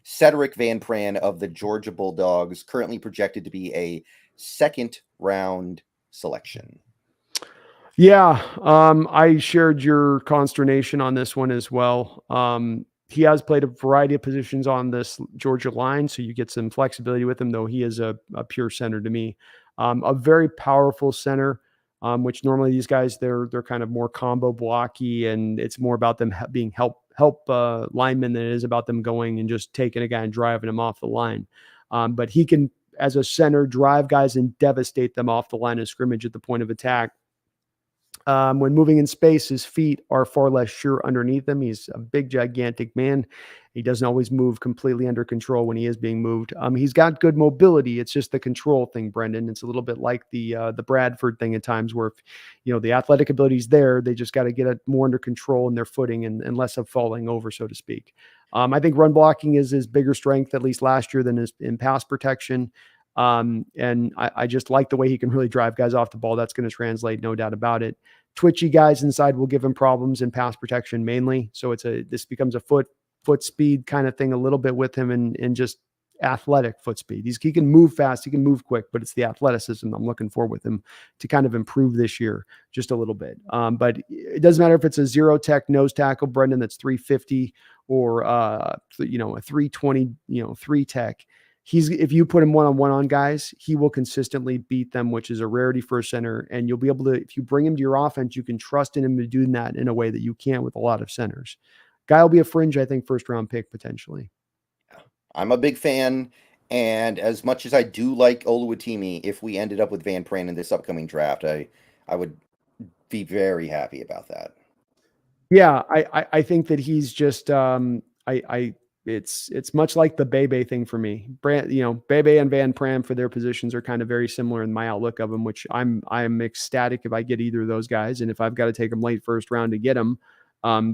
Speaker 2: Cedric Van Pran of the Georgia Bulldogs, currently projected to be a 2nd round selection.
Speaker 1: Yeah, I shared your consternation on this one as well. He has played a variety of positions on this Georgia line, so you get some flexibility with him, though he is a pure center to me. A very powerful center, which normally these guys, they're kind of more combo blocky, and it's more about them being help linemen than it is about them going and just taking a guy and driving him off the line. But he can, as a center, drive guys and devastate them off the line of scrimmage at the point of attack. When moving in space, his feet are far less sure underneath him. He's a big, gigantic man. He doesn't always move completely under control when he is being moved. He's got good mobility. It's just the control thing, Brendan. It's a little bit like the Bradford thing at times, where if, the athletic ability is there, they just got to get it more under control in their footing and less of falling over, so to speak. I think run blocking is his bigger strength, at least last year, than his in pass protection. And I just like the way he can really drive guys off the ball. That's going to translate, no doubt about it. Twitchy guys inside will give him problems in pass protection mainly. So this becomes a foot speed kind of thing a little bit with him, and just athletic foot speed. He can move fast, he can move quick, but it's the athleticism I'm looking for with him to kind of improve this year just a little bit. But it doesn't matter if it's a zero tech nose tackle, Brendan, that's 350, or a 320, 3 tech. If you put him one-on-one on guys, he will consistently beat them, which is a rarity for a center. And you'll be able to, if you bring him to your offense, you can trust in him to do that in a way that you can't with a lot of centers. Guy will be a fringe, I think, first-round pick potentially.
Speaker 2: I'm a big fan. And as much as I do like Oluwatimi, if we ended up with Van Pran in this upcoming draft, I would be very happy about that.
Speaker 1: Yeah, I think that he's just it's much like the Bebe thing for me. Bebe and Van Pram for their positions are kind of very similar in my outlook of them, which I'm ecstatic if I get either of those guys. And if I've got to take them late first round to get them,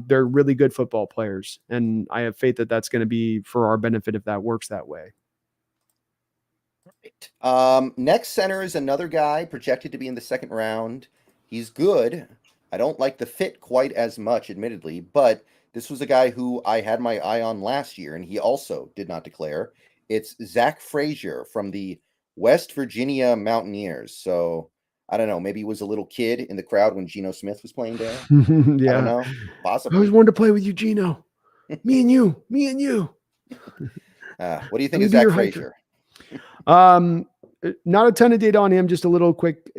Speaker 1: they're really good football players. And I have faith that that's going to be for our benefit if that works that way.
Speaker 2: Next center is another guy projected to be in the second round. He's good. I don't like the fit quite as much, admittedly, but this was a guy who I had my eye on last year, and he also did not declare. It's Zach Frazier from the West Virginia Mountaineers. So I don't know. Maybe he was a little kid in the crowd when Geno Smith was playing there.
Speaker 1: Yeah.
Speaker 2: I don't know. Possibly.
Speaker 1: I always wanted to play with you, Geno. Me and you.
Speaker 2: What do you think of Zach Frazier?
Speaker 1: Not a ton of data on him. Just a little quick,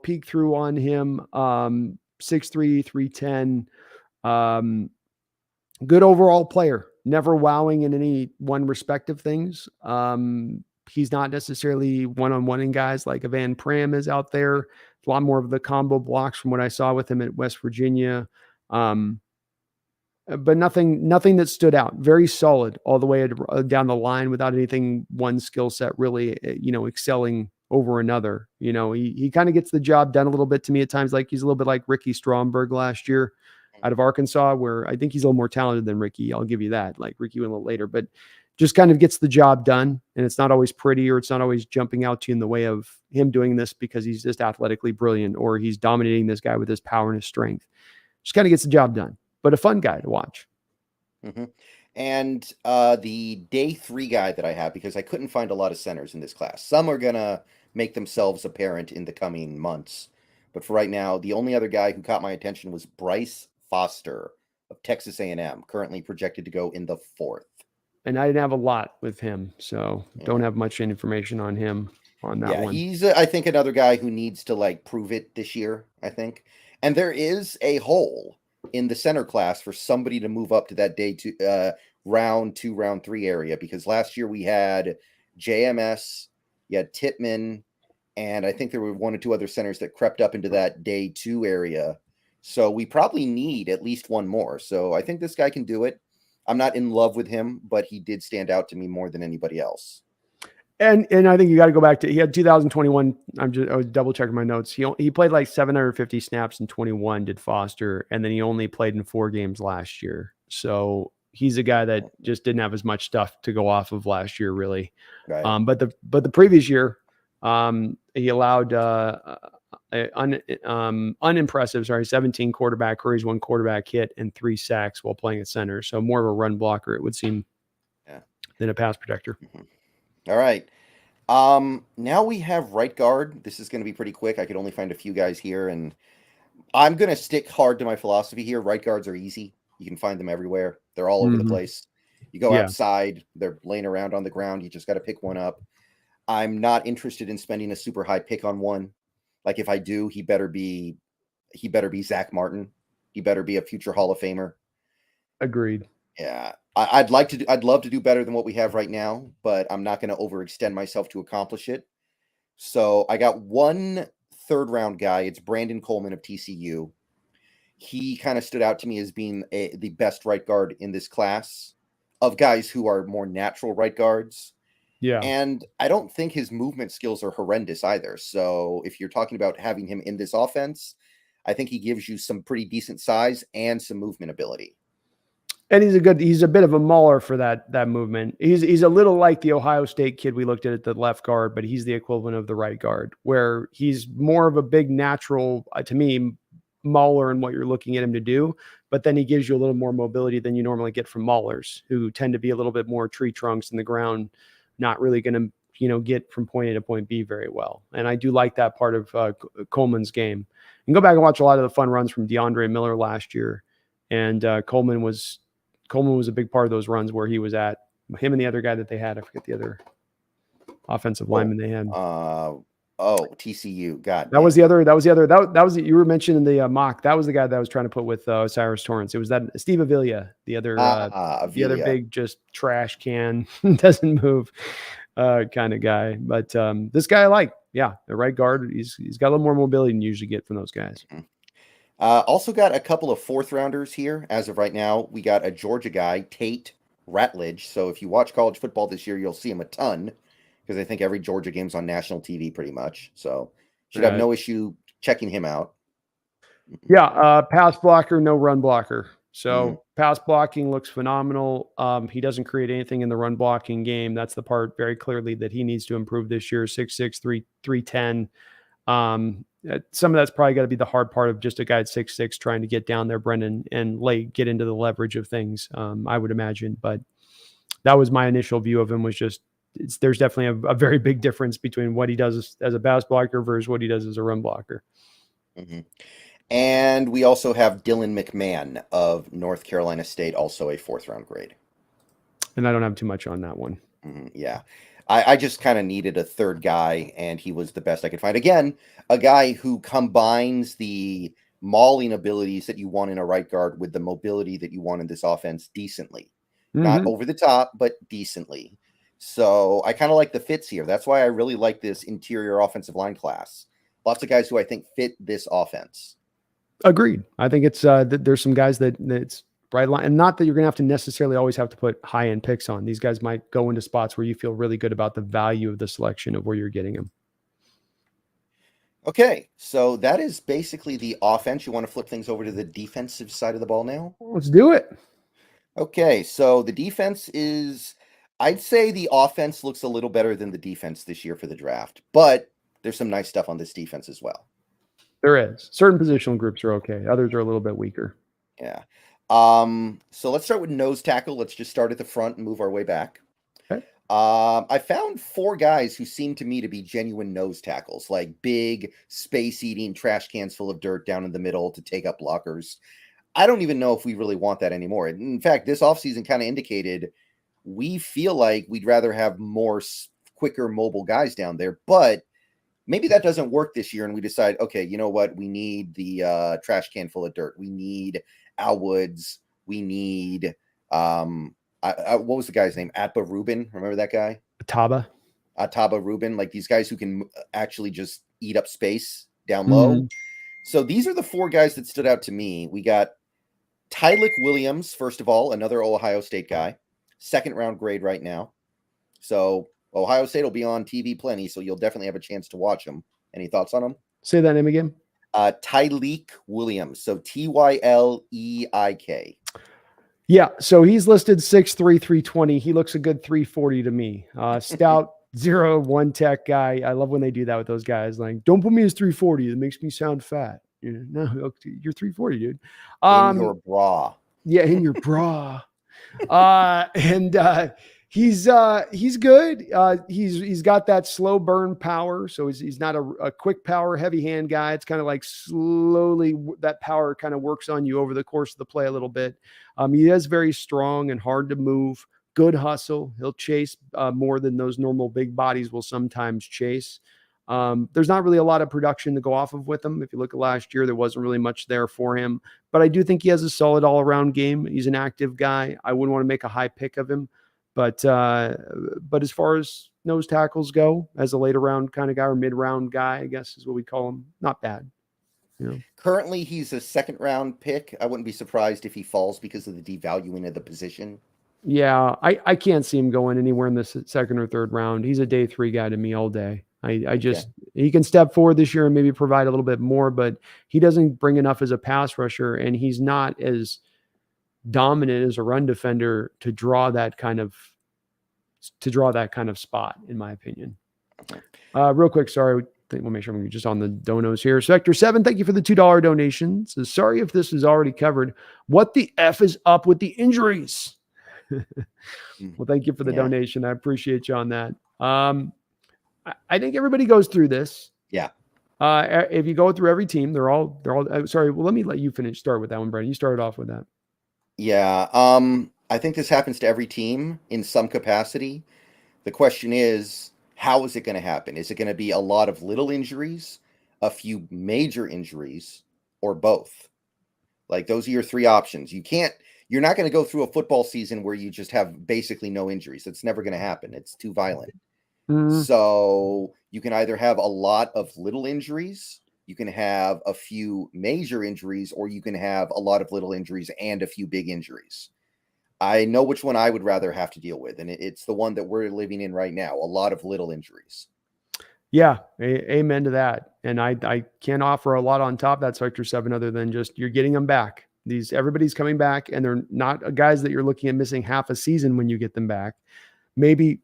Speaker 1: peek through on him. 6'3", 310. Good overall player, never wowing in any one respective things. He's not necessarily one-on-one in guys like a Van Pram is out there. A lot more of the combo blocks from what I saw with him at West Virginia. But nothing that stood out. Very solid all the way down the line without anything, one skill set really, excelling over another. He kind of gets the job done a little bit to me at times. Like he's a little bit like Ricky Stromberg last year out of Arkansas, where I think he's a little more talented than Ricky. I'll give you that. Like Ricky went a little later, but just kind of gets the job done. And it's not always pretty, or it's not always jumping out to you in the way of him doing this because he's just athletically brilliant, or he's dominating this guy with his power and his strength. Just kind of gets the job done, but a fun guy to watch.
Speaker 2: Mm-hmm. And the day 3 guy that I have, because I couldn't find a lot of centers in this class. Some are going to make themselves apparent in the coming months. But for right now, the only other guy who caught my attention was Bryce Foster of Texas A&M, currently projected to go in the 4th.
Speaker 1: And I didn't have a lot with him, so don't have much information on him on that one.
Speaker 2: He's, I think, another guy who needs to prove it this year, I think. And there is a hole in the center class for somebody to move up to that day 2, round 2, round 3 area, because last year we had JMS, you had Tippmann, and I think there were 1 or 2 other centers that crept up into that day 2 area. So we probably need at least one more. So I think this guy can do it. I'm not in love with him, but he did stand out to me more than anybody else.
Speaker 1: And I think you got to go back to, he had 2021. I was double checking my notes. He played like 750 snaps in 21, did Foster, and then he only played in 4 games last year. So he's a guy that just didn't have as much stuff to go off of last year, really.
Speaker 2: Right.
Speaker 1: But the previous year, he allowed unimpressive, 17 quarterback hurries, 1 quarterback hit, and 3 sacks while playing at center. So more of a run blocker, it would seem, than a pass protector.
Speaker 2: Mm-hmm. All right. Now we have right guard. This is going to be pretty quick. I could only find a few guys here, and I'm going to stick hard to my philosophy here. Right guards are easy. You can find them everywhere. They're all over the place. You go outside, they're laying around on the ground. You just got to pick one up. I'm not interested in spending a super high pick on one. Like if I do, he better be Zach Martin. He better be a future Hall of Famer.
Speaker 1: Agreed.
Speaker 2: Yeah. I'd love to do better than what we have right now, but I'm not going to overextend myself to accomplish it. So I got one third round guy. It's Brandon Coleman of TCU. He kind of stood out to me as being the best right guard in this class of guys who are more natural right guards.
Speaker 1: Yeah.
Speaker 2: And I don't think his movement skills are horrendous either. So if you're talking about having him in this offense, I think he gives you some pretty decent size and some movement ability.
Speaker 1: And he's a bit of a mauler for that movement. He's a little like the Ohio State kid we looked at the left guard, but he's the equivalent of the right guard, where he's more of a big natural, to me, mauler in what you're looking at him to do. But then he gives you a little more mobility than you normally get from maulers, who tend to be a little bit more tree trunks in the ground, not really going to get from point A to point B very well. And I do like that part of Coleman's game. You can go back and watch a lot of the fun runs from DeAndre Miller last year, and Coleman was a big part of those runs where he was at. Him and the other guy that they had, I forget the other offensive lineman they had.
Speaker 2: TCU. God,
Speaker 1: that was the other. You were mentioning the mock. That was the guy that I was trying to put with Cyrus Torrance. It was that Steve Avila, the other big just trash can, doesn't move kind of guy. But this guy I like. Yeah, the right guard. He's got a little more mobility than you usually get from those guys.
Speaker 2: Mm-hmm. Also got a couple of fourth rounders here as of right now. We got a Georgia guy, Tate Ratledge. So if you watch college football this year, you'll see him a ton, because I think every Georgia game's on national TV pretty much. So should have no issue checking him out.
Speaker 1: Yeah, pass blocker, no run blocker. So pass blocking looks phenomenal. He doesn't create anything in the run blocking game. That's the part very clearly that he needs to improve this year. 6'6", 310. Some of that's probably got to be the hard part of just a guy at 6'6" trying to get down there, Brendan, and get into the leverage of things, I would imagine. But that was my initial view of him, was just there's definitely a very big difference between what he does as a pass blocker versus what he does as a run blocker.
Speaker 2: Mm-hmm. And we also have Dylan McMahon of North Carolina State, also a fourth round grade.
Speaker 1: And I don't have too much on that one.
Speaker 2: Yeah. I just kind of needed a third guy, and he was the best I could find. Again, a guy who combines the mauling abilities that you want in a right guard with the mobility that you want in this offense decently. Not over the top, but decently. So I kind of like the fits here. That's why I really like this interior offensive line class. Lots of guys who I think fit this offense.
Speaker 1: Agreed. I think it's there's some guys that it's right line, and not that you're going to have to necessarily always have to put high end picks on. These guys might go into spots where you feel really good about the value of the selection of where you're getting them.
Speaker 2: Okay, so that is basically the offense. You want to flip things over to the defensive side of the ball now?
Speaker 1: Let's do it.
Speaker 2: Okay, so the defense is, I'd say the offense looks a little better than the defense this year for the draft, but there's some nice stuff on this defense as well.
Speaker 1: There is. Certain positional groups are okay. Others are a little bit weaker.
Speaker 2: Yeah. So let's start with nose tackle. Let's just start at the front and move our way back.
Speaker 1: Okay.
Speaker 2: I found 4 guys who seem to me to be genuine nose tackles, like big, space-eating trash cans full of dirt down in the middle to take up blockers. I don't even know if we really want that anymore. In fact, this offseason kind of indicated we feel like we'd rather have more quicker, mobile guys down there, but maybe that doesn't work this year, and we decide, okay, you know what? We need the trash can full of dirt. We need Al Woods. We need what was the guy's name? Atba Rubin. Remember that guy? Ataba Rubin. Like these guys who can actually just eat up space down low. So these are the 4 guys that stood out to me. We got Tylik Williams, first of all, another Ohio State guy, 2nd round grade right now. So Ohio State will be on TV plenty, so you'll definitely have a chance to watch him. Any thoughts on him?
Speaker 1: Say that name again.
Speaker 2: Tylik Williams. So Tyleik.
Speaker 1: Yeah. So he's listed 6'3", 320. He looks a good 340 to me. Stout 0-1 tech guy. I love when they do that with those guys. Like, don't put me as 340. It makes me sound fat. No, you're 340, dude.
Speaker 2: In your bra.
Speaker 1: Yeah, in your bra. He's good. He's got that slow burn power. So he's not a quick power, heavy hand guy. It's kind of like slowly that power kind of works on you over the course of the play a little bit. He is very strong and hard to move. Good hustle. He'll chase more than those normal big bodies will sometimes chase. There's not really a lot of production to go off of with him. If you look at last year, there wasn't really much there for him. But I do think he has a solid all-around game. He's an active guy. I wouldn't want to make a high pick of him. But as far as nose tackles go, as a later round kind of guy or mid-round guy, I guess is what we call him, not bad. You know?
Speaker 2: Currently, he's a second-round pick. I wouldn't be surprised if he falls because of the devaluing of the position.
Speaker 1: Yeah, I can't see him going anywhere in the second or third round. He's a day 3 guy to me all day. I just, he can step forward this year and maybe provide a little bit more, but he doesn't bring enough as a pass rusher, and he's not as dominant as a run defender to draw that kind of spot, in my opinion. Real quick, sorry, we'll make sure we're just on the donos here. Sector 7, thank you for the $2 donation. Says, sorry if this is already covered. What the F is up with the injuries? Well, thank you for the donation. I appreciate you on that. I think everybody goes through this.
Speaker 2: Yeah.
Speaker 1: If you go through every team, they're all sorry. Well, let me let you start with that one, Brandon. You started off with that.
Speaker 2: Yeah. I think this happens to every team in some capacity. The question is, how is it going to happen? Is it going to be a lot of little injuries, a few major injuries, or both? Like, those are your 3 options. You're not going to go through a football season where you just have basically no injuries. It's never going to happen. It's too violent. Mm-hmm. So you can either have a lot of little injuries, you can have a few major injuries, or you can have a lot of little injuries and a few big injuries. I know which one I would rather have to deal with, and it's the one that we're living in right now, a lot of little injuries.
Speaker 1: Yeah, amen to that. And I can't offer a lot on top of that Sector 7 other than just you're getting them back. Everybody's coming back, and they're not guys that you're looking at missing half a season when you get them back. Maybe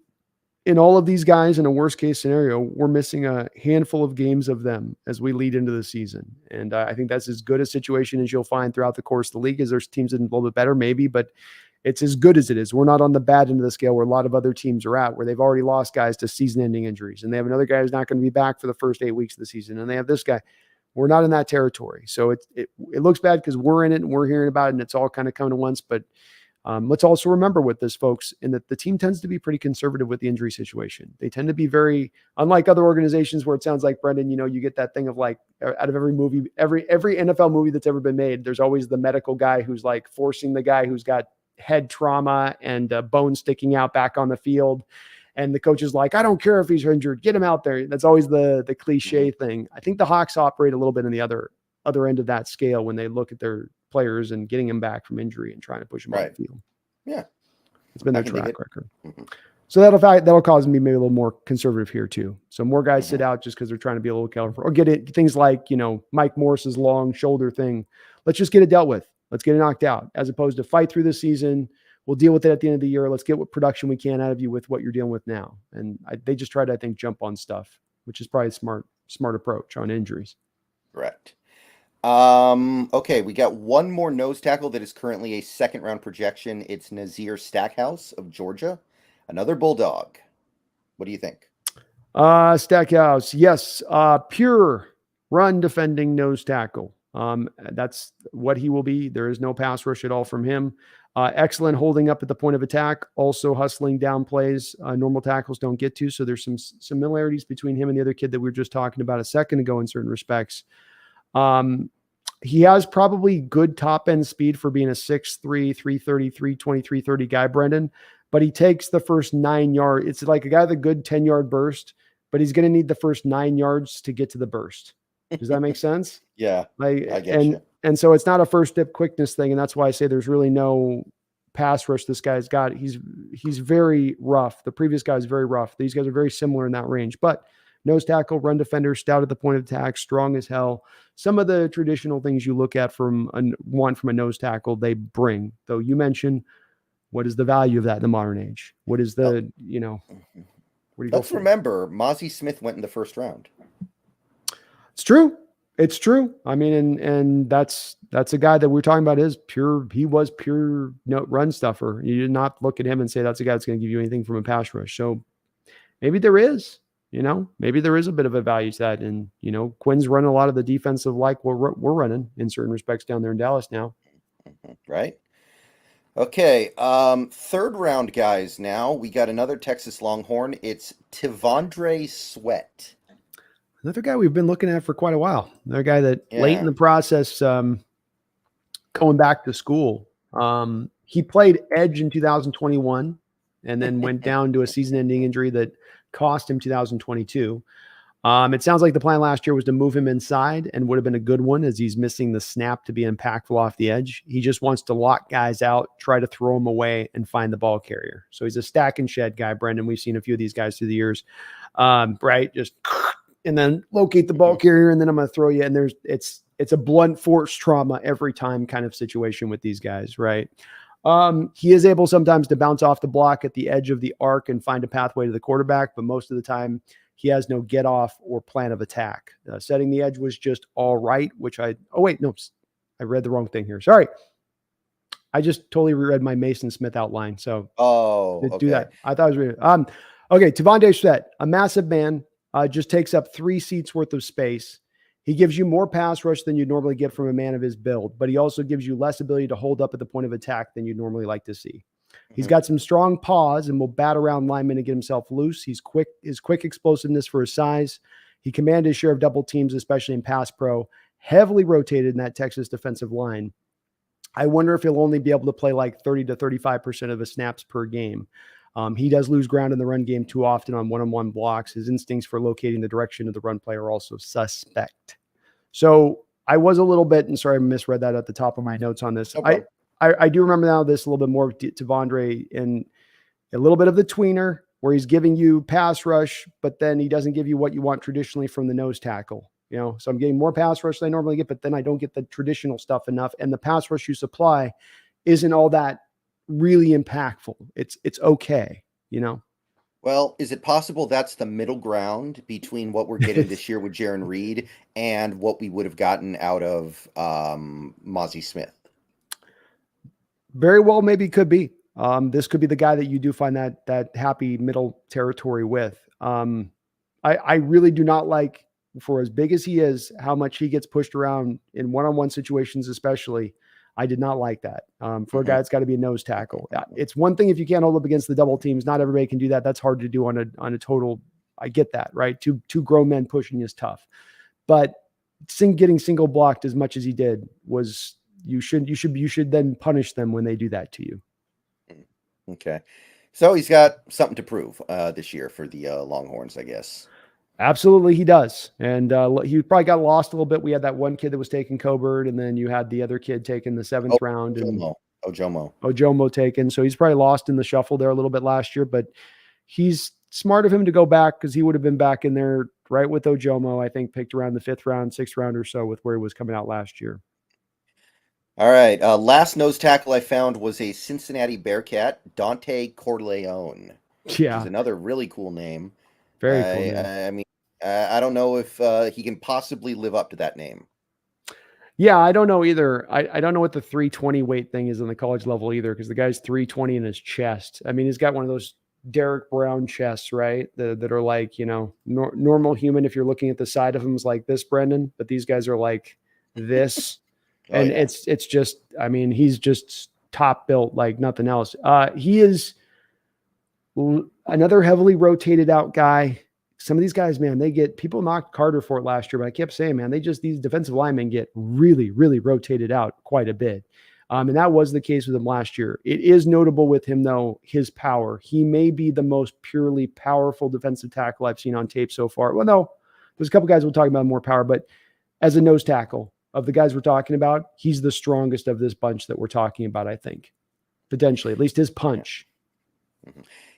Speaker 1: in all of these guys, in a worst case scenario, we're missing a handful of games of them as we lead into the season. And I think that's as good a situation as you'll find throughout the course of the league. Is there's teams that are a little bit better, maybe, but it's as good as it is. We're not on the bad end of the scale where a lot of other teams are at, where they've already lost guys to season-ending injuries, and they have another guy who's not going to be back for the first 8 weeks of the season, and they have this guy. We're not in that territory. So it looks bad because we're in it and we're hearing about it, and it's all kind of coming at once. But let's also remember with this, folks, in that the team tends to be pretty conservative with the injury situation. They tend to be very, unlike other organizations where it sounds like, Brendan, you get that thing of like, out of every movie, every NFL movie that's ever been made, there's always the medical guy who's like forcing the guy who's got head trauma and bone sticking out back on the field. And the coach is like, I don't care if he's injured, get him out there. That's always the cliche thing. I think the Hawks operate a little bit in the other end of that scale when they look at their players and getting them back from injury and trying to push them on the field.
Speaker 2: Yeah.
Speaker 1: It's been their track record. Mm-hmm. So that'll cause me maybe a little more conservative here too. So more guys sit out just because they're trying to be a little careful, or get it, things like, Mike Morris's long shoulder thing. Let's just get it dealt with. Let's get it knocked out, as opposed to fight through the season. We'll deal with it at the end of the year. Let's get what production we can out of you with what you're dealing with now. And they just try to, I think, jump on stuff, which is probably a smart approach on injuries.
Speaker 2: Correct. Okay, we got one more nose tackle that is currently a second-round projection. It's Nazir Stackhouse of Georgia, another Bulldog. What do you think?
Speaker 1: Stackhouse, yes, pure run defending nose tackle. That's what he will be. There is no pass rush at all from him. Excellent holding up at the point of attack, also hustling down plays normal tackles don't get to. So there's some similarities between him and the other kid that we were just talking about a second ago in certain respects. He has probably good top end speed for being a 6'3", 330, 320, 330 guy, Brendan, but he takes the first 9 yards. It's like a guy with a good 10-yard burst, but he's going to need the first 9 yards to get to the burst. Does that make sense?
Speaker 2: Yeah. I get you.
Speaker 1: And so it's not a first step quickness thing. And that's why I say there's really no pass rush this guy's got. He's very rough. The previous guy is very rough. These guys are very similar in that range, but nose tackle, run defender, stout at the point of attack, strong as hell. Some of the traditional things you look at from a nose tackle, they bring. Though you mentioned, what is the value of that in the modern age? What is the,
Speaker 2: Let's remember, Mozzie Smith went in the first round.
Speaker 1: It's true. It's true. I mean, and that's a guy that we're talking about he was pure run stuffer. You did not look at him and say that's a guy that's going to give you anything from a pass rush. So maybe there is, maybe there is a bit of a value to that. And, Quinn's running a lot of the defensive like we're running in certain respects down there in Dallas now.
Speaker 2: Right. Okay. Third round guys now. We got another Texas Longhorn. It's Tivondre Sweat.
Speaker 1: Another guy we've been looking at for quite a while. Another guy that late in the process, going back to school. He played edge in 2021 and then went down to a season-ending injury that cost him 2022. It sounds like the plan last year was to move him inside and would have been a good one as he's missing the snap to be impactful off the edge. He just wants to lock guys out, try to throw them away, and find the ball carrier. So he's a stack and shed guy, Brendan. We've seen a few of these guys through the years, right? Just and then locate the ball carrier, and then I'm going to throw you. And it's a blunt force trauma every time kind of situation with these guys, right? He is able sometimes to bounce off the block at the edge of the arc and find a pathway to the quarterback, but most of the time he has no get off or plan of attack. Setting the edge was just all right, which I read the wrong thing here. Sorry. I just totally reread my Mason Smith outline. So do that. I thought I was reading. Okay. Tavonde Sweat, a massive man, just takes up 3 seats worth of space. He gives you more pass rush than you'd normally get from a man of his build, but he also gives you less ability to hold up at the point of attack than you'd normally like to see. He's got some strong paws and will bat around linemen and get himself loose. He's quick, his quick explosiveness for his size. He commanded his share of double teams, especially in pass pro, heavily rotated in that Texas defensive line. I wonder if he'll only be able to play like 30 to 35% of his snaps per game. He does lose ground in the run game too often on one-on-one blocks. His instincts for locating the direction of the run play are also suspect. So I was a little bit, and sorry, I misread that at the top of my notes on this.
Speaker 2: Okay.
Speaker 1: I do remember now this a little bit more to Tavondre in a little bit of the tweener where he's giving you pass rush, but then he doesn't give you what you want traditionally from the nose tackle. So I'm getting more pass rush than I normally get, but then I don't get the traditional stuff enough. And the pass rush you supply isn't all that really impactful. It's okay,
Speaker 2: Well, is it possible that's the middle ground between what we're getting this year with Jarran Reed and what we would have gotten out of Mozzie Smith?
Speaker 1: Very well, maybe could be. This could be the guy that you do find that happy middle territory with. I really do not like, for as big as he is, how much he gets pushed around in one-on-one situations, especially. I did not like that. For a guy that's got to be a nose tackle. It's one thing if you can't hold up against the double teams. Not everybody can do that. That's hard to do on a total. I get that, right? Two grown men pushing is tough, but getting single blocked as much as he did was. You should then punish them when they do that to you.
Speaker 2: Okay. So he's got something to prove this year for the Longhorns, I guess.
Speaker 1: Absolutely, he does. And he probably got lost a little bit. We had that one kid that was taking Coburn, and then you had the other kid taken the 7th round. Ojomo taken. So he's probably lost in the shuffle there a little bit last year, but he's smart of him to go back because he would have been back in there right with Ojomo, I think, picked around the 5th round, 6th round or so with where he was coming out last year.
Speaker 2: All right. Last nose tackle I found was a Cincinnati Bearcat, Dante Corleone.
Speaker 1: Yeah.
Speaker 2: Which is another really cool name.
Speaker 1: Very cool name.
Speaker 2: I mean, I don't know if he can possibly live up to that name.
Speaker 1: Yeah, I don't know either. I don't know what the 320 weight thing is on the college level either, because the guy's 320 in his chest. I mean, he's got one of those Derek Brown chests, right? That are like, normal human. If you're looking at the side of him is like this, Brendan, but these guys are like this. And it's just, I mean, he's just top built like nothing else. He is another heavily rotated out guy. Some of these guys, man, people knocked Carter for it last year, but I kept saying, man, these defensive linemen get really, really rotated out quite a bit. And that was the case with him last year. It is notable with him, though, his power. He may be the most purely powerful defensive tackle I've seen on tape so far. Well, no, there's a couple guys we'll talk about more power, but as a nose tackle, of the guys we're talking about, he's the strongest of this bunch that we're talking about, I think. Potentially, at least his punch.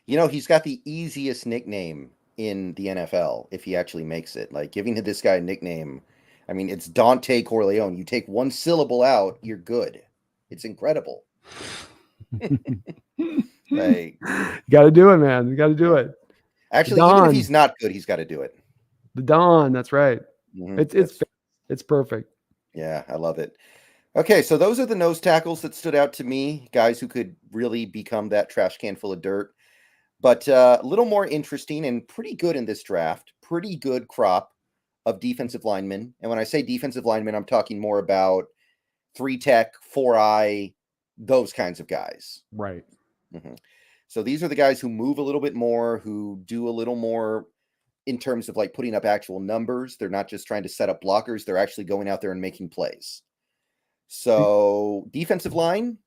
Speaker 2: He's got the easiest nickname in the NFL if he actually makes it. Like, giving this guy a nickname, I mean, it's Dante Corleone. You take one syllable out, you're good. It's incredible. Like,
Speaker 1: got to do it, man. You got to do it.
Speaker 2: Actually, even if he's not good, he's got to do it.
Speaker 1: The Don, that's right. It's perfect.
Speaker 2: Yeah, I love it. Okay, so those are the nose tackles that stood out to me, guys who could really become that trash can full of dirt. But a little more interesting and pretty good in this draft, pretty good crop of defensive linemen. And when I say defensive linemen, I'm talking more about 3-tech, 4-eye, those kinds of guys.
Speaker 1: Right.
Speaker 2: So these are the guys who move a little bit more, who do a little more in terms of like putting up actual numbers. They're not just trying to set up blockers. They're actually going out there and making plays. So defensive line,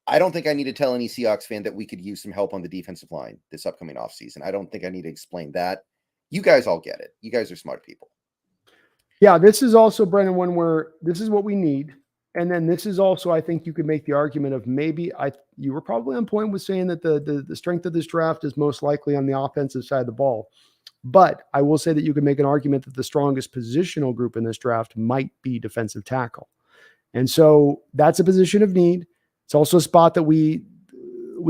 Speaker 2: I don't think I need to tell any Seahawks fan that we could use some help on the defensive line this upcoming offseason. I don't think I need to explain that. You guys all get it. You guys are smart people.
Speaker 1: Yeah, this is also, Brendan, one where this is what we need. And then this is also, I think you could make the argument of maybe you were probably on point with saying that the strength of this draft is most likely on the offensive side of the ball. But I will say that you can make an argument that the strongest positional group in this draft might be defensive tackle. And so that's a position of need. It's also a spot that we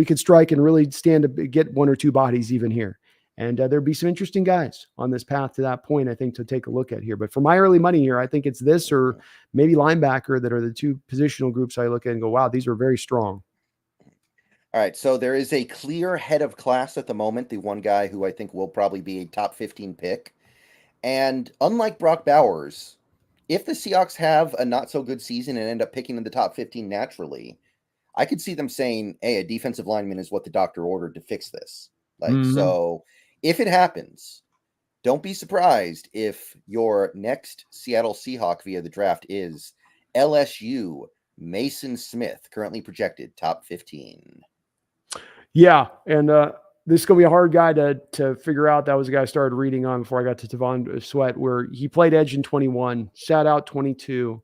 Speaker 1: could strike and really stand to get one or two bodies even here. And there'd be some interesting guys on this path to that point, I think, to take a look at here. But for my early money here, I think it's this or maybe linebacker that are the two positional groups I look at and go, wow, these are very strong.
Speaker 2: All right, so there is a clear head of class at the moment, the one guy who I think will probably be a top 15 pick. And unlike Brock Bowers, if the Seahawks have a not so good season and end up picking in the top 15 naturally, I could see them saying, hey, a defensive lineman is what the doctor ordered to fix this. So if it happens, don't be surprised if your next Seattle Seahawk via the draft is LSU Mason Smith, currently projected top 15.
Speaker 1: Yeah, and this is going to be a hard guy to figure out. That was a guy I started reading on before I got to Tavon Sweat, where he played edge in 21, sat out 22,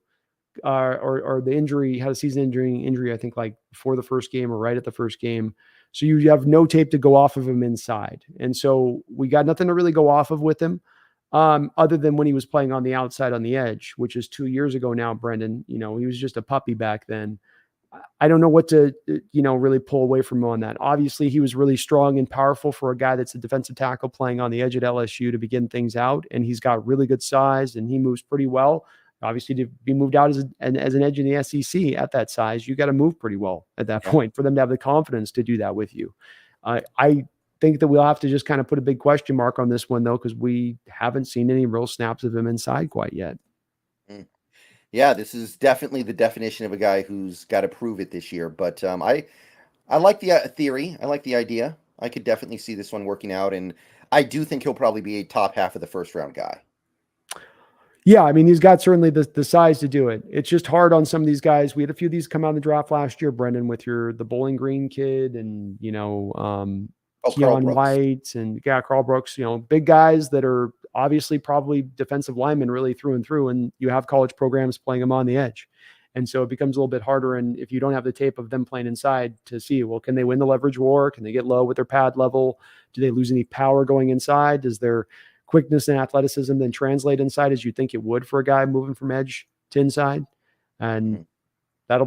Speaker 1: or the injury, had a season injury, I think like before the first game or right at the first game. So you have no tape to go off of him inside. And so we got nothing to really go off of with him, other than when he was playing on the outside on the edge, which is 2 years ago now, Brendan. He was just a puppy back then. I don't know what to, really pull away from him on that. Obviously, he was really strong and powerful for a guy that's a defensive tackle playing on the edge at LSU to begin things out. And he's got really good size and he moves pretty well. Obviously, to be moved out as an edge in the SEC at that size, you got to move pretty well at that point for them to have the confidence to do that with you. I think that we'll have to just kind of put a big question mark on this one, though, because we haven't seen any real snaps of him inside quite yet.
Speaker 2: Yeah, this is definitely the definition of a guy who's got to prove it this year. But I like the theory. I like the idea. I could definitely see this one working out. And I do think he'll probably be a top half of the first round guy.
Speaker 1: Yeah, I mean, he's got certainly the size to do it. It's just hard on some of these guys. We had a few of these come out in the draft last year, Brendan, with the Bowling Green kid and, Keon White and Carl Brooks, big guys that are obviously probably defensive linemen really through and through. And you have college programs playing them on the edge. And so it becomes a little bit harder. And if you don't have the tape of them playing inside to see, well, can they win the leverage war? Can they get low with their pad level? Do they lose any power going inside? Does their quickness and athleticism then translate inside as you think it would for a guy moving from edge to inside? And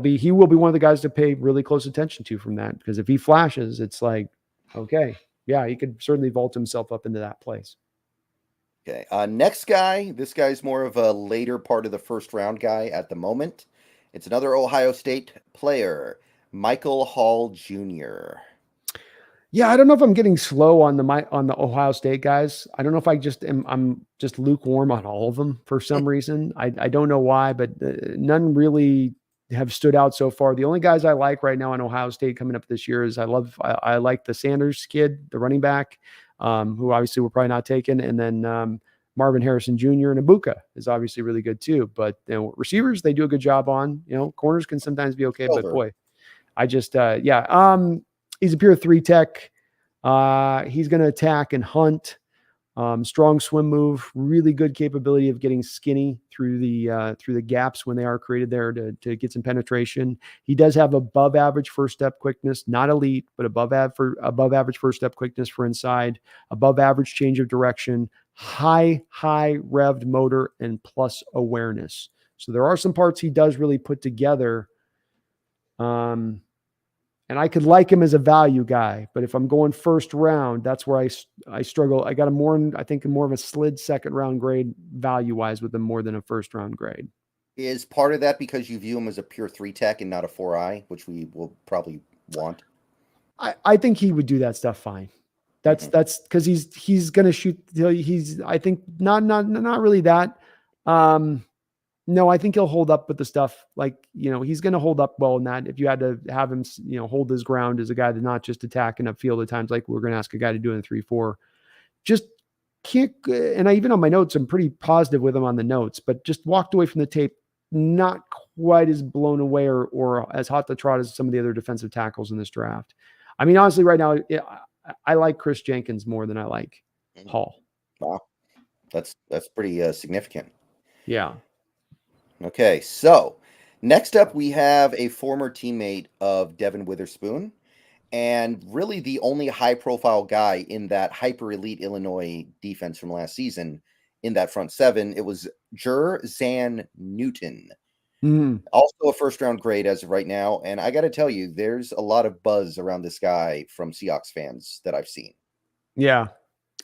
Speaker 1: he will be one of the guys to pay really close attention to from that, because if he flashes, it's like, okay, yeah, he could certainly vault himself up into that place.
Speaker 2: Okay. Next guy, this guy's more of a later part of the first round guy at the moment. It's another Ohio State player, Michael Hall Jr.
Speaker 1: Yeah, I don't know if I'm getting slow on the Ohio State guys. I don't know if I'm just lukewarm on all of them for some reason. I don't know why, but none really have stood out so far. The only guys I like right now in Ohio State coming up this year is I like the Sanders kid, the running back, who obviously we're probably not taking, and then Marvin Harrison Jr. and Ibuka is obviously really good too. But receivers, they do a good job on. Corners can sometimes be okay, but boy, I just he's a pure 3 tech. He's going to attack and hunt. Strong swim move, really good capability of getting skinny through the gaps when they are created there to get some penetration. He does have above average first step quickness, not elite, but above average first step quickness for inside, above average change of direction, high revved motor, and plus awareness. So there are some parts he does really put together. And I could like him as a value guy, but if I'm going first round, that's where I struggle. I got more of a slid second round grade value wise with him more than a first round grade.
Speaker 2: Is part of that because you view him as a pure 3 tech and not a 4i, which we will probably want?
Speaker 1: I think he would do that stuff fine. That's because he's going to shoot. I think not really that. No, I think he'll hold up with the stuff. He's going to hold up well in that. If you had to have him, hold his ground as a guy to not just attack in upfield at times, like we're going to ask a guy to do in 3-4, just can't, and I even on my notes, I'm pretty positive with him on the notes, but just walked away from the tape not quite as blown away or as hot to trot as some of the other defensive tackles in this draft. I mean, honestly, right now, I like Chris Jenkins more than I like Hall.
Speaker 2: Wow, that's pretty significant.
Speaker 1: Yeah.
Speaker 2: Okay, so next up we have a former teammate of Devin Witherspoon, and really the only high-profile guy in that hyper-elite Illinois defense from last season in that front seven. It was Jer'Zhan Newton. Also a first-round grade as of right now, and I got to tell you, there's a lot of buzz around this guy from Seahawks fans that I've seen.
Speaker 1: Yeah.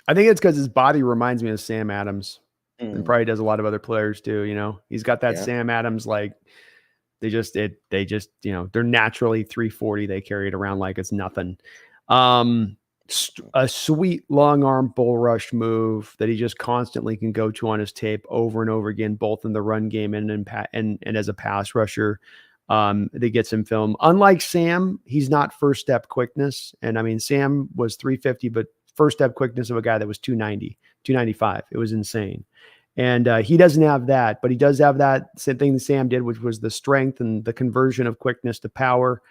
Speaker 1: I think it's because his body reminds me of Sam Adams. And probably does a lot of other players too. You know, he's got that Sam Adams, like they just, you know, they're naturally 340. They carry it around like it's nothing. A sweet long arm bull rush move that he just constantly can go to on his tape over and over again, both in the run game and as a pass rusher. That gets him film. Unlike Sam, he's not first step quickness. And I mean, Sam was 350, but first step quickness of a guy that was 290, 295. It was insane. And he doesn't have that, but he does have that same thing that Sam did, which was the strength and the conversion of quickness to power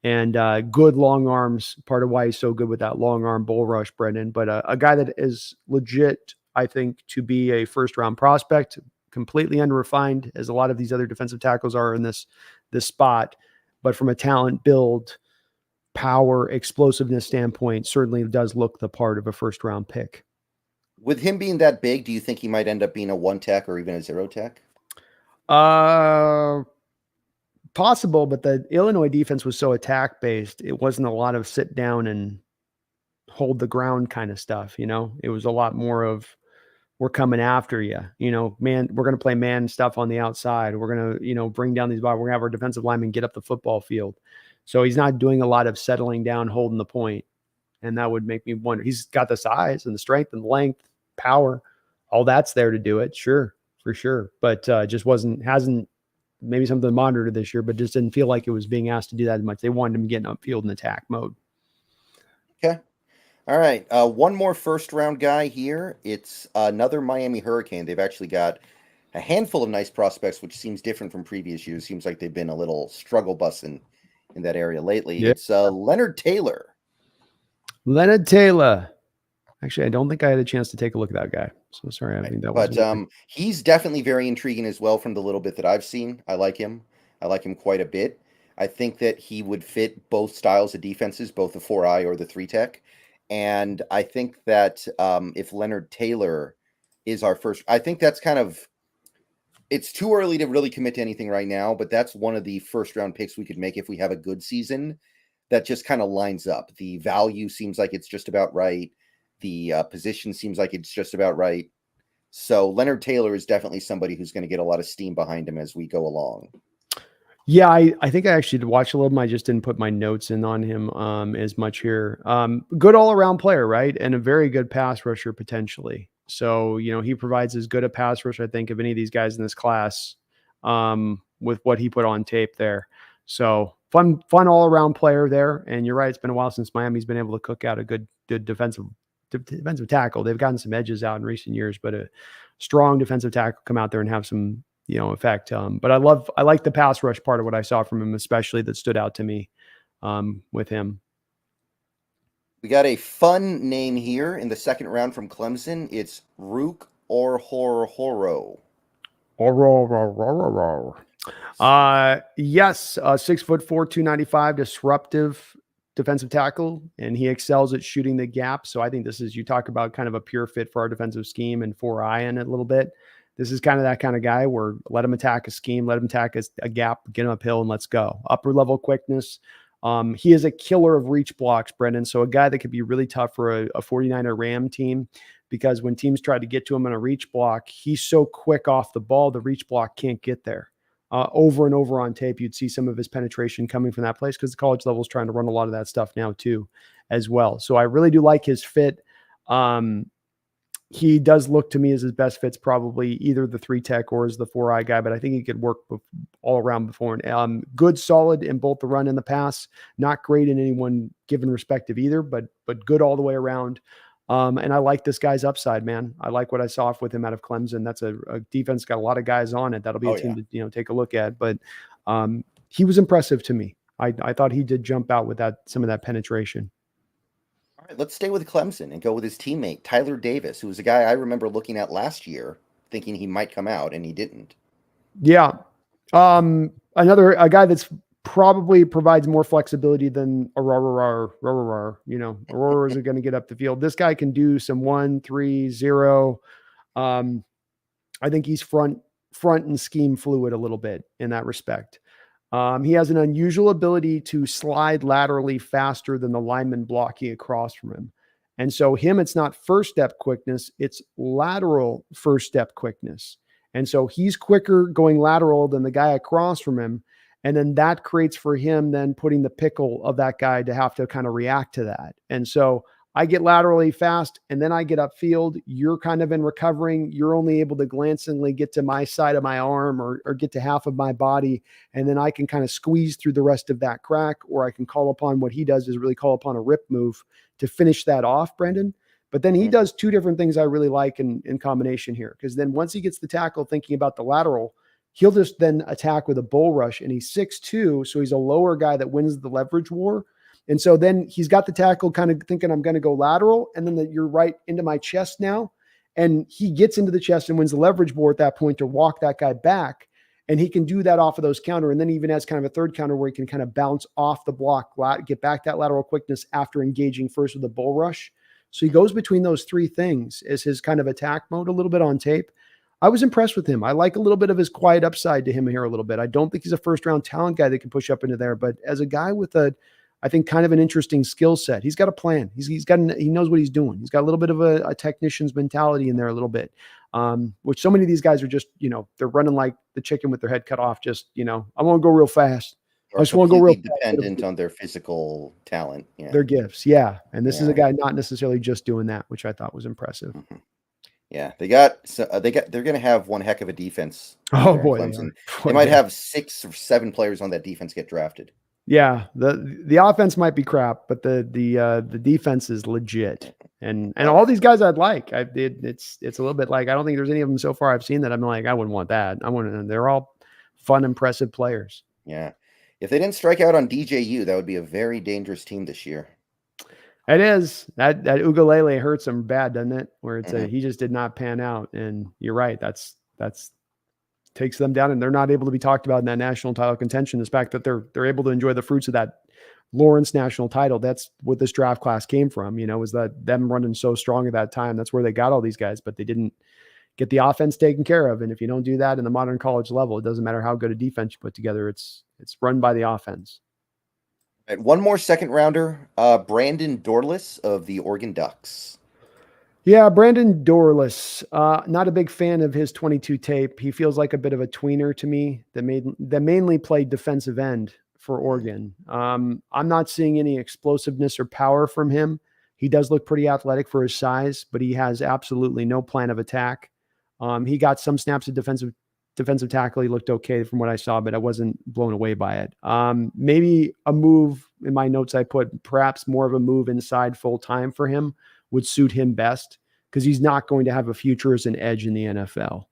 Speaker 1: and good long arms. Part of why he's so good with that long arm bull rush, Brendan. But a guy that is legit, I think, to be a first round prospect, completely underrefined as a lot of these other defensive tackles are in this spot. But from a talent build, power, explosiveness standpoint, certainly does look the part of a first round pick.
Speaker 2: With him being that big, do you think he might end up being a one tech or even a zero tech?
Speaker 1: Possible, but the Illinois defense was so attack based. It wasn't a lot of sit down and hold the ground kind of stuff. You know, it was a lot more of we're coming after you. You know, man, we're going to play man stuff on the outside. We're going to, you know, bring down these bodies. We're going to have our defensive linemen get up the football field. So he's not doing a lot of settling down, holding the point. And that would make me wonder. He's got the size and the strength and length, power, all that's there to do it. Sure, for sure. But just hasn't maybe something monitored this year, but just didn't feel like it was being asked to do that as much. They wanted him getting upfield in attack mode.
Speaker 2: Okay. All right. One more first round guy here. It's another Miami Hurricane. They've actually got a handful of nice prospects, which seems different from previous years. Seems like they've been a little struggle busing in that area lately. Yeah. It's Leonard Taylor.
Speaker 1: Leonard Taylor. Actually, I don't think I had a chance to take a look at that guy. So sorry. I think that was.
Speaker 2: But he's definitely very intriguing as well from the little bit that I've seen. I like him. I like him quite a bit. I think that he would fit both styles of defenses, both the 4-eye or the 3-tech. And I think that if Leonard Taylor is our first, I think that's kind of, it's too early to really commit to anything right now, but that's one of the first round picks we could make if we have a good season that just kind of lines up. The value seems like it's just about right. The position seems like it's just about right. So Leonard Taylor is definitely somebody who's going to get a lot of steam behind him as we go along.
Speaker 1: Yeah, I think I actually did watch a little bit. I just didn't put my notes in on him as much here. Good all-around player, right? And a very good pass rusher potentially. So, you know, he provides as good a pass rusher, I think, of any of these guys in this class with what he put on tape there. So fun all-around player there. And you're right, it's been a while since Miami's been able to cook out a good defensive tackle. They've gotten some edges out in recent years, but a strong defensive tackle come out there and have some, you know, effect. But I like the pass rush part of what I saw from him, especially that stood out to me with him.
Speaker 2: We got a fun name here in the second round from Clemson. It's Rook Orhoro.
Speaker 1: Yes, 6'4", 295, disruptive defensive tackle, and he excels at shooting the gap. So I think this is, you talk about kind of a pure fit for our defensive scheme and 4-eye in it a little bit. This is kind of that kind of guy where let him attack a scheme, let him attack a gap, get him uphill, and let's go. Upper level quickness. He is a killer of reach blocks, Brendan. So a guy that could be really tough for a 49er Ram team, because when teams try to get to him on a reach block, he's so quick off the ball, the reach block can't get there. Over and over on tape, you'd see some of his penetration coming from that place because the college level is trying to run a lot of that stuff now too, as well. So I really do like his fit. He does look to me as his best fits, probably either the 3-tech or as the 4-eye guy, but I think he could work all around before. Good, solid in both the run and the pass. Not great in any one given respective either, but good all the way around. And I like this guy's upside, man. I like what I saw with him out of Clemson. That's a defense got a lot of guys on it. That'll be a team to take a look at. But he was impressive to me. I thought he did jump out with some of that penetration.
Speaker 2: All right, let's stay with Clemson and go with his teammate Tyler Davis, who was a guy I remember looking at last year, thinking he might come out, and he didn't.
Speaker 1: Yeah, a guy that's probably provides more flexibility than Aurora. Aurora is going to get up the field. This guy can do some 1-3-0. I think he's front and scheme fluid a little bit in that respect. He has an unusual ability to slide laterally faster than the lineman blocking across from him. And so it's not first step quickness, it's lateral first step quickness. And so he's quicker going lateral than the guy across from him. And then that creates for him then putting the pickle of that guy to have to kind of react to that. And so I get laterally fast and then I get upfield. You're kind of in recovering. You're only able to glancingly get to my side of my arm or get to half of my body. And then I can kind of squeeze through the rest of that crack, or I can call upon what he does is really call upon a rip move to finish that off, Brendan. But then he does two different things I really like in combination here. Because then once he gets the tackle thinking about the lateral, he'll just then attack with a bull rush. And he's 6'2", so he's a lower guy that wins the leverage war. And so then he's got the tackle kind of thinking I'm going to go lateral. And then you're right into my chest now. And he gets into the chest and wins the leverage war at that point to walk that guy back. And he can do that off of those counter. And then even has kind of a third counter where he can kind of bounce off the block, get back that lateral quickness after engaging first with the bull rush. So he goes between those three things as his kind of attack mode a little bit on tape. I was impressed with him. I like a little bit of his quiet upside to him here a little bit. I don't think he's a first round talent guy that can push up into there, but as a guy with I think kind of an interesting skill set. He's got a plan. He knows what he's doing. He's got a little bit of a technician's mentality in there a little bit, which so many of these guys are just, they're running like the chicken with their head cut off. Just, I want to go real fast.
Speaker 2: I just want to go real dependent on their physical talent. Yeah.
Speaker 1: Their gifts. Yeah. And this is a guy not necessarily just doing that, which I thought was impressive.
Speaker 2: Mm-hmm. Yeah, they're going to have one heck of a defense.
Speaker 1: Oh boy,
Speaker 2: they might have 6 or 7 players on that defense get drafted.
Speaker 1: Yeah, the offense might be crap, but the defense is legit, and all these guys I'd like. It's a little bit like I don't think there's any of them so far I've seen that I'm like I wouldn't want that. They're all fun, impressive players.
Speaker 2: Yeah, if they didn't strike out on DJU, that would be a very dangerous team this year.
Speaker 1: It is. That ukulele hurts them bad, doesn't it? Where it's he just did not pan out, and you're right. That's takes them down, and they're not able to be talked about in that national title contention. The fact that they're able to enjoy the fruits of that Lawrence national title. That's what this draft class came from. Was that them running so strong at that time? That's where they got all these guys, but they didn't get the offense taken care of. And if you don't do that in the modern college level, it doesn't matter how good a defense you put together. It's run by the offense.
Speaker 2: Right, one more second rounder, Brandon Dorless of the Oregon Ducks.
Speaker 1: Yeah, Brandon Dorless. Not a big fan of his 22 tape. He feels like a bit of a tweener to me that mainly played defensive end for Oregon. I'm not seeing any explosiveness or power from him. He does look pretty athletic for his size, but he has absolutely no plan of attack. He got some snaps of defensive tackle. He looked okay from what I saw, but I wasn't blown away by it. Maybe a move in my notes I put, perhaps more of a move inside full time for him would suit him best because he's not going to have a future as an edge in the NFL.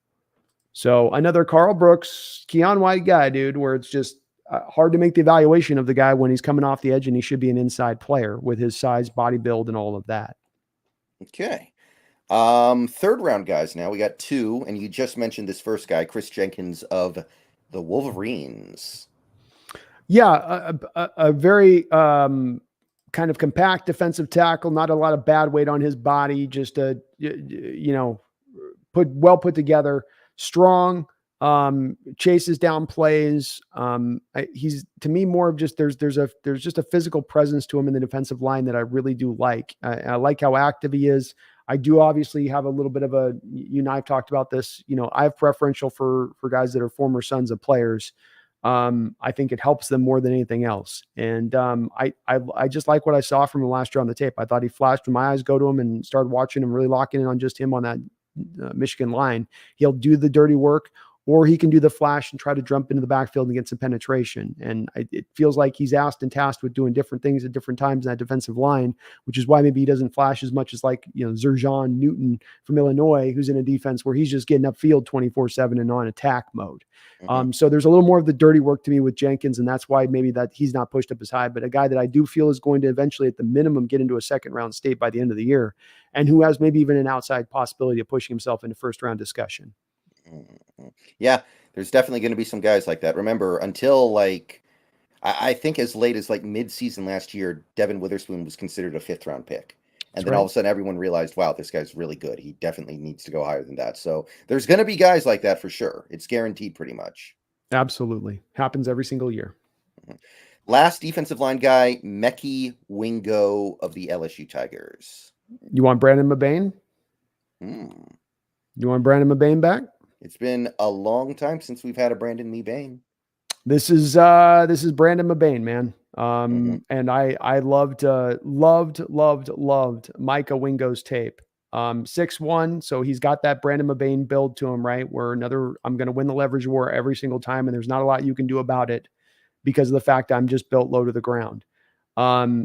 Speaker 1: So another Carl Brooks, Keon White guy, dude, where it's just hard to make the evaluation of the guy when he's coming off the edge and he should be an inside player with his size, body build, and all of that.
Speaker 2: Okay. Third round guys now. We got 2, and you just mentioned this first guy, Chris Jenkins of the Wolverines.
Speaker 1: Yeah, a very kind of compact defensive tackle, not a lot of bad weight on his body, just put together, strong, chases down plays. He's to me more of just there's just a physical presence to him in the defensive line that I really do like. I like how active he is. I do obviously have a little bit of you and I've talked about this, I have preferential for guys that are former sons of players. I think it helps them more than anything else. And I just like what I saw from him last year on the tape. I thought he flashed when my eyes go to him and started watching him, really locking in on just him on that Michigan line. He'll do the dirty work. or he can do the flash and try to jump into the backfield and get some penetration. And it feels like he's asked and tasked with doing different things at different times in that defensive line, which is why maybe he doesn't flash as much as like, Jer'Zhan Newton from Illinois, who's in a defense where he's just getting upfield 24/7 and on attack mode. So there's a little more of the dirty work to me with Jenkins, and that's why maybe that he's not pushed up as high, but a guy that I do feel is going to eventually at the minimum get into a second round state by the end of the year, and who has maybe even an outside possibility of pushing himself into first round discussion.
Speaker 2: Yeah, there's definitely going to be some guys like that. Remember, until like, I think as late as like mid-season last year, Devin Witherspoon was considered a 5th round pick. And then all of a sudden everyone realized, wow, this guy's really good. He definitely needs to go higher than that. So there's going to be guys like that for sure. It's guaranteed pretty much.
Speaker 1: Absolutely. Happens every single year.
Speaker 2: Last defensive line guy, Mekhi Wingo of the LSU Tigers.
Speaker 1: You want Brandon Mabane? You want Brandon Mabane back?
Speaker 2: It's been a long time since we've had a Brandon Mabane.
Speaker 1: This is Brandon Mabane, man. And I loved Micah Wingo's tape. 6'1", so he's got that Brandon Mabane build to him, right? Where I'm going to win the leverage war every single time, and there's not a lot you can do about it because of the fact I'm just built low to the ground.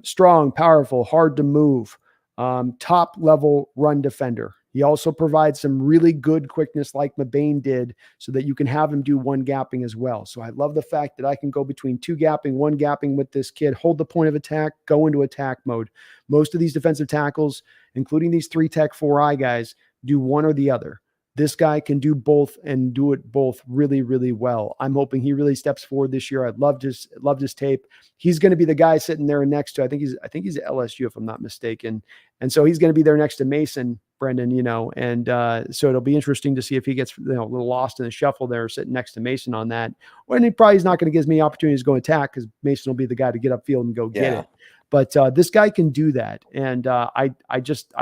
Speaker 1: Strong, powerful, hard to move, top level run defender. He also provides some really good quickness like Mabane did so that you can have him do one gapping as well. So I love the fact that I can go between 2 gapping, 1 gapping with this kid, hold the point of attack, go into attack mode. Most of these defensive tackles, including these 3-tech 4-eye guys, do one or the other. This guy can do both and do it both really, really well. I'm hoping he really steps forward this year. I loved his tape. He's going to be the guy sitting there next to, I think he's at LSU, if I'm not mistaken. And so he's going to be there next to Mason, Brendan, and so it'll be interesting to see if he gets a little lost in the shuffle there, sitting next to Mason on that. When he probably is not going to give me opportunities to go attack because Mason will be the guy to get upfield and go get it. But this guy can do that. And I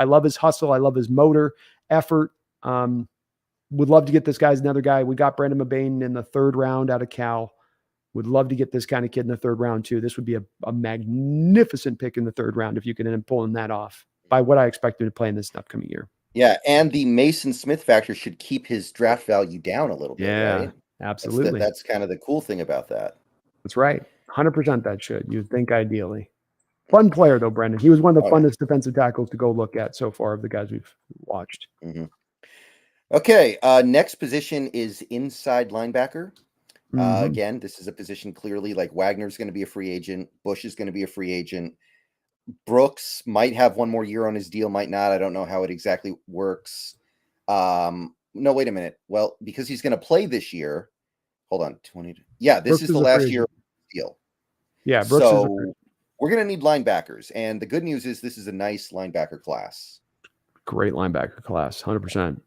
Speaker 1: love his hustle. I love his motor effort. Would love to get this guy as another guy. We got Brandon Mabane in the 3rd round out of Cal. Would love to get this kind of kid in the 3rd round too. This would be a magnificent pick in the 3rd round if you can end up pulling that off by what I expect him to play in this upcoming year.
Speaker 2: Yeah, and the Mason Smith factor should keep his draft value down a little bit, right?
Speaker 1: Absolutely.
Speaker 2: That's kind of the cool thing about that.
Speaker 1: That's right. 100% that should. You'd think ideally. Fun player, though, Brendan. He was one of the funnest defensive tackles to go look at so far of the guys we've watched.
Speaker 2: Okay, next position is inside linebacker. Again, this is a position clearly like Wagner's going to be a free agent. Bush is going to be a free agent. Brooks might have one more year on his deal, might not. I don't know how it exactly works. No, wait a minute. Well, because he's going to play this year. Hold on. Yeah, this is the last year of the deal.
Speaker 1: Yeah, Brooks
Speaker 2: so we're going to need linebackers. And the good news is this is a nice linebacker class.
Speaker 1: Great linebacker class, 100%.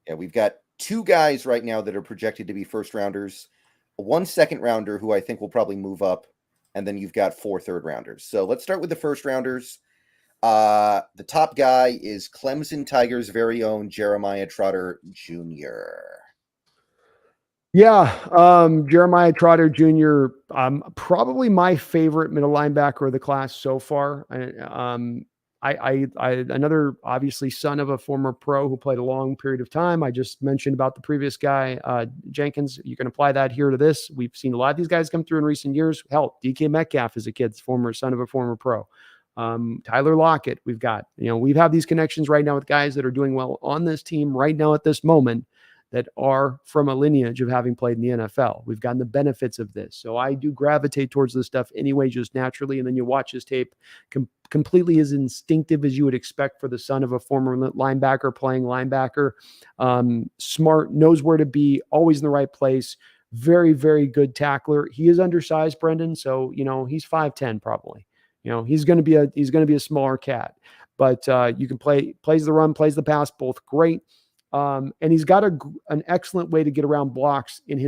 Speaker 2: Yeah, we've got 2 guys right now that are projected to be first rounders, 1 second rounder who I think will probably move up, and then you've got 4 third rounders. So let's start with the first rounders. The top guy is Clemson Tigers' very own Jeremiah Trotter Jr.
Speaker 1: Yeah, Jeremiah Trotter Jr., probably my favorite middle linebacker of the class so far. Another obviously son of a former pro who played a long period of time. I just mentioned about the previous guy, Jenkins. You can apply that here to this. We've seen a lot of these guys come through in recent years. Hell, DK Metcalf is a kid's son of a former pro. Tyler Lockett, we've got, we have these connections right now with guys that are doing well on this team right now at this moment that are from a lineage of having played in the NFL. We've gotten the benefits of this. So I do gravitate towards this stuff anyway, just naturally. And then you watch his tape, completely as instinctive as you would expect for the son of a former linebacker playing linebacker. Smart, knows where to be, always in the right place. Very, very good tackler. He is undersized, Brendan. So, he's 5'10" probably. He's going to be a smaller cat, but you can plays the run, plays the pass, both great. And he's got an excellent way to get around blocks in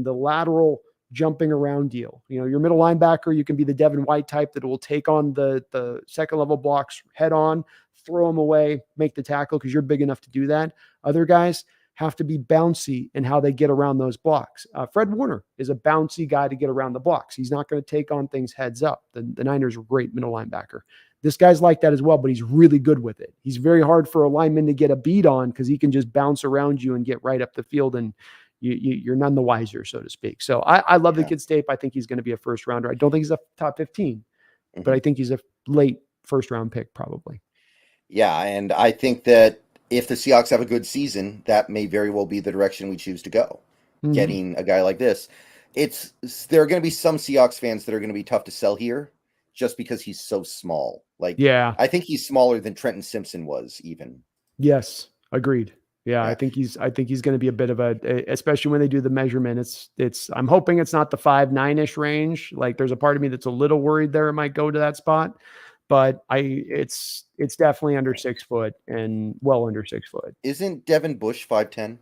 Speaker 1: the lateral jumping around deal. Your middle linebacker, you can be the Devin White type that will take on the second level blocks head on, throw them away, make the tackle because you're big enough to do that. Other guys have to be bouncy in how they get around those blocks. Fred Warner is a bouncy guy to get around the blocks. He's not going to take on things heads up. The Niners are great middle linebacker. This guy's like that as well, but he's really good with it. He's very hard for a lineman to get a beat on because he can just bounce around you and get right up the field and, you're none the wiser, so to speak. So I love the
Speaker 2: Yeah.
Speaker 1: kid's tape. I think he's going to be a first rounder. I don't think he's a top 15, but
Speaker 2: Mhm.
Speaker 1: I think he's a late first round pick probably.
Speaker 2: Yeah, and I think that if the Seahawks have a good season, that may very well be the direction we choose to go.
Speaker 1: Mhm.
Speaker 2: Getting a guy like this, it's there are going to be some Seahawks fans that are going to be tough to sell here, just because he's so small. Like
Speaker 1: Yeah.
Speaker 2: I think he's smaller than Trenton Simpson was even.
Speaker 1: Yes. Agreed. Yeah,
Speaker 2: Yeah,
Speaker 1: I think he's going to be a bit of especially when they do the measurement. I'm hoping it's not the 5'9" range. Like there's a part of me that's a little worried there it might go to that spot, but it's definitely under 6 foot and well under 6 foot.
Speaker 2: isn't Devin Bush 5'10"?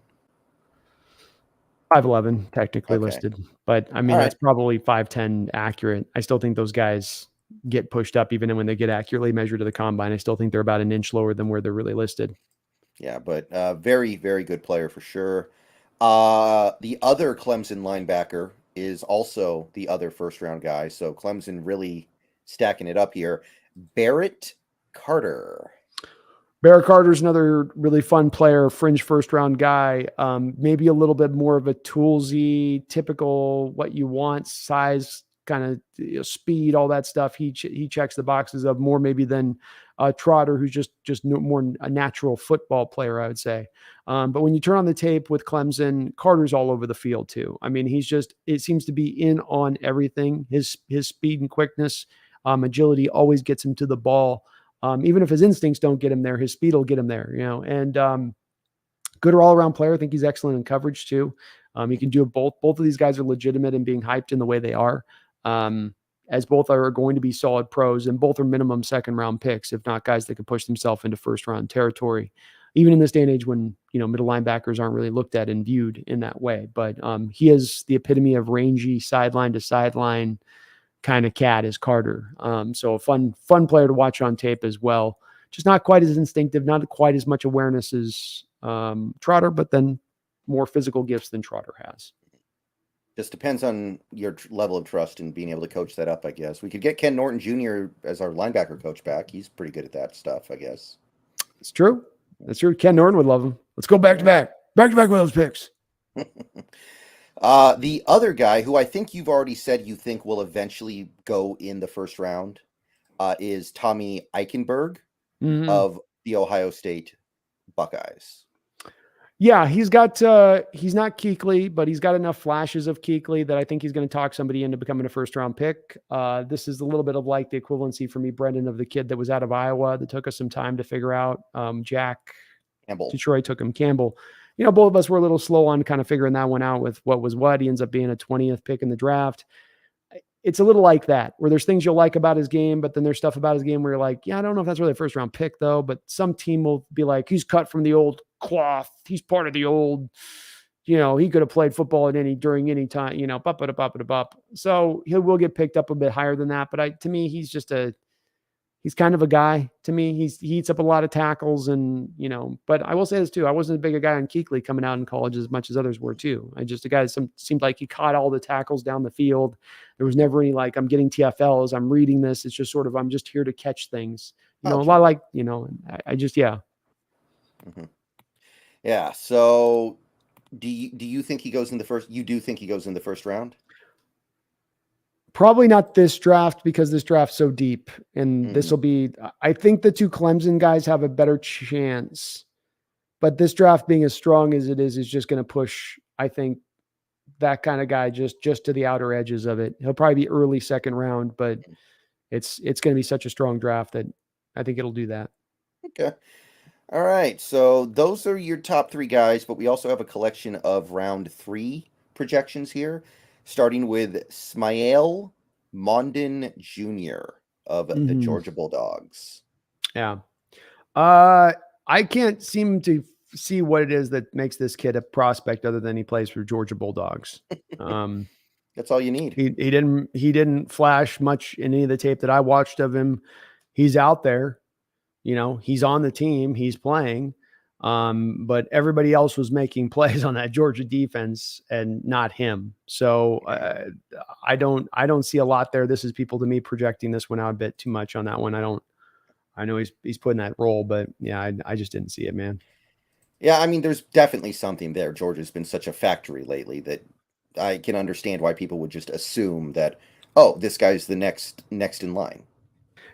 Speaker 1: 5'11" technically
Speaker 2: Okay,
Speaker 1: listed, but I mean
Speaker 2: all
Speaker 1: that's
Speaker 2: right.
Speaker 1: probably 5'10" accurate. I still think those guys get pushed up even when they get accurately measured to the combine. I still think they're about an inch lower than where they're really listed.
Speaker 2: Yeah, but very, very good player for sure. The other Clemson linebacker is also the other first round guy. So Clemson really stacking it up here. Barrett Carter.
Speaker 1: Barrett Carter's another really fun player, fringe first round guy. Maybe a little bit more of a toolsy, typical what you want, size, kind of speed, all that stuff. He checks the boxes of more maybe than Trotter, who's just more a natural football player, I would say. But when you turn on the tape with Clemson, Carter's all over the field too. I mean, it seems to be in on everything. His speed and quickness, agility always gets him to the ball. Even if his instincts don't get him there, his speed will get him there, and good all around player. I think he's excellent in coverage too. He can do both. Both of these guys are legitimate in being hyped in the way they are, as both are going to be solid pros and both are minimum second round picks, if not guys that can push themselves into first round territory, even in this day and age when, middle linebackers aren't really looked at and viewed in that way. But he is the epitome of rangy sideline to sideline kind of cat is Carter. So a fun player to watch on tape as well. Just not quite as instinctive, not quite as much awareness as Trotter, but then more physical gifts than Trotter has.
Speaker 2: Just depends on your level of trust in being able to coach that up, I guess. We could get Ken Norton Jr. as our linebacker coach back. He's pretty good at that stuff, I guess.
Speaker 1: It's true. That's true. Ken Norton would love him. Let's go back to back with those picks.
Speaker 2: The other guy who I think you've already said you think will eventually go in the first round is Tommy Eichenberg
Speaker 1: Mm-hmm.
Speaker 2: of the Ohio State Buckeyes.
Speaker 1: Yeah, he's not Kuechly, but he's got enough flashes of Kuechly that I think he's going to talk somebody into becoming a first round pick. This is a little bit of like the equivalency for me, Brendan, of the kid that was out of Iowa that took us some time to figure out. Jack
Speaker 2: Campbell.
Speaker 1: Detroit took him. Campbell. Both of us were a little slow on kind of figuring that one out with what was what. He ends up being a 20th pick in the draft. It's a little like that, where there's things you'll like about his game, but then there's stuff about his game where you're like, yeah, I don't know if that's really a first round pick though. But some team will be like, he's cut from the old cloth. He's part of the old, he could have played football during any time, bop. So he will get picked up a bit higher than that. But to me, he's kind of a guy to me. He eats up a lot of tackles and, but I will say this too. I wasn't as big a guy on Kuechly coming out in college as much as others were too. I just, a guy that seemed like he caught all the tackles down the field. There was never any, like, I'm getting TFLs, I'm reading this. It's just sort of, I'm just here to catch things, a lot like, I just, yeah.
Speaker 2: Mm-hmm. Yeah. So do you think he goes in the first, you do think he goes in the first round?
Speaker 1: Probably not this draft because this draft's so deep and this will be, I think the two Clemson guys have a better chance, but this draft being as strong as it is just going to push, I think, that kind of guy just to the outer edges of it. He'll probably be early second round, but it's going to be such a strong draft that I think it'll do that.
Speaker 2: Okay. All right. So those are your top three guys, but we also have a collection of round 3 projections here, starting with Smael Mondon Jr. of the Georgia Bulldogs.
Speaker 1: Yeah. I can't seem to see what it is that makes this kid a prospect other than he plays for Georgia Bulldogs.
Speaker 2: That's all you need.
Speaker 1: He didn't flash much in any of the tape that I watched of him. He's out there, he's on the team, he's playing. But everybody else was making plays on that Georgia defense and not him. So I don't see a lot there. This is people to me projecting this one out a bit too much on that one. I know he's put in that role, but yeah, I just didn't see it, man.
Speaker 2: Yeah, I mean, there's definitely something there. Georgia's been such a factory lately that I can understand why people would just assume that, oh, this guy's the next in line.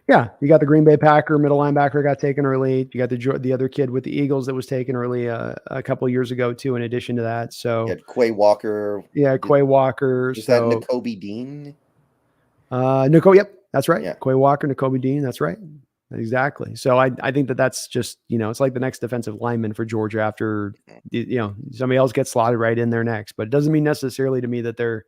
Speaker 1: Yeah, you got the Green Bay Packer middle linebacker got taken early. You got the other kid with the Eagles that was taken early a couple of years ago too. In addition to that,
Speaker 2: You
Speaker 1: so
Speaker 2: had Quay Walker.
Speaker 1: yeah, Quay Walker.
Speaker 2: Was that
Speaker 1: So
Speaker 2: N'Kobe Dean?
Speaker 1: Yep, that's right.
Speaker 2: Yeah.
Speaker 1: Quay Walker, N'Kobe Dean. That's right. Exactly. So I think that's just, it's like the next defensive lineman for Georgia after, somebody else gets slotted right in there next, but it doesn't mean necessarily to me that they're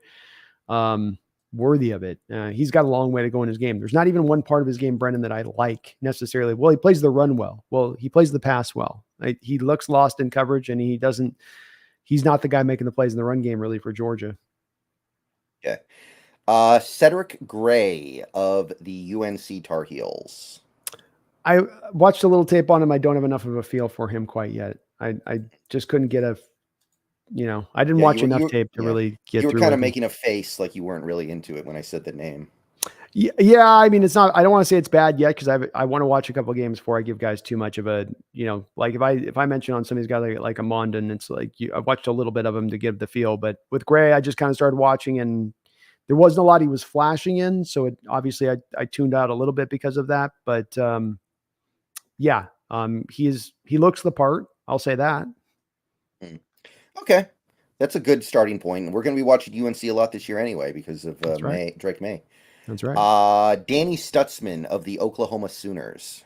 Speaker 1: worthy of it. He's got a long way to go in his game. There's not even one part of his game, Brendan, that I like necessarily. Well, he plays the run well. Well, he plays the pass well. He looks lost in coverage and he's not the guy making the plays in the run game really for Georgia.
Speaker 2: Okay. Cedric Gray of the UNC Tar Heels.
Speaker 1: I watched a little tape on him. I don't have enough of a feel for him quite yet. I just couldn't get I didn't watch enough tape to really get through.
Speaker 2: You were kind of making a face like you weren't really into it when I said the name.
Speaker 1: Yeah. I mean, it's not, I don't want to say it's bad yet because I want to watch a couple of games before I give guys too much of a, like if I mention on some of these guys like Amanda, and it's like I watched a little bit of him to give the feel, but with Gray, I just kind of started watching and there wasn't a lot he was flashing in. So obviously I tuned out a little bit because of that, but he looks the part. I'll say that.
Speaker 2: Okay. That's a good starting point. We're going to be watching UNC a lot this year anyway because of Drake May.
Speaker 1: That's right.
Speaker 2: Danny Stutzman of the Oklahoma Sooners.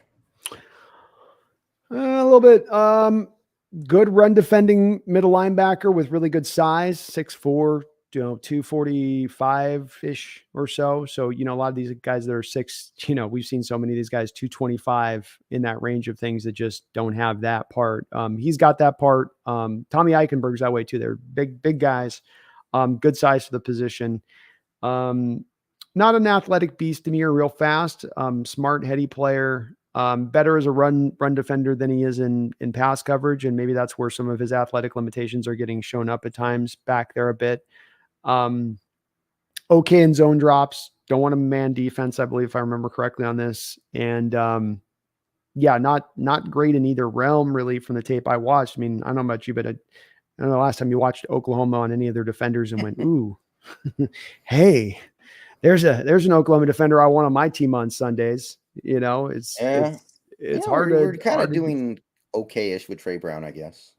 Speaker 1: A little bit. Good run defending middle linebacker with really good size, 6'4", 245-ish or so. So, a lot of these guys that are 6, we've seen so many of these guys 225 in that range of things that just don't have that part. He's got that part. Tommy Eichenberg's that way too. They're big guys, good size for the position. Not an athletic beast to me or real fast, smart, heady player. Better as a run defender than he is in pass coverage. And maybe that's where some of his athletic limitations are getting shown up at times back there a bit. Okay in zone drops. Don't want a man defense, I believe, if I remember correctly on this. And not great in either realm, really, from the tape I watched. I mean, I don't know about you, but I don't know the last time you watched Oklahoma on any of their defenders and went, ooh, hey, there's an Oklahoma defender I want on my team on Sundays. It's hard to.
Speaker 2: We're kind of doing okay-ish with Trey Brown, I guess.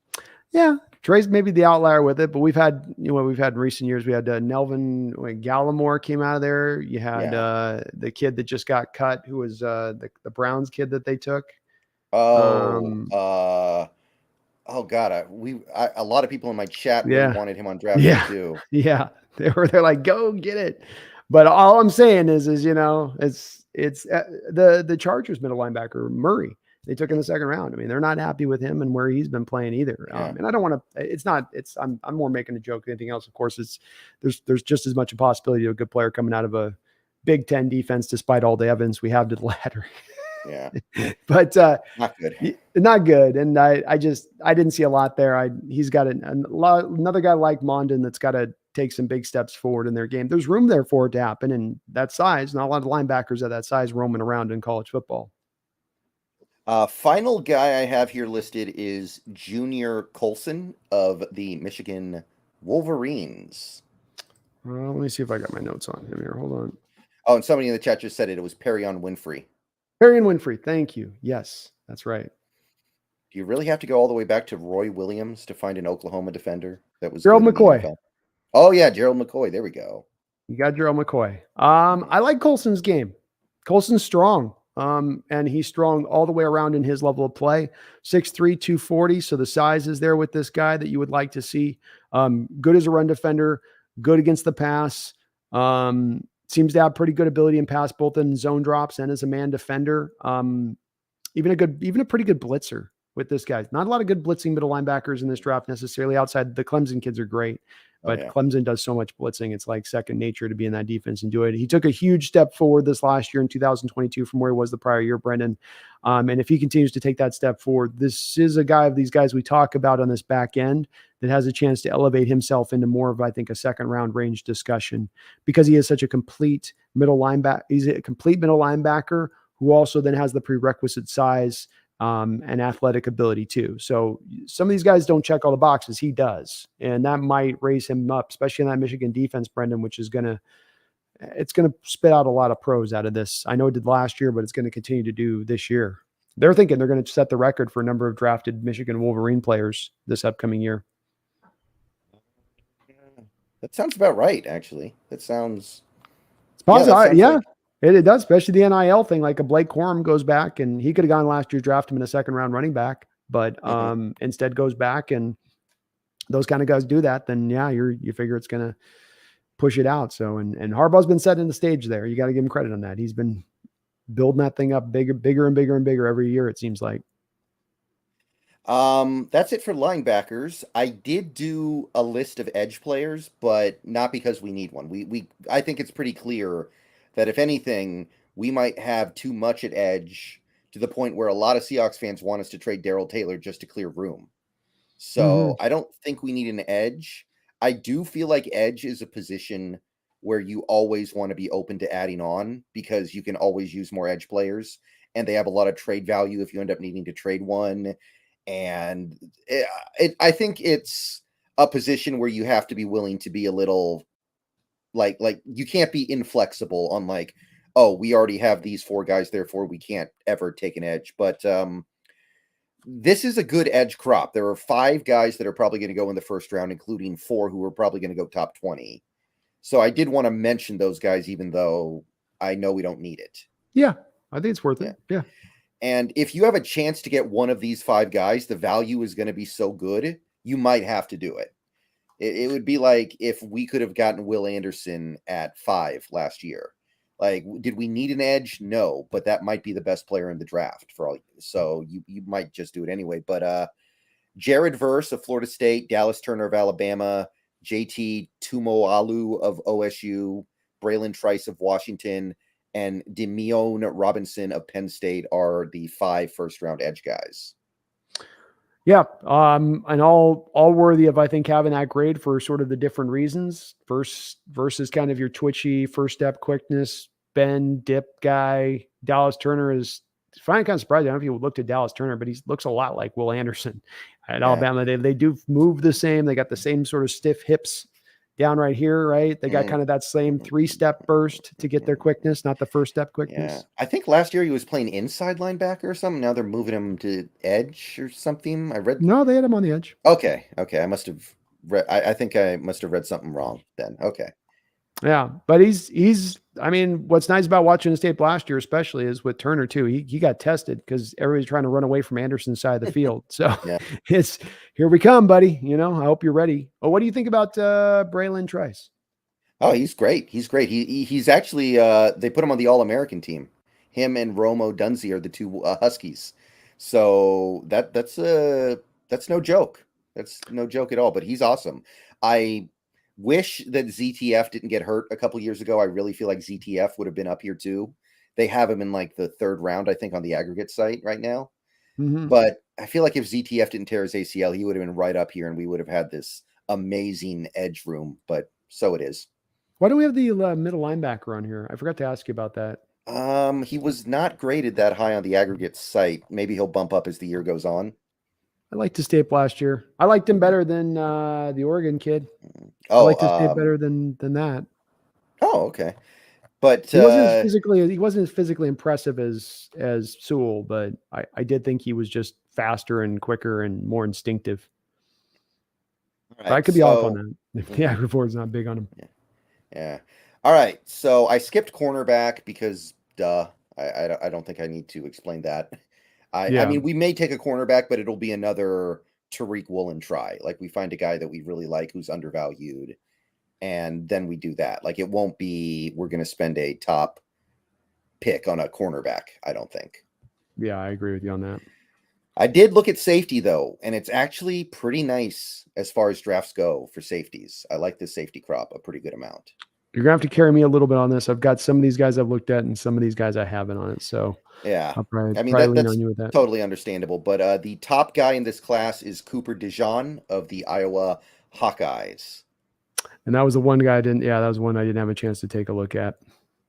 Speaker 1: Yeah, Trey's maybe the outlier with it, but we've had in recent years. We had Nelvin Gallimore came out of there. You had the kid that just got cut, who was the Browns kid that they took.
Speaker 2: Oh God, a lot of people in my chat really wanted him on draft day too.
Speaker 1: Yeah, they're like, go get it. But all I'm saying is it's the Chargers middle linebacker Murray. They took in the second round. I mean, they're not happy with him and where he's been playing either. And I don't want to. I'm more making a joke than anything else. Of course, there's just as much a possibility of a good player coming out of a Big Ten defense, despite all the evidence we have to the latter.
Speaker 2: Yeah,
Speaker 1: but
Speaker 2: not good.
Speaker 1: Not good. And I didn't see a lot there. He's got another guy like Mondon that's got to take some big steps forward in their game. There's room there for it to happen. And that size, not a lot of linebackers at that size roaming around in college football.
Speaker 2: Final guy I have here listed is Junior Colson of the Michigan Wolverines.
Speaker 1: Let me see if I got my notes on him here. Hold on.
Speaker 2: Oh, and somebody in the chat just said it. It was Perrion Winfrey.
Speaker 1: Perrion Winfrey. Thank you. Yes, that's right.
Speaker 2: Do you really have to go all the way back to Roy Williams to find an Oklahoma defender that was
Speaker 1: Gerald McCoy?
Speaker 2: Oh yeah, Gerald McCoy. There we go.
Speaker 1: You got Gerald McCoy. I like Colson's game. Colson's strong. And he's strong all the way around in his level of play. 6'3", 240. So the size is there with this guy that you would like to see. Good as a run defender, good against the pass. Seems to have pretty good ability in pass, both in zone drops and as a man defender. Even a pretty good blitzer with this guy. Not a lot of good blitzing middle linebackers in this draft necessarily. Outside, the Clemson kids are great. But Clemson does so much blitzing. It's like second nature to be in that defense and do it. He took a huge step forward this last year in 2022 from where he was the prior year, Brendan. And if he continues to take that step forward, this is a guy of these guys we talk about on this back end that has a chance to elevate himself into more of, I think, a second round range discussion because he is such a complete middle linebacker. He's a complete middle linebacker who also then has the prerequisite size and athletic ability too. So some of these guys don't check all the boxes. He does. And that might raise him up, especially in that Michigan defense, Brendan, which is it's going to spit out a lot of pros out of this. I know it did last year, but it's going to continue to do this year. They're thinking they're going to set the record for a number of drafted Michigan Wolverine players this upcoming year.
Speaker 2: That sounds about right, actually. It's
Speaker 1: positive. Yeah, it does, especially the NIL thing. Like a Blake Corum goes back, and he could have gone last year, draft him in a second round running back, but instead goes back, and those kind of guys do that. Then yeah, you figure it's going to push it out. So and Harbaugh's been setting the stage there. You got to give him credit on that. He's been building that thing up bigger and bigger every year, it seems like.
Speaker 2: That's it for linebackers. I did do a list of edge players, but not because we need one. I think it's pretty clear that if anything, we might have too much at edge to the point where a lot of Seahawks fans want us to trade Darrell Taylor just to clear room. So I don't think we need an edge. I do feel like edge is a position where you always want to be open to adding on because you can always use more edge players and they have a lot of trade value if you end up needing to trade one. And I think it's a position where you have to be willing to be a little like you can't be inflexible on like, oh, we already have these 4 guys, therefore we can't ever take an edge. But this is a good edge crop. There are 5 guys that are probably going to go in the first round, including 4 who are probably going to go top 20. So I did want to mention those guys, even though I know we don't need it.
Speaker 1: Yeah, I think it's worth it. Yeah.
Speaker 2: And if you have a chance to get one of these 5 guys, the value is going to be so good, you might have to do it. It would be like if we could have gotten Will Anderson at 5 last year. Like, did we need an edge? No, but that might be the best player in the draft for all. So you might just do it anyway. But Jared Verse of Florida State, Dallas Turner of Alabama, JT Tumoalu of OSU, Braylon Trice of Washington, and Demion Robinson of Penn State are the 5 first-round edge guys.
Speaker 1: Yeah, and all worthy of, I think, having that grade for sort of the different reasons. Versus kind of your twitchy first step quickness, bend, dip guy. Dallas Turner is kind of surprised. I don't know if you looked at Dallas Turner, but he looks a lot like Will Anderson at Alabama. They do move the same. They got the same sort of stiff hips down right here, right? They got kind of that same 3-step burst to get their quickness, not the first step quickness.
Speaker 2: Yeah. I think last year he was playing inside linebacker or something. Now they're moving him to edge or something.
Speaker 1: No, they had him on the edge.
Speaker 2: Okay. I must have read. I think I must have read something wrong then. Okay.
Speaker 1: Yeah, but he's. I mean, what's nice about watching his tape last year, especially, is with Turner too. He got tested because everybody's trying to run away from Anderson's side of the field. So it's here we come, buddy. I hope you're ready. Oh, what do you think about Braylon Trice?
Speaker 2: Oh, he's great. He's actually they put him on the All-American team. Him and Rome Odunze are the 2 Huskies. So that's no joke. That's no joke at all. But he's awesome. I wish that ZTF didn't get hurt a couple years ago. I really feel like ZTF would have been up here too. They have him in like the 3rd round, I think, on the aggregate site right now. But I feel like if ZTF didn't tear his ACL, he would have been right up here and we would have had this amazing edge room. But so it is.
Speaker 1: Why don't we have the middle linebacker on here? I forgot to ask you about that.
Speaker 2: He was not graded that high on the aggregate site. Maybe he'll bump up as the year goes on.
Speaker 1: I liked his tape last year. I liked him better than the Oregon kid. I liked his tape better than that.
Speaker 2: Oh, okay. But
Speaker 1: he wasn't as physically impressive as Sewell, but I did think he was just faster and quicker and more instinctive. Right, I could be off on that. The Agrivore's not big on him.
Speaker 2: Yeah. All right. So I skipped cornerback because I don't think I need to explain that. I mean, we may take a cornerback, but it'll be another Tariq Woolen try. Like we find a guy that we really like who's undervalued, and then we do that. Like it won't be we're going to spend a top pick on a cornerback, I don't think.
Speaker 1: Yeah, I agree with you on that.
Speaker 2: I did look at safety, though, and it's actually pretty nice as far as drafts go for safeties. I like this safety crop a pretty good amount.
Speaker 1: You're going to have to carry me a little bit on this. I've got some of these guys I've looked at and some of these guys I haven't on it. So
Speaker 2: yeah,
Speaker 1: I'll probably
Speaker 2: that's
Speaker 1: lean on you with that.
Speaker 2: Totally understandable. But the top guy in this class is Cooper DeJean of the Iowa Hawkeyes.
Speaker 1: And that was the one guy that was one I didn't have a chance to take a look at.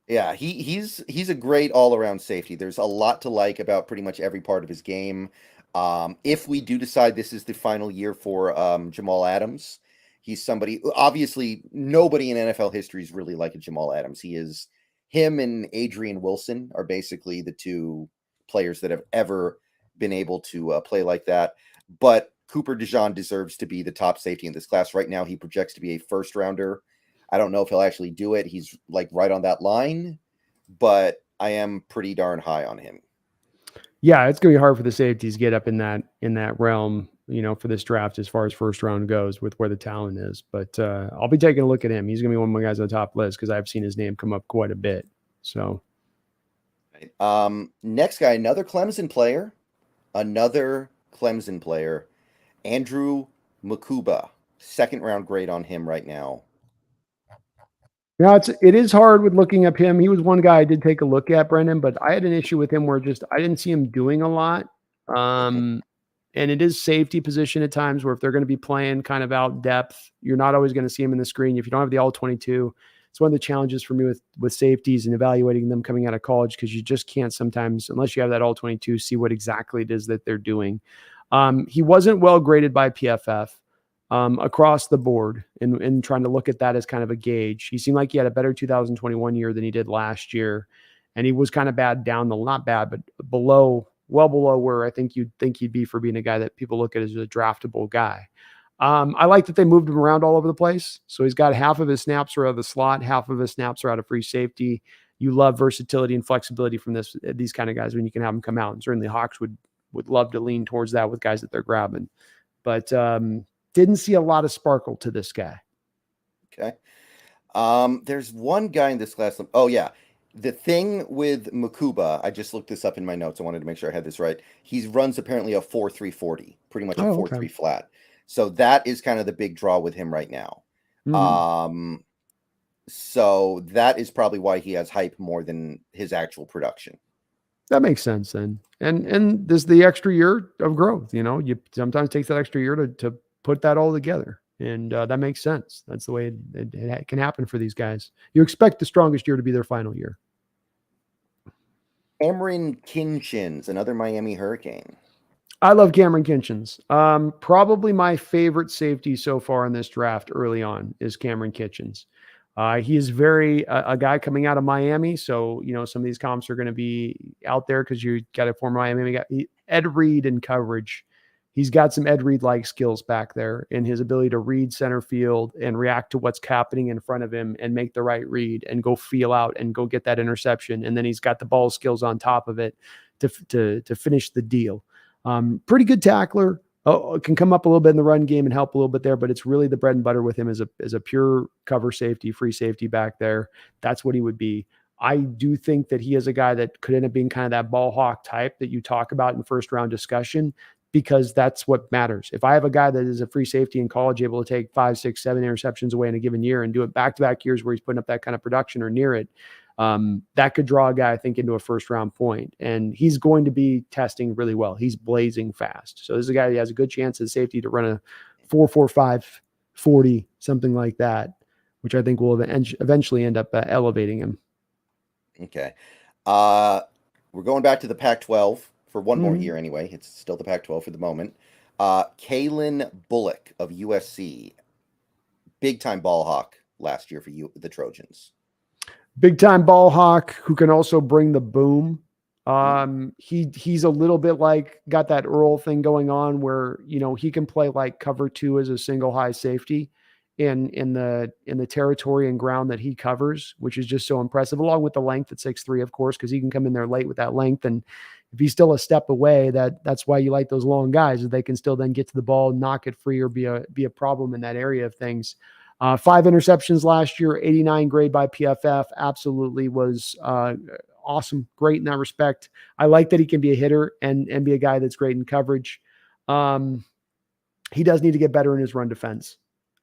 Speaker 2: Yeah, he's a great all-around safety. There's a lot to like about pretty much every part of his game. If we do decide this is the final year for Jamal Adams, he's somebody obviously nobody in NFL history is really like a Jamal Adams. Him and Adrian Wilson are basically the two players that have ever been able to play like that. But Cooper DeJean deserves to be the top safety in this class. Right now, he projects to be a first rounder. I don't know if he'll actually do it. He's like right on that line, but I am pretty darn high on him.
Speaker 1: Yeah, it's gonna be hard for the safeties to get up in that realm, for this draft as far as first round goes with where the talent is. But I'll be taking a look at him. He's gonna be one of my guys on the top list because I've seen his name come up quite a bit. So
Speaker 2: Next guy, another Clemson player, Andrew Makuba. Second round grade on him right now.
Speaker 1: yeah, it is hard with looking up him. He was one guy I did take a look at, Brendan, but I had an issue with him where just I didn't see him doing a lot. And it is safety position at times where if they're going to be playing kind of out depth, you're not always going to see him in the screen. If you don't have the all 22, it's one of the challenges for me with safeties and evaluating them coming out of college, because you just can't sometimes, unless you have that all 22, see what exactly it is that they're doing. He wasn't well graded by PFF across the board, and trying to look at that as kind of a gauge. He seemed like he had a better 2021 year than he did last year. And he was kind of bad down the, not bad, but well below where I think you'd think he'd be for being a guy that people look at as a draftable guy. I like that they moved him around all over the place. So he's got half of his snaps are out of the slot, half of his snaps are out of free safety. You love versatility and flexibility from these kind of guys when you can have them come out. And certainly Hawks would love to lean towards that with guys that they're grabbing. But didn't see a lot of sparkle to this guy.
Speaker 2: Okay. There's one guy in this class. Oh, yeah. The thing with Makuba, I just looked this up in my notes. I wanted to make sure I had this right. He runs apparently a 4.340, pretty much a 4.3 flat. So that is kind of the big draw with him right now. Mm-hmm. So that is probably why he has hype more than his actual production.
Speaker 1: That makes sense then. And this is the extra year of growth. You sometimes take that extra year to put that all together. And that makes sense. That's the way it can happen for these guys. You expect the strongest year to be their final year.
Speaker 2: Cameron Kinchins, another Miami Hurricane.
Speaker 1: I love Cameron Kinchins. Probably my favorite safety so far in this draft early on is Cameron Kinchins. He is a guy coming out of Miami. So, some of these comps are going to be out there because you got a former Miami guy. Ed Reed in coverage. He's got some Ed Reed-like skills back there in his ability to read center field and react to what's happening in front of him and make the right read and go feel out and go get that interception. And then he's got the ball skills on top of it to finish the deal. Pretty good tackler. Can come up a little bit in the run game and help a little bit there, but it's really the bread and butter with him as a pure cover safety, free safety back there. That's what he would be. I do think that he is a guy that could end up being kind of that ball hawk type that you talk about in first round discussion, because that's what matters. If I have a guy that is a free safety in college, able to take 5, 6, 7 interceptions away in a given year and do it back-to-back years where he's putting up that kind of production or near it, that could draw a guy, I think, into a first-round point. And he's going to be testing really well. He's blazing fast. So this is a guy that has a good chance at safety to run a 4.45 40, something like that, which I think will eventually end up elevating him.
Speaker 2: Okay. We're going back to the Pac-12. For one more year anyway. It's still the Pac-12 for the moment. Kalen Bullock of USC. Big-time ball hawk last year for the Trojans.
Speaker 1: Big-time ball hawk who can also bring the boom. He's a little bit like got that Earl thing going on where, he can play like cover 2 as a single high safety in the territory and ground that he covers, which is just so impressive, along with the length at 6'3", of course, because he can come in there late with that length. And if he's still a step away, that's why you like those long guys, is they can still then get to the ball, knock it free, or be a problem in that area of things. 5 interceptions last year, 89 grade by PFF. Absolutely was awesome. Great in that respect. I like that he can be a hitter and be a guy that's great in coverage. He does need to get better in his run defense.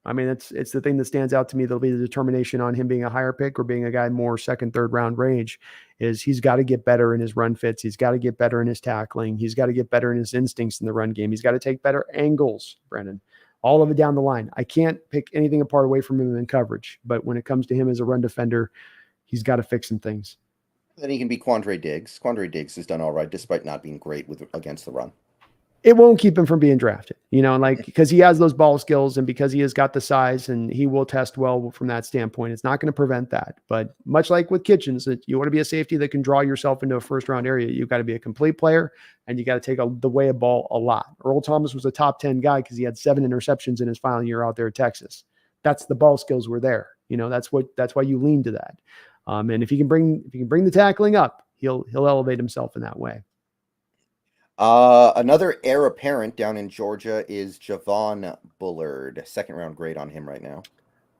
Speaker 1: I mean, it's the thing that stands out to me. There'll be the determination on him being a higher pick or being a guy more second, third round range, is he's got to get better in his run fits. He's got to get better in his tackling. He's got to get better in his instincts in the run game. He's got to take better angles, Brendan, all of it down the line. I can't pick anything apart away from him in coverage, but when it comes to him as a run defender, he's got to fix some things.
Speaker 2: Then he can be Quandre Diggs. Quandre Diggs has done all right, despite not being great against the run.
Speaker 1: It won't keep him from being drafted, like, because he has those ball skills and because he has got the size and he will test well from that standpoint. It's not going to prevent that. But much like with Kitchens, that you want to be a safety that can draw yourself into a first round area, you've got to be a complete player and you got to take the way of ball a lot. Earl Thomas was a top 10 guy because he had 7 interceptions in his final year out there at Texas. That's the ball skills were there. That's why you lean to that. And if you can bring the tackling up, he'll elevate himself in that way.
Speaker 2: Another heir apparent down in Georgia is Javon Bullard. 2nd round grade on him right now.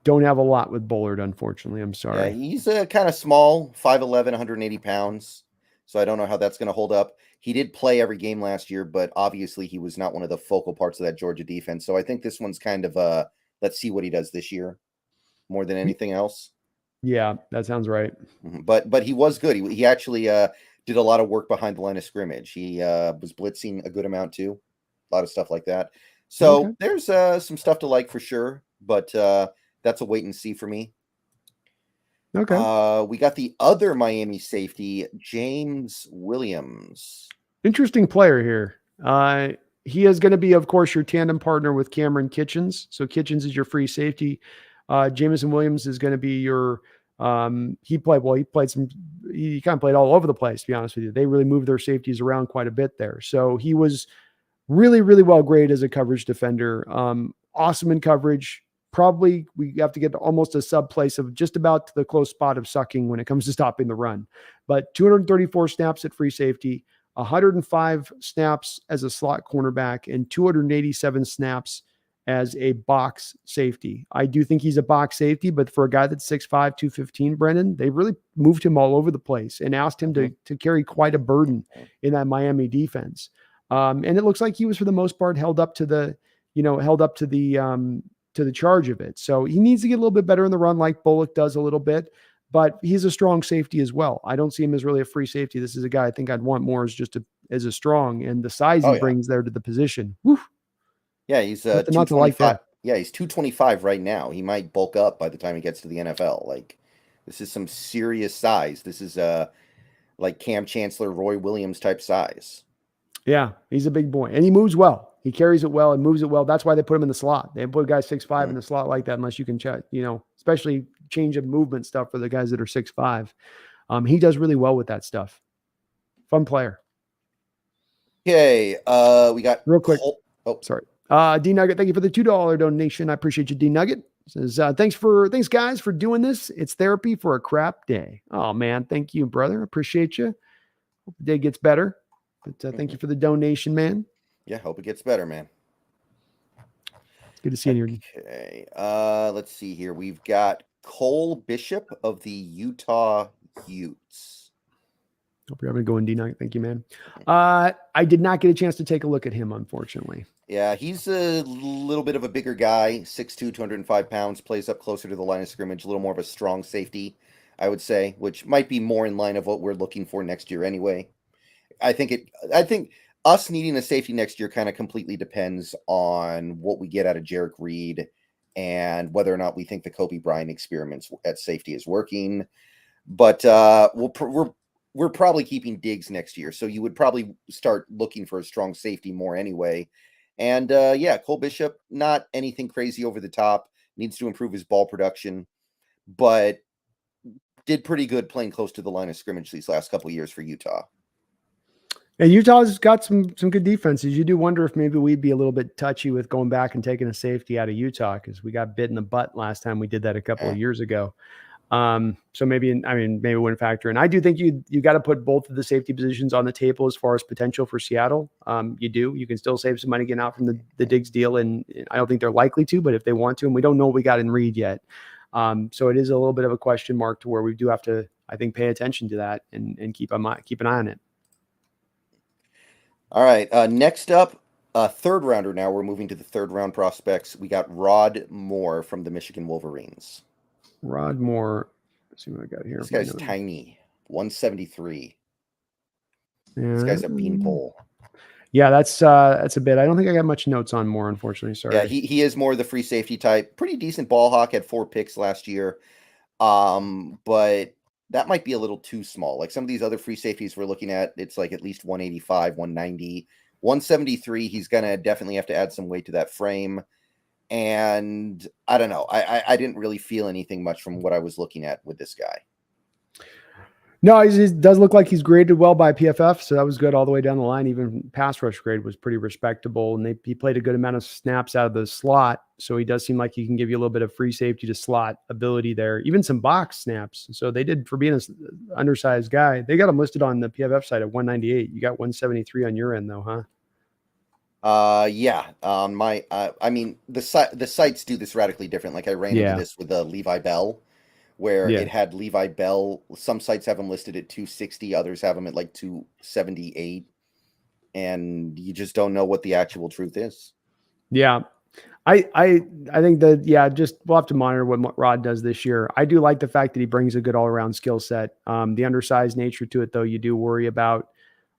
Speaker 1: Don't have a lot with Bullard, unfortunately. I'm sorry.
Speaker 2: Yeah, he's kind of small, 5'11", 180 pounds. So I don't know how that's going to hold up. He did play every game last year, but obviously he was not one of the focal parts of that Georgia defense. So I think this one's kind of let's see what he does this year more than anything else.
Speaker 1: Yeah, that sounds right.
Speaker 2: But he was good. He actually did a lot of work behind the line of scrimmage. He was blitzing a good amount too. A lot of stuff like that. So there's some stuff to like for sure, but that's a wait and see for me.
Speaker 1: Okay.
Speaker 2: We got the other Miami safety, James Williams.
Speaker 1: Interesting player here. He is going to be, of course, your tandem partner with Cameron Kitchens. So Kitchens is your free safety. Jameson Williams is going to be your he kind of played all over the place, to be honest with you. They really moved their safeties around quite a bit there. So he was really, really well graded as a coverage defender. Awesome in coverage. Probably we have to get almost a sub place of just about to the close spot of sucking when it comes to stopping the run. But 234 snaps at free safety, 105 snaps as a slot cornerback, and 287 snaps as a box safety. I do think he's a box safety, but for a guy that's 6'5", 215, Brendan, they really moved him all over the place and asked him to carry quite a burden in that Miami defense. And it looks like he was, for the most part, held up to the charge of it. So he needs to get a little bit better in the run, like Bullock does a little bit, but he's a strong safety as well. I don't see him as really a free safety. This is a guy I think I'd want more as a strong, and the size he brings there to the position. Woo.
Speaker 2: Yeah, he's 225. Yeah, he's 225 right now. He might bulk up by the time he gets to the NFL. Like, this is some serious size. This is like Cam Chancellor, Roy Williams type size.
Speaker 1: Yeah, he's a big boy, and he moves well. He carries it well and moves it well. That's why they put him in the slot. They put guys 6'5" in the slot like that, unless you can check, especially change of movement stuff for the guys that are 6'5". He does really well with that stuff. Fun player.
Speaker 2: Okay, we got
Speaker 1: real quick. Sorry. D Nugget, thank you for the $2 donation. I appreciate you, D Nugget. Says, thanks guys for doing this. It's therapy for a crap day. Oh man, thank you, brother. Appreciate you. Hope the day gets better. But thank you for the donation, man.
Speaker 2: Yeah, hope it gets better, man.
Speaker 1: Good to see you here.
Speaker 2: Okay, let's see here. We've got Cole Bishop of the Utah Utes.
Speaker 1: Hope you're having a going, D Nugget. Thank you, man. I did not get a chance to take a look at him, unfortunately.
Speaker 2: Yeah, he's a little bit of a bigger guy, 6'2", 205 pounds, plays up closer to the line of scrimmage, a little more of a strong safety, I would say, which might be more in line of what we're looking for next year anyway. I think us needing a safety next year kind of completely depends on what we get out of Jarek Reed and whether or not we think the Kobe Bryant experiments at safety is working. But we're probably keeping Diggs next year, so you would probably start looking for a strong safety more anyway. And Cole Bishop, not anything crazy over the top, needs to improve his ball production, but did pretty good playing close to the line of scrimmage these last couple of years for Utah.
Speaker 1: And Utah's got some good defenses. You do wonder if maybe we'd be a little bit touchy with going back and taking a safety out of Utah, because we got bit in the butt last time we did that a couple of years ago. So maybe it wouldn't factor in. I do think you got to put both of the safety positions on the table as far as potential for Seattle. You can still save some money getting out from the Diggs deal. And I don't think they're likely to, but if they want to, and we don't know what we got in Reed yet. So it is a little bit of a question mark to where we do have to, I think, pay attention to that and keep an eye on it.
Speaker 2: All right. Next up, third rounder. Now we're moving to the third round prospects. We got Rod Moore from the Michigan Wolverines.
Speaker 1: Rod Moore. Let's see what I got here.
Speaker 2: This guy's tiny, 173. Yeah. This guy's a beanpole.
Speaker 1: Yeah, that's a bit. I don't think I got much notes on Moore, unfortunately. Sorry.
Speaker 2: Yeah, he is more the free safety type. Pretty decent ball hawk. Had 4 picks last year. But that might be a little too small. Like some of these other free safeties we're looking at, it's like at least 185, 190, 173. He's going to definitely have to add some weight to that frame. And I don't know. I didn't really feel anything much from what I was looking at with this guy.
Speaker 1: No, he does look like he's graded well by PFF, so that was good all the way down the line. Even pass rush grade was pretty respectable, and he played a good amount of snaps out of the slot, so he does seem like he can give you a little bit of free safety to slot ability there, even some box snaps. So they did, for being an undersized guy, they got him listed on the PFF side at 198. You got 173 on your end, though, huh?
Speaker 2: Yeah. My, I mean, the sites do this radically different. Like I ran into this with Levi Bell, where it had Levi Bell. Some sites have him listed at 260, others have him at like 278, and you just don't know what the actual truth is.
Speaker 1: Yeah. I think that, just we'll have to monitor what Rod does this year. I do like the fact that he brings a good all around skill set. The undersized nature to it, though, you do worry about.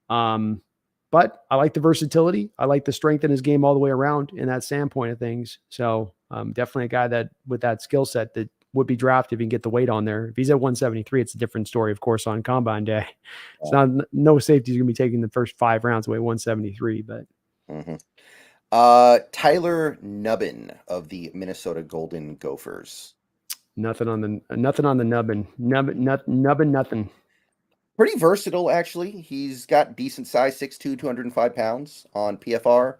Speaker 1: But I like the versatility. I like the strength in his game all the way around in that standpoint of things. So definitely a guy that with that skill set that would be drafted if he can get the weight on there. If he's at 173, it's a different story, of course, on combine day. It's not, no safety is going to be taking the first 5 rounds away 173, but.
Speaker 2: Tyler Nubbin of the Minnesota Golden Gophers.
Speaker 1: Nothing on the Nubbin. Nothing.
Speaker 2: Pretty versatile, actually. He's got decent size, 6'2", 205 pounds on PFR.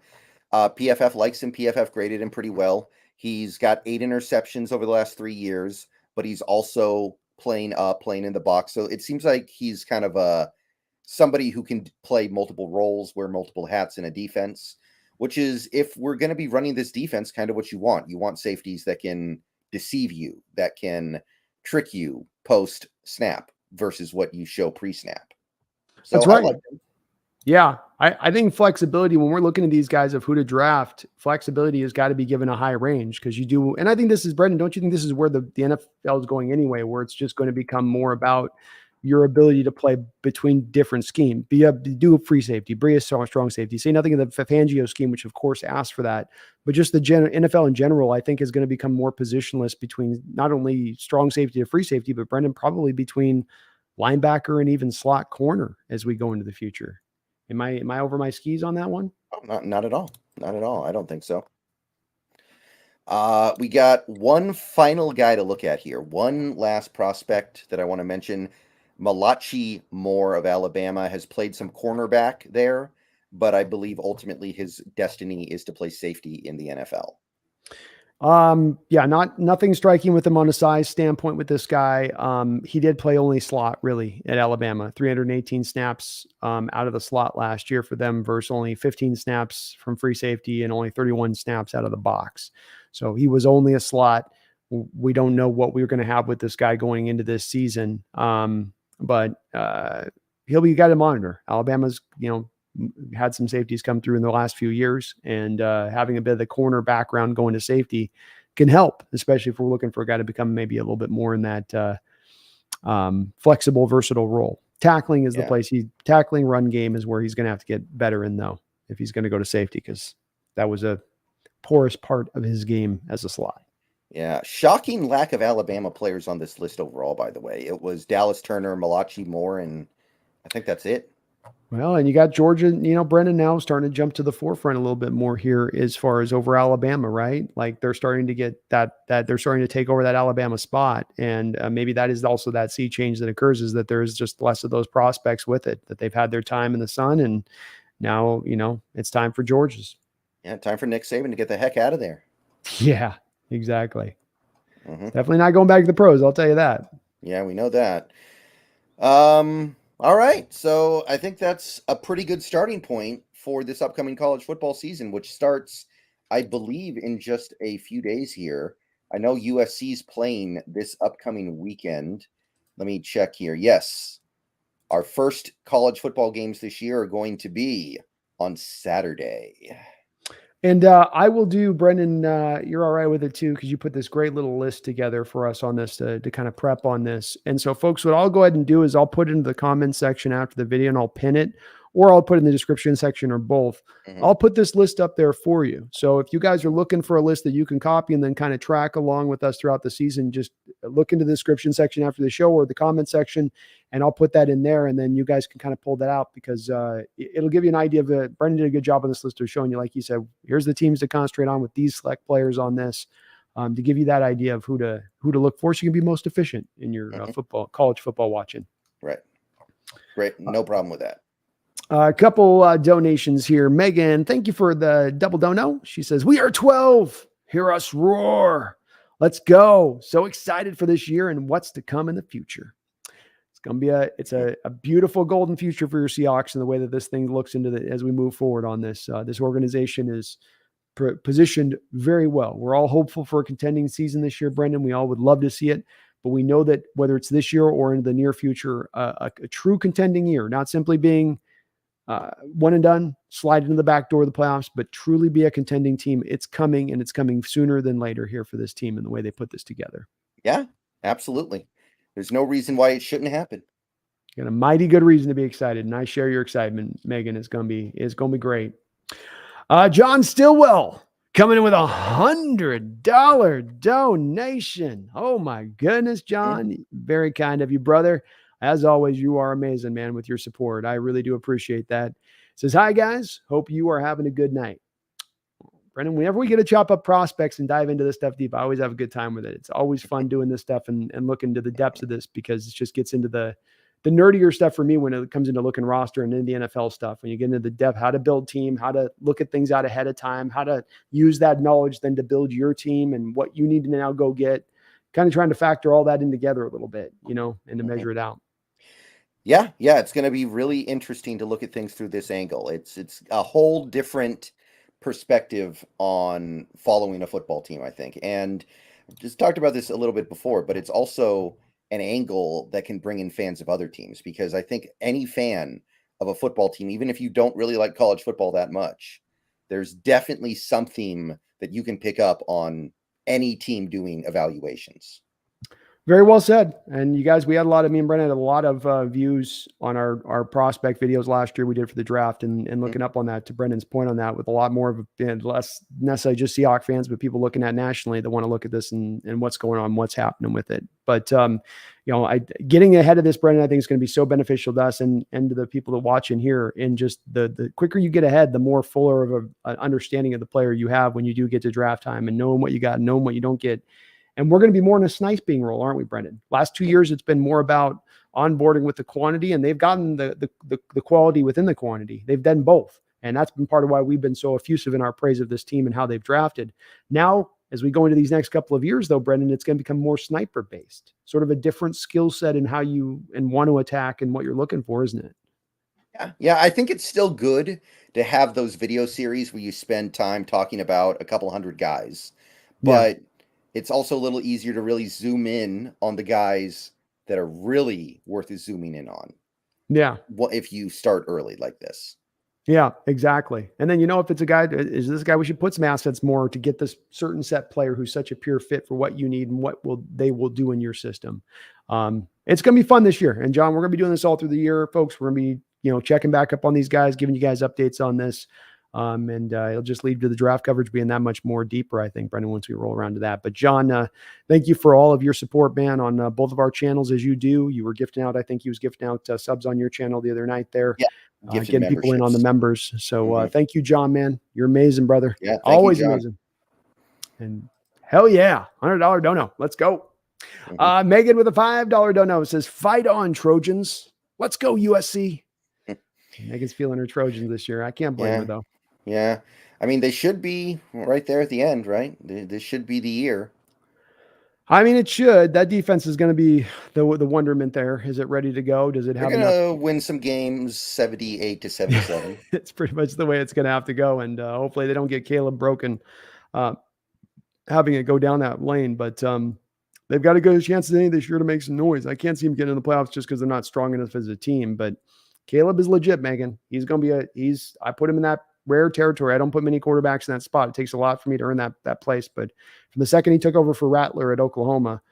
Speaker 2: PFF likes him. PFF graded him pretty well. He's got 8 interceptions over the last 3 years, but he's also playing in the box. So it seems like he's kind of somebody who can play multiple roles, wear multiple hats in a defense, which is, if we're going to be running this defense, kind of what you want. You want safeties that can deceive you, that can trick you post-snap versus what you show pre-snap. So
Speaker 1: that's right.
Speaker 2: I like him.
Speaker 1: Yeah, I think flexibility, when we're looking at these guys of who to draft, flexibility has got to be given a high range, because you do. And I think this is, Brendan, don't you think this is where the NFL is going anyway, where it's just going to become more about your ability to play between different schemes, do a free safety, be a strong safety, say nothing of the Fangio scheme, which of course asks for that, but just the NFL in general, I think is going to become more positionless between not only strong safety to free safety, but Brendan, probably between linebacker and even slot corner as we go into the future. Am I over my skis on that one?
Speaker 2: Oh, not at all. Not at all. I don't think so. We got one final guy to look at here. One last prospect that I want to mention. Malachi Moore of Alabama has played some cornerback there, but I believe ultimately his destiny is to play safety in the NFL.
Speaker 1: Nothing striking with him on a size standpoint with this guy. He did play only slot really at Alabama, 318 snaps out of the slot last year for them versus only 15 snaps from free safety and only 31 snaps out of the box. So he was only a slot. We don't know what we're going to have with this guy going into this season. But he'll be a guy to monitor. Alabama's, had some safeties come through in the last few years, and having a bit of the corner background going to safety can help, especially if we're looking for a guy to become maybe a little bit more in that flexible, versatile role. Tackling is the place. Tackling run game is where he's going to have to get better in, though, if he's going to go to safety, because that was a porous part of his game as a slot.
Speaker 2: Yeah, shocking lack of Alabama players on this list overall, by the way. It was Dallas Turner, Malachi Moore, and I think that's it.
Speaker 1: Well, and you got Georgia, Brendan, now starting to jump to the forefront a little bit more here as far as over Alabama, right? Like they're starting to get that they're starting to take over that Alabama spot. And maybe that is also that sea change that occurs, is that there's just less of those prospects with it, that they've had their time in the sun. And now, it's time for Georgia's.
Speaker 2: Yeah, time for Nick Saban to get the heck out of there.
Speaker 1: Yeah, exactly. Definitely not going back to the pros, I'll tell you that.
Speaker 2: Yeah, we know that. All right, so I think that's a pretty good starting point for this upcoming college football season, which starts, I believe, in just a few days here. I know USC's playing this upcoming weekend. Let me check here. Yes, our first college football games this year are going to be on Saturday.
Speaker 1: And I will do, Brendan, you're all right with it too, because you put this great little list together for us on this to kind of prep on this. And so, folks, what I'll go ahead and do is I'll put it into the comments section after the video, and I'll pin it. or I'll put it in the description section or both.
Speaker 2: Mhm.
Speaker 1: I'll put this list up there for you. So if you guys are looking for a list that you can copy and then kind of track along with us throughout the season, just look into the description section after the show or the comment section, and I'll put that in there. And then you guys can kind of pull that out because it'll give you an idea of it. Brendan did a good job on this list of showing you, like you said, here's the teams to concentrate on with these select players on this, to give you that idea of who to look for so you can be most efficient in your college football watching.
Speaker 2: Right. Great. No problem with that.
Speaker 1: A couple donations here. Megan, thank you for the double dono. She says, we are 12. Hear us roar. Let's go. So excited for this year and what's to come in the future. It's going to be a beautiful golden future for your Seahawks and the way that this thing looks into as we move forward on this. This organization is positioned very well. We're all hopeful for a contending season this year, Brendan. We all would love to see it, but we know that whether it's this year or in the near future, a true contending year, not simply being one and done, slide into the back door of the playoffs, but truly be a contending team. It's coming, and it's coming sooner than later here for this team and the way they put this together.
Speaker 2: Yeah, absolutely. There's no reason why it shouldn't happen.
Speaker 1: Got a mighty good reason to be excited, and I share your excitement, Megan. It's gonna be great. John Stillwell coming in with $100 donation. Oh my goodness, John, very kind of you, brother. As always, you are amazing, man, with your support. I really do appreciate that. Says, hi, guys. Hope you are having a good night. Brendan, whenever we get to chop up prospects and dive into this stuff deep, I always have a good time with it. It's always fun doing this stuff and looking into the depths of this because it just gets into the nerdier stuff for me when it comes into looking roster and into the NFL stuff. When you get into the depth, how to build team, how to look at things out ahead of time, how to use that knowledge then to build your team and what you need to now go get, kind of trying to factor all that in together a little bit, and to measure it out.
Speaker 2: Yeah, it's going to be really interesting to look at things through this angle. It's a whole different perspective on following a football team, I think. And just talked about this a little bit before, but it's also an angle that can bring in fans of other teams, because I think any fan of a football team, even if you don't really like college football that much, there's definitely something that you can pick up on any team doing evaluations.
Speaker 1: Very well said. And you guys, me and Brennan had a lot of views on our prospect videos last year we did for the draft and looking up on that, to Brendan's point on that, with a lot more of less necessarily just Seahawks fans, but people looking at nationally that want to look at this and what's going on, what's happening with it. But, getting ahead of this, Brendan, I think is going to be so beneficial to us and to the people that watch and hear. And just the quicker you get ahead, the more fuller of an understanding of the player you have when you do get to draft time and knowing what you got, knowing what you don't get. And we're going to be more in a sniping role, aren't we, Brendan? Last 2 years, it's been more about onboarding with the quantity, and they've gotten the quality within the quantity. They've done both. And that's been part of why we've been so effusive in our praise of this team and how they've drafted. Now, as we go into these next couple of years, though, Brendan, it's going to become more sniper-based, sort of a different skill set in how you want to attack and what you're looking for, isn't it?
Speaker 2: Yeah, I think it's still good to have those video series where you spend time talking about a couple hundred guys. But it's also a little easier to really zoom in on the guys that are really worth zooming in on.
Speaker 1: Yeah.
Speaker 2: What if you start early like this?
Speaker 1: Yeah, exactly. And then, if it's a guy, is this guy we should put some assets more to get this certain set player who's such a pure fit for what you need and what they will do in your system. It's going to be fun this year. And John, we're going to be doing this all through the year, folks. We're going to be, checking back up on these guys, giving you guys updates on this. And it'll just lead to the draft coverage being that much more deeper, I think, Brendan, once we roll around to that. But John, thank you for all of your support, man, on both of our channels, as you do. You were gifting out, I think he was gifting out subs on your channel the other night there.
Speaker 2: Yeah,
Speaker 1: getting people in on the members. So thank you, John, man. You're amazing, brother.
Speaker 2: Yeah,
Speaker 1: always amazing. And hell yeah, $100 dono. Let's go. Megan with a $5 dono says, fight on, Trojans. Let's go, USC. Megan's feeling her Trojans this year. I can't blame her, though.
Speaker 2: Yeah. I mean, they should be right there at the end, right? This should be the year.
Speaker 1: I mean, it should. That defense is going to be the wonderment there. Is it ready to go? Does it have
Speaker 2: enough? They're going to win some games 78-77.
Speaker 1: It's pretty much the way it's going to have to go. And hopefully they don't get Caleb broken having it go down that lane. But they've got a good chance of this year to make some noise. I can't see them getting in the playoffs just because they're not strong enough as a team. But Caleb is legit, Megan. He's going to be I put him in that rare territory. I don't put many quarterbacks in that spot. It takes a lot for me to earn that place. But from the second he took over for Rattler at Oklahoma,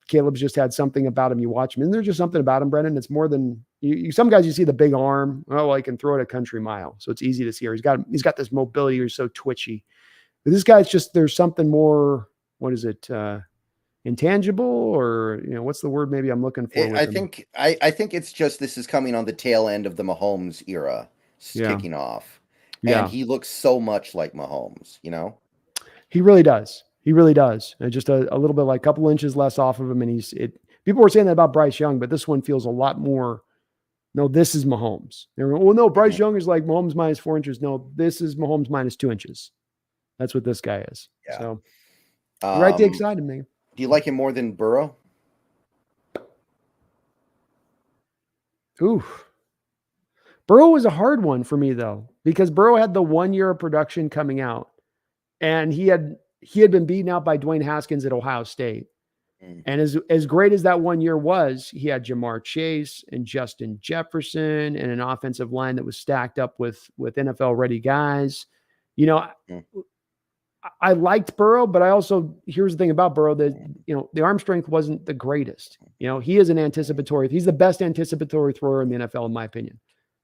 Speaker 1: Caleb's just had something about him. You watch him, and there's just something about him, Brendan. It's more than some guys you see the big arm. Oh, well, he can throw it a country mile, so it's easy to see. Or he's got this mobility. He's so twitchy. But this guy's just there's something more. What is it? Intangible, or what's the word? Maybe I'm looking for.
Speaker 2: I think it's just this is coming on the tail end of the Mahomes era, kicking off, and he looks so much like Mahomes.
Speaker 1: He really does. He really does. And just a little bit, like a couple inches less off of him, and people were saying that about Bryce Young, but this one feels a lot more. No, this is Mahomes. Well, no, Bryce Young is like Mahomes minus 4 inches. No, this is Mahomes minus 2 inches. That's what this guy is. Yeah. So, right to excited me.
Speaker 2: Do you like him more than Burrow?
Speaker 1: Ooh. Burrow was a hard one for me, though, because Burrow had the 1 year of production coming out, and he had been beaten out by Dwayne Haskins at Ohio State. And as great as that 1 year was, he had Jamar Chase and Justin Jefferson and an offensive line that was stacked up with NFL ready guys. I liked Burrow, but here's the thing about Burrow, that, the arm strength wasn't the greatest. He is he's the best anticipatory thrower in the NFL, in my opinion.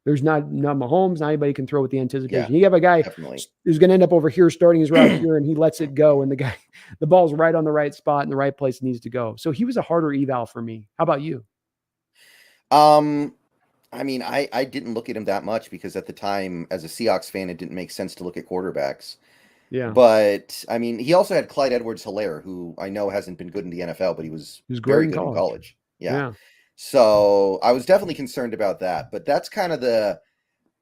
Speaker 1: There's not Mahomes, not anybody can throw with the anticipation. You have a guy who's going to end up over here starting his route here, and he lets it go, and the ball's right on the right spot in the right place it needs to go. So he was a harder eval for me. How about you?
Speaker 2: I mean, I didn't look at him that much because at the time, as a Seahawks fan, it didn't make sense to look at quarterbacks. Yeah. But I mean, he also had Clyde Edwards-Helaire, who I know hasn't been good in the NFL, but he was very good in college. Yeah. So I was definitely concerned about that. But that's kind of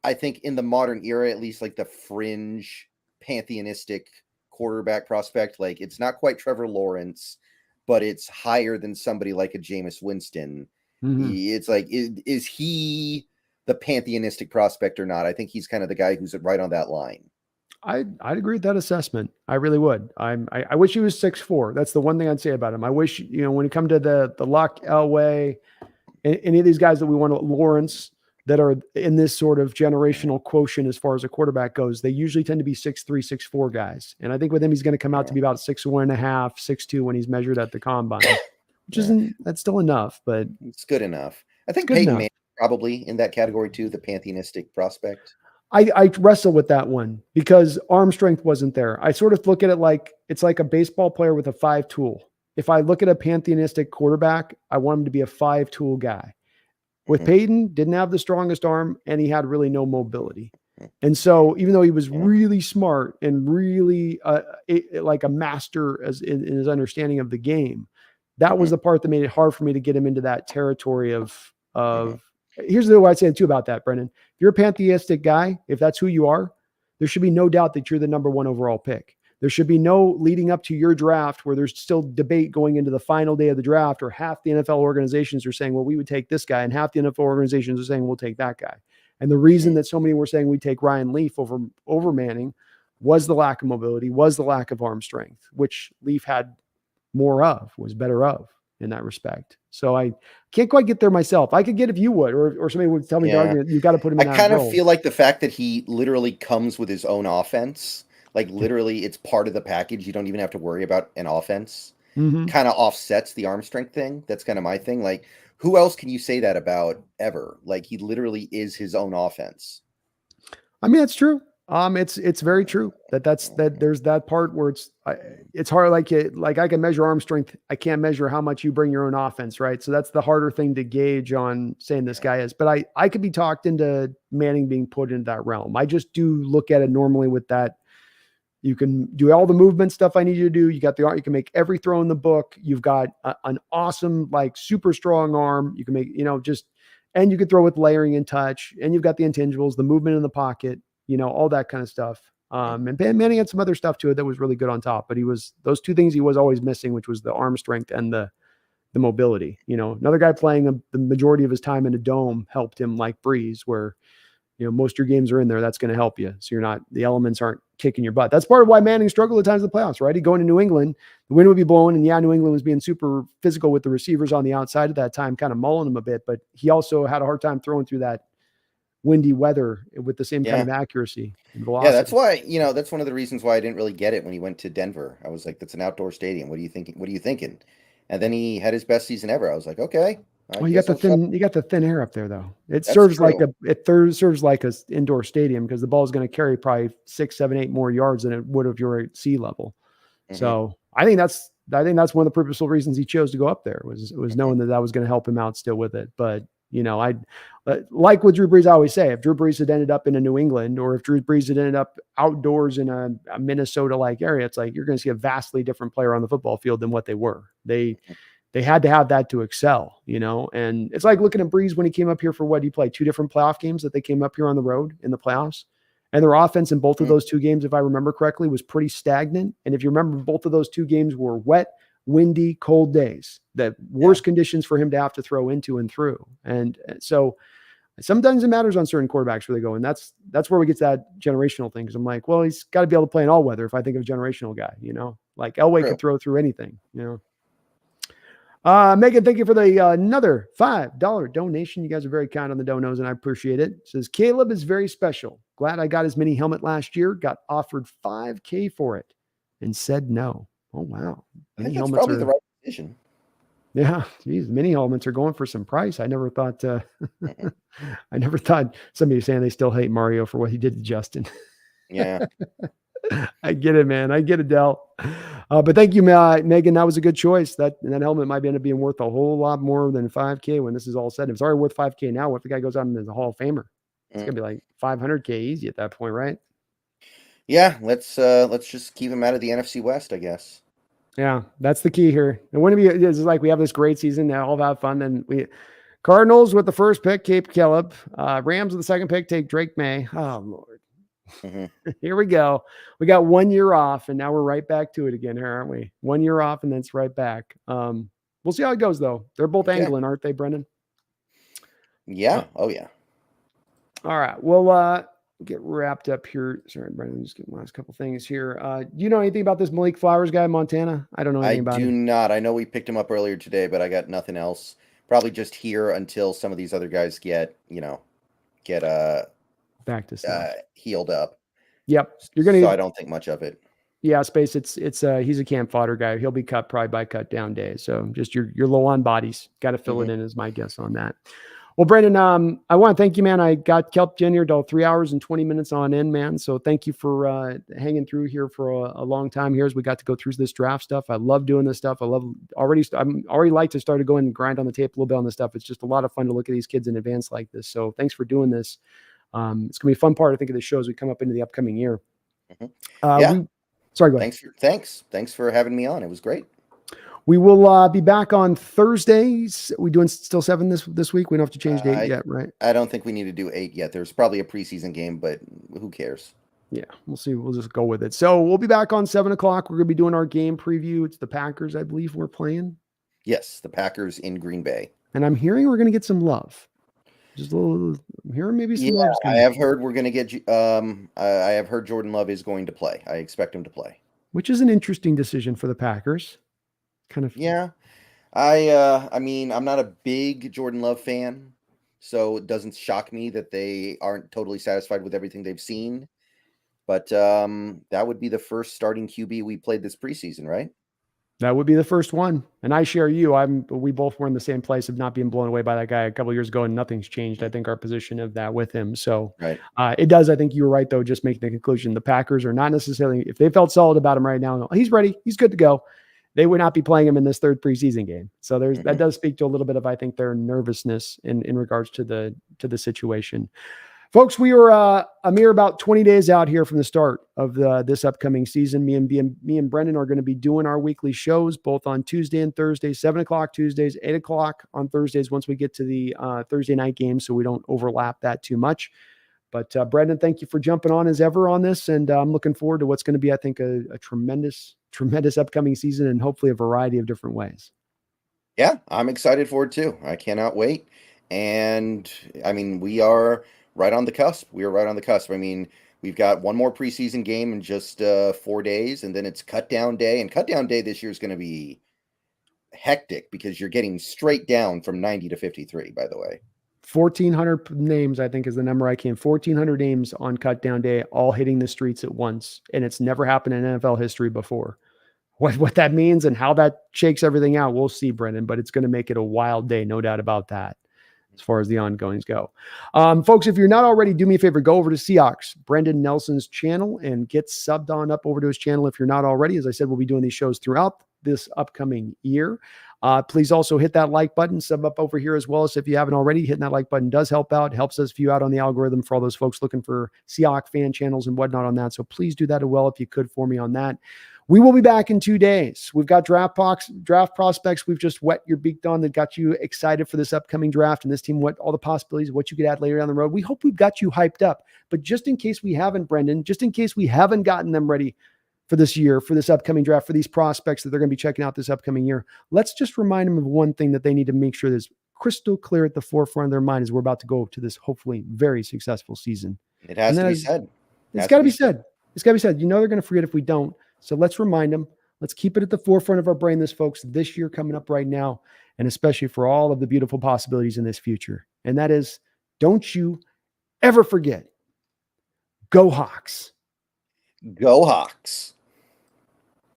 Speaker 2: I think in the modern era, at least, like the fringe pantheonistic quarterback prospect. Like, it's not quite Trevor Lawrence, but it's higher than somebody like a Jameis Winston. It's like, is he the pantheonistic prospect or not? I think he's kind of the guy who's right on that line.
Speaker 1: I'd agree with that assessment. I really would. I wish he was 6'4". That's the one thing I'd say about him. I wish, when it comes to the Luck, Elway, any of these guys that we want, Lawrence, that are in this sort of generational quotient as far as a quarterback goes, they usually tend to be 6'3", 6'4" guys. And I think with him, he's going to come out to be about 6'1.5", 6'2" when he's measured at the combine, which that's still enough, but
Speaker 2: it's good enough. I think Peyton Manning probably in that category too, the pantheonistic prospect.
Speaker 1: I wrestle with that one because arm strength wasn't there. I sort of look at it like it's like a baseball player with a 5 tool. If I look at a pantheonistic quarterback, I want him to be a 5 tool guy. With Peyton, didn't have the strongest arm, and he had really no mobility. And so even though he was really smart and really like a master in his understanding of the game, that was the part that made it hard for me to get him into that territory of here's the way I'd say too about that, Brendan. If you're a pantheistic guy, if that's who you are, there should be no doubt that you're the number 1 overall pick. There should be no leading up to your draft where there's still debate going into the final day of the draft, or half the NFL organizations are saying, well, we would take this guy, and half the NFL organizations are saying we'll take that guy. And the reason that so many were saying we take Ryan Leaf over Manning was the lack of mobility, was the lack of arm strength, which Leaf had more of, was better of in that respect. So I can't quite get there myself. I could get if you would, or somebody would tell me the argument, you've got to put him in that
Speaker 2: I kind of
Speaker 1: role.
Speaker 2: feel like the fact that he literally comes with his own offense, like literally it's part of the package. You don't even have to worry about an offense. Kind of offsets the arm strength thing. That's kind of my thing. Like, who else can you say that about ever? Like, he literally is his own offense.
Speaker 1: I mean, that's true. It's very true that there's that part where it's hard. Like I can measure arm strength. I can't measure how much you bring your own offense. Right. So that's the harder thing to gauge on saying this guy is, but I could be talked into Manning being put into that realm. I just do look at it normally with that. You can do all the movement stuff I need you to do. You got you can make every throw in the book. You've got an awesome, like super strong arm. You can make, and you can throw with layering and touch, and you've got the intangibles, the movement in the pocket, all that kind of stuff. And Manning had some other stuff to it that was really good on top, but those two things he was always missing, which was the arm strength and the mobility. Another guy playing the majority of his time in a dome helped him like Breeze, where, most of your games are in there. That's going to help you. So the elements aren't kicking your butt. That's part of why Manning struggled at times in the playoffs, right? He'd go into New England, the wind would be blowing, and New England was being super physical with the receivers on the outside at that time, kind of mulling him a bit, but he also had a hard time throwing through that windy weather with the same kind of accuracy and velocity.
Speaker 2: Yeah, that's why, that's one of the reasons why I didn't really get it when he went to Denver. I was like, that's an outdoor stadium. What are you thinking? And then he had his best season ever. I was like, okay, I
Speaker 1: Well,
Speaker 2: guess I'll try.
Speaker 1: you got the thin air up there though. It
Speaker 2: That's
Speaker 1: serves like
Speaker 2: true.
Speaker 1: serves like a indoor stadium because the ball is going to carry probably 6, 7, 8 more yards than it would if you're at sea level.
Speaker 2: Hmm.
Speaker 1: So I think that's one of the purposeful reasons he chose to go up there was
Speaker 2: Hmm.
Speaker 1: knowing that was going to help him out still with it. But I like what Drew Brees, I always say, if Drew Brees had ended up in a New England or if Drew Brees had ended up outdoors in a Minnesota like area, it's like you're going to see a vastly different player on the football field than what they were. They had to have that to excel, and it's like looking at Brees when he came up here for what he played 2 different playoff games that they came up here on the road in the playoffs. And their offense in both of those 2 games, if I remember correctly, was pretty stagnant. And if you remember, both of those 2 games were wet, windy, cold days, the worst conditions for him to have to throw into and through. And so sometimes it matters on certain quarterbacks where they go. And that's where we get to that generational thing. Because I'm like, well, he's got to be able to play in all weather if I think of a generational guy, like Elway could throw through anything, Megan, thank you for the another $5 donation. You guys are very kind on the donos, and I appreciate it. It says Caleb is very special. Glad I got his mini helmet last year. Got offered $5K for it, and said no. Oh wow,
Speaker 2: I think that's probably the right decision.
Speaker 1: Yeah, geez, mini helmets are going for some price. I never thought. I never thought somebody was saying they still hate Mario for what he did to Justin.
Speaker 2: Yeah.
Speaker 1: I get it, man. I get it, Del. But thank you, Megan. That was a good choice. That helmet might end up being worth a whole lot more than $5K when this is all said. If it's already worth $5K now, what if the guy goes out and is a Hall of Famer? It's gonna be like $500K easy at that point, right?
Speaker 2: Yeah. Let's just keep him out of the NFC West, I guess.
Speaker 1: Yeah, that's the key here. And when it's like we have this great season, they all have fun. Then Cardinals with the first pick, Cape Caleb. Rams with the second pick, take Drake May. Oh Lord. Mm-hmm. Here we go. We got 1 year off, and now we're right back to it again here, aren't we? 1 year off, and then it's right back. We'll see how it goes, though. They're both angling, aren't they, Brendan?
Speaker 2: Yeah. Oh, yeah.
Speaker 1: All right. We'll get wrapped up here. Sorry, Brendan. Just get the last couple things here. Do you know anything about this Malik Flowers guy in Montana? I don't know anything about him.
Speaker 2: I do not. I know we picked him up earlier today, but I got nothing else. Probably just here until some of these other guys get
Speaker 1: back to stuff.
Speaker 2: Healed up.
Speaker 1: Yep. You're gonna.
Speaker 2: So I don't think much of it.
Speaker 1: Yeah, Space. It's he's a camp fodder guy. He'll be cut probably by cut down day. So just you're low on bodies. Got to fill it in is my guess on that. Well, Brendan, I want to thank you, man. I got kept in here till 3 hours and 20 minutes on end, man. So thank you for hanging through here for a long time here as we got to go through this draft stuff. I love doing this stuff. I'm already like to start to go and grind on the tape a little bit on this stuff. It's just a lot of fun to look at these kids in advance like this. So thanks for doing this. It's going to be a fun part, I think, of the show as we come up into the upcoming year. Sorry, go ahead.
Speaker 2: Thanks for having me on. It was great.
Speaker 1: We will be back on Thursdays. We doing still 7 this week? We don't have to change date yet, right?
Speaker 2: I don't think we need to do 8 yet. There's probably a preseason game, but who cares?
Speaker 1: Yeah, we'll see. We'll just go with it. So we'll be back on 7 o'clock. We're going to be doing our game preview. It's the Packers, I believe we're playing.
Speaker 2: Yes, the Packers in Green Bay.
Speaker 1: And I'm hearing we're going to get some love. Just a little. I'm hearing maybe some love.
Speaker 2: I have heard we're going to get. I have heard Jordan Love is going to play. I expect him to play,
Speaker 1: which is an interesting decision for the Packers. Kind of.
Speaker 2: Yeah, I mean, I'm not a big Jordan Love fan, so it doesn't shock me that they aren't totally satisfied with everything they've seen. But that would be the first starting QB we played this preseason, right?
Speaker 1: That would be the first one. And I share you. We both were in the same place of not being blown away by that guy a couple of years ago, and nothing's changed. I think our position of that with him. So
Speaker 2: right.
Speaker 1: It does. I think you were right, though, just making the conclusion. The Packers are not necessarily, if they felt solid about him right now, he's ready, he's good to go, they would not be playing him in this third preseason game. So that does speak to a little bit of, I think, their nervousness in regards to the situation. Folks, we are a mere about 20 days out here from the start of this upcoming season. Me and Brendan are going to be doing our weekly shows both on Tuesday and Thursday, 7 o'clock Tuesdays, 8 o'clock on Thursdays once we get to the Thursday night game, so we don't overlap that too much. But Brendan, thank you for jumping on as ever on this, and I'm looking forward to what's going to be, I think, a tremendous upcoming season in hopefully a variety of different ways.
Speaker 2: Yeah, I'm excited for it too. I cannot wait. And I mean, we are right on the cusp. We are right on the cusp. I mean, we've got one more preseason game in just 4 days, and then it's cut down day. And cut down day this year is going to be hectic because you're getting straight down from 90 to 53, by the way.
Speaker 1: 1,400 names, I think, is the number I came. 1,400 names on cut down day, all hitting the streets at once. And it's never happened in NFL history before. What that means and how that shakes everything out, we'll see, Brendan, but it's going to make it a wild day. No doubt about that. As far as the ongoings go. Folks, if you're not already, do me a favor, go over to Seahawks, Brendan Nelson's channel, and get subbed on up over to his channel if you're not already. As I said, we'll be doing these shows throughout this upcoming year. Please also hit that like button, sub up over here as well. As if you haven't already, hitting that like button does help out. It helps us view out on the algorithm for all those folks looking for Seahawks fan channels and whatnot on that. So please do that as well if you could for me on that. We will be back in 2 days. We've got draft prospects we've just wet your beak on that got you excited for this upcoming draft and this team, what all the possibilities, what you could add later down the road. We hope we've got you hyped up. But just in case we haven't, Brendan, just in case we haven't gotten them ready for this year, for this upcoming draft, for these prospects that they're going to be checking out this upcoming year, let's just remind them of one thing that they need to make sure that's crystal clear at the forefront of their mind as we're about to go to this hopefully very successful season.
Speaker 2: It has to be said.
Speaker 1: It's got to be said. It's got to be said. You know they're going to forget if we don't. So let's remind them. Let's keep it at the forefront of our brain, this folks, this year coming up right now, and especially for all of the beautiful possibilities in this future. And that is, don't you ever forget, go Hawks.
Speaker 2: Go Hawks.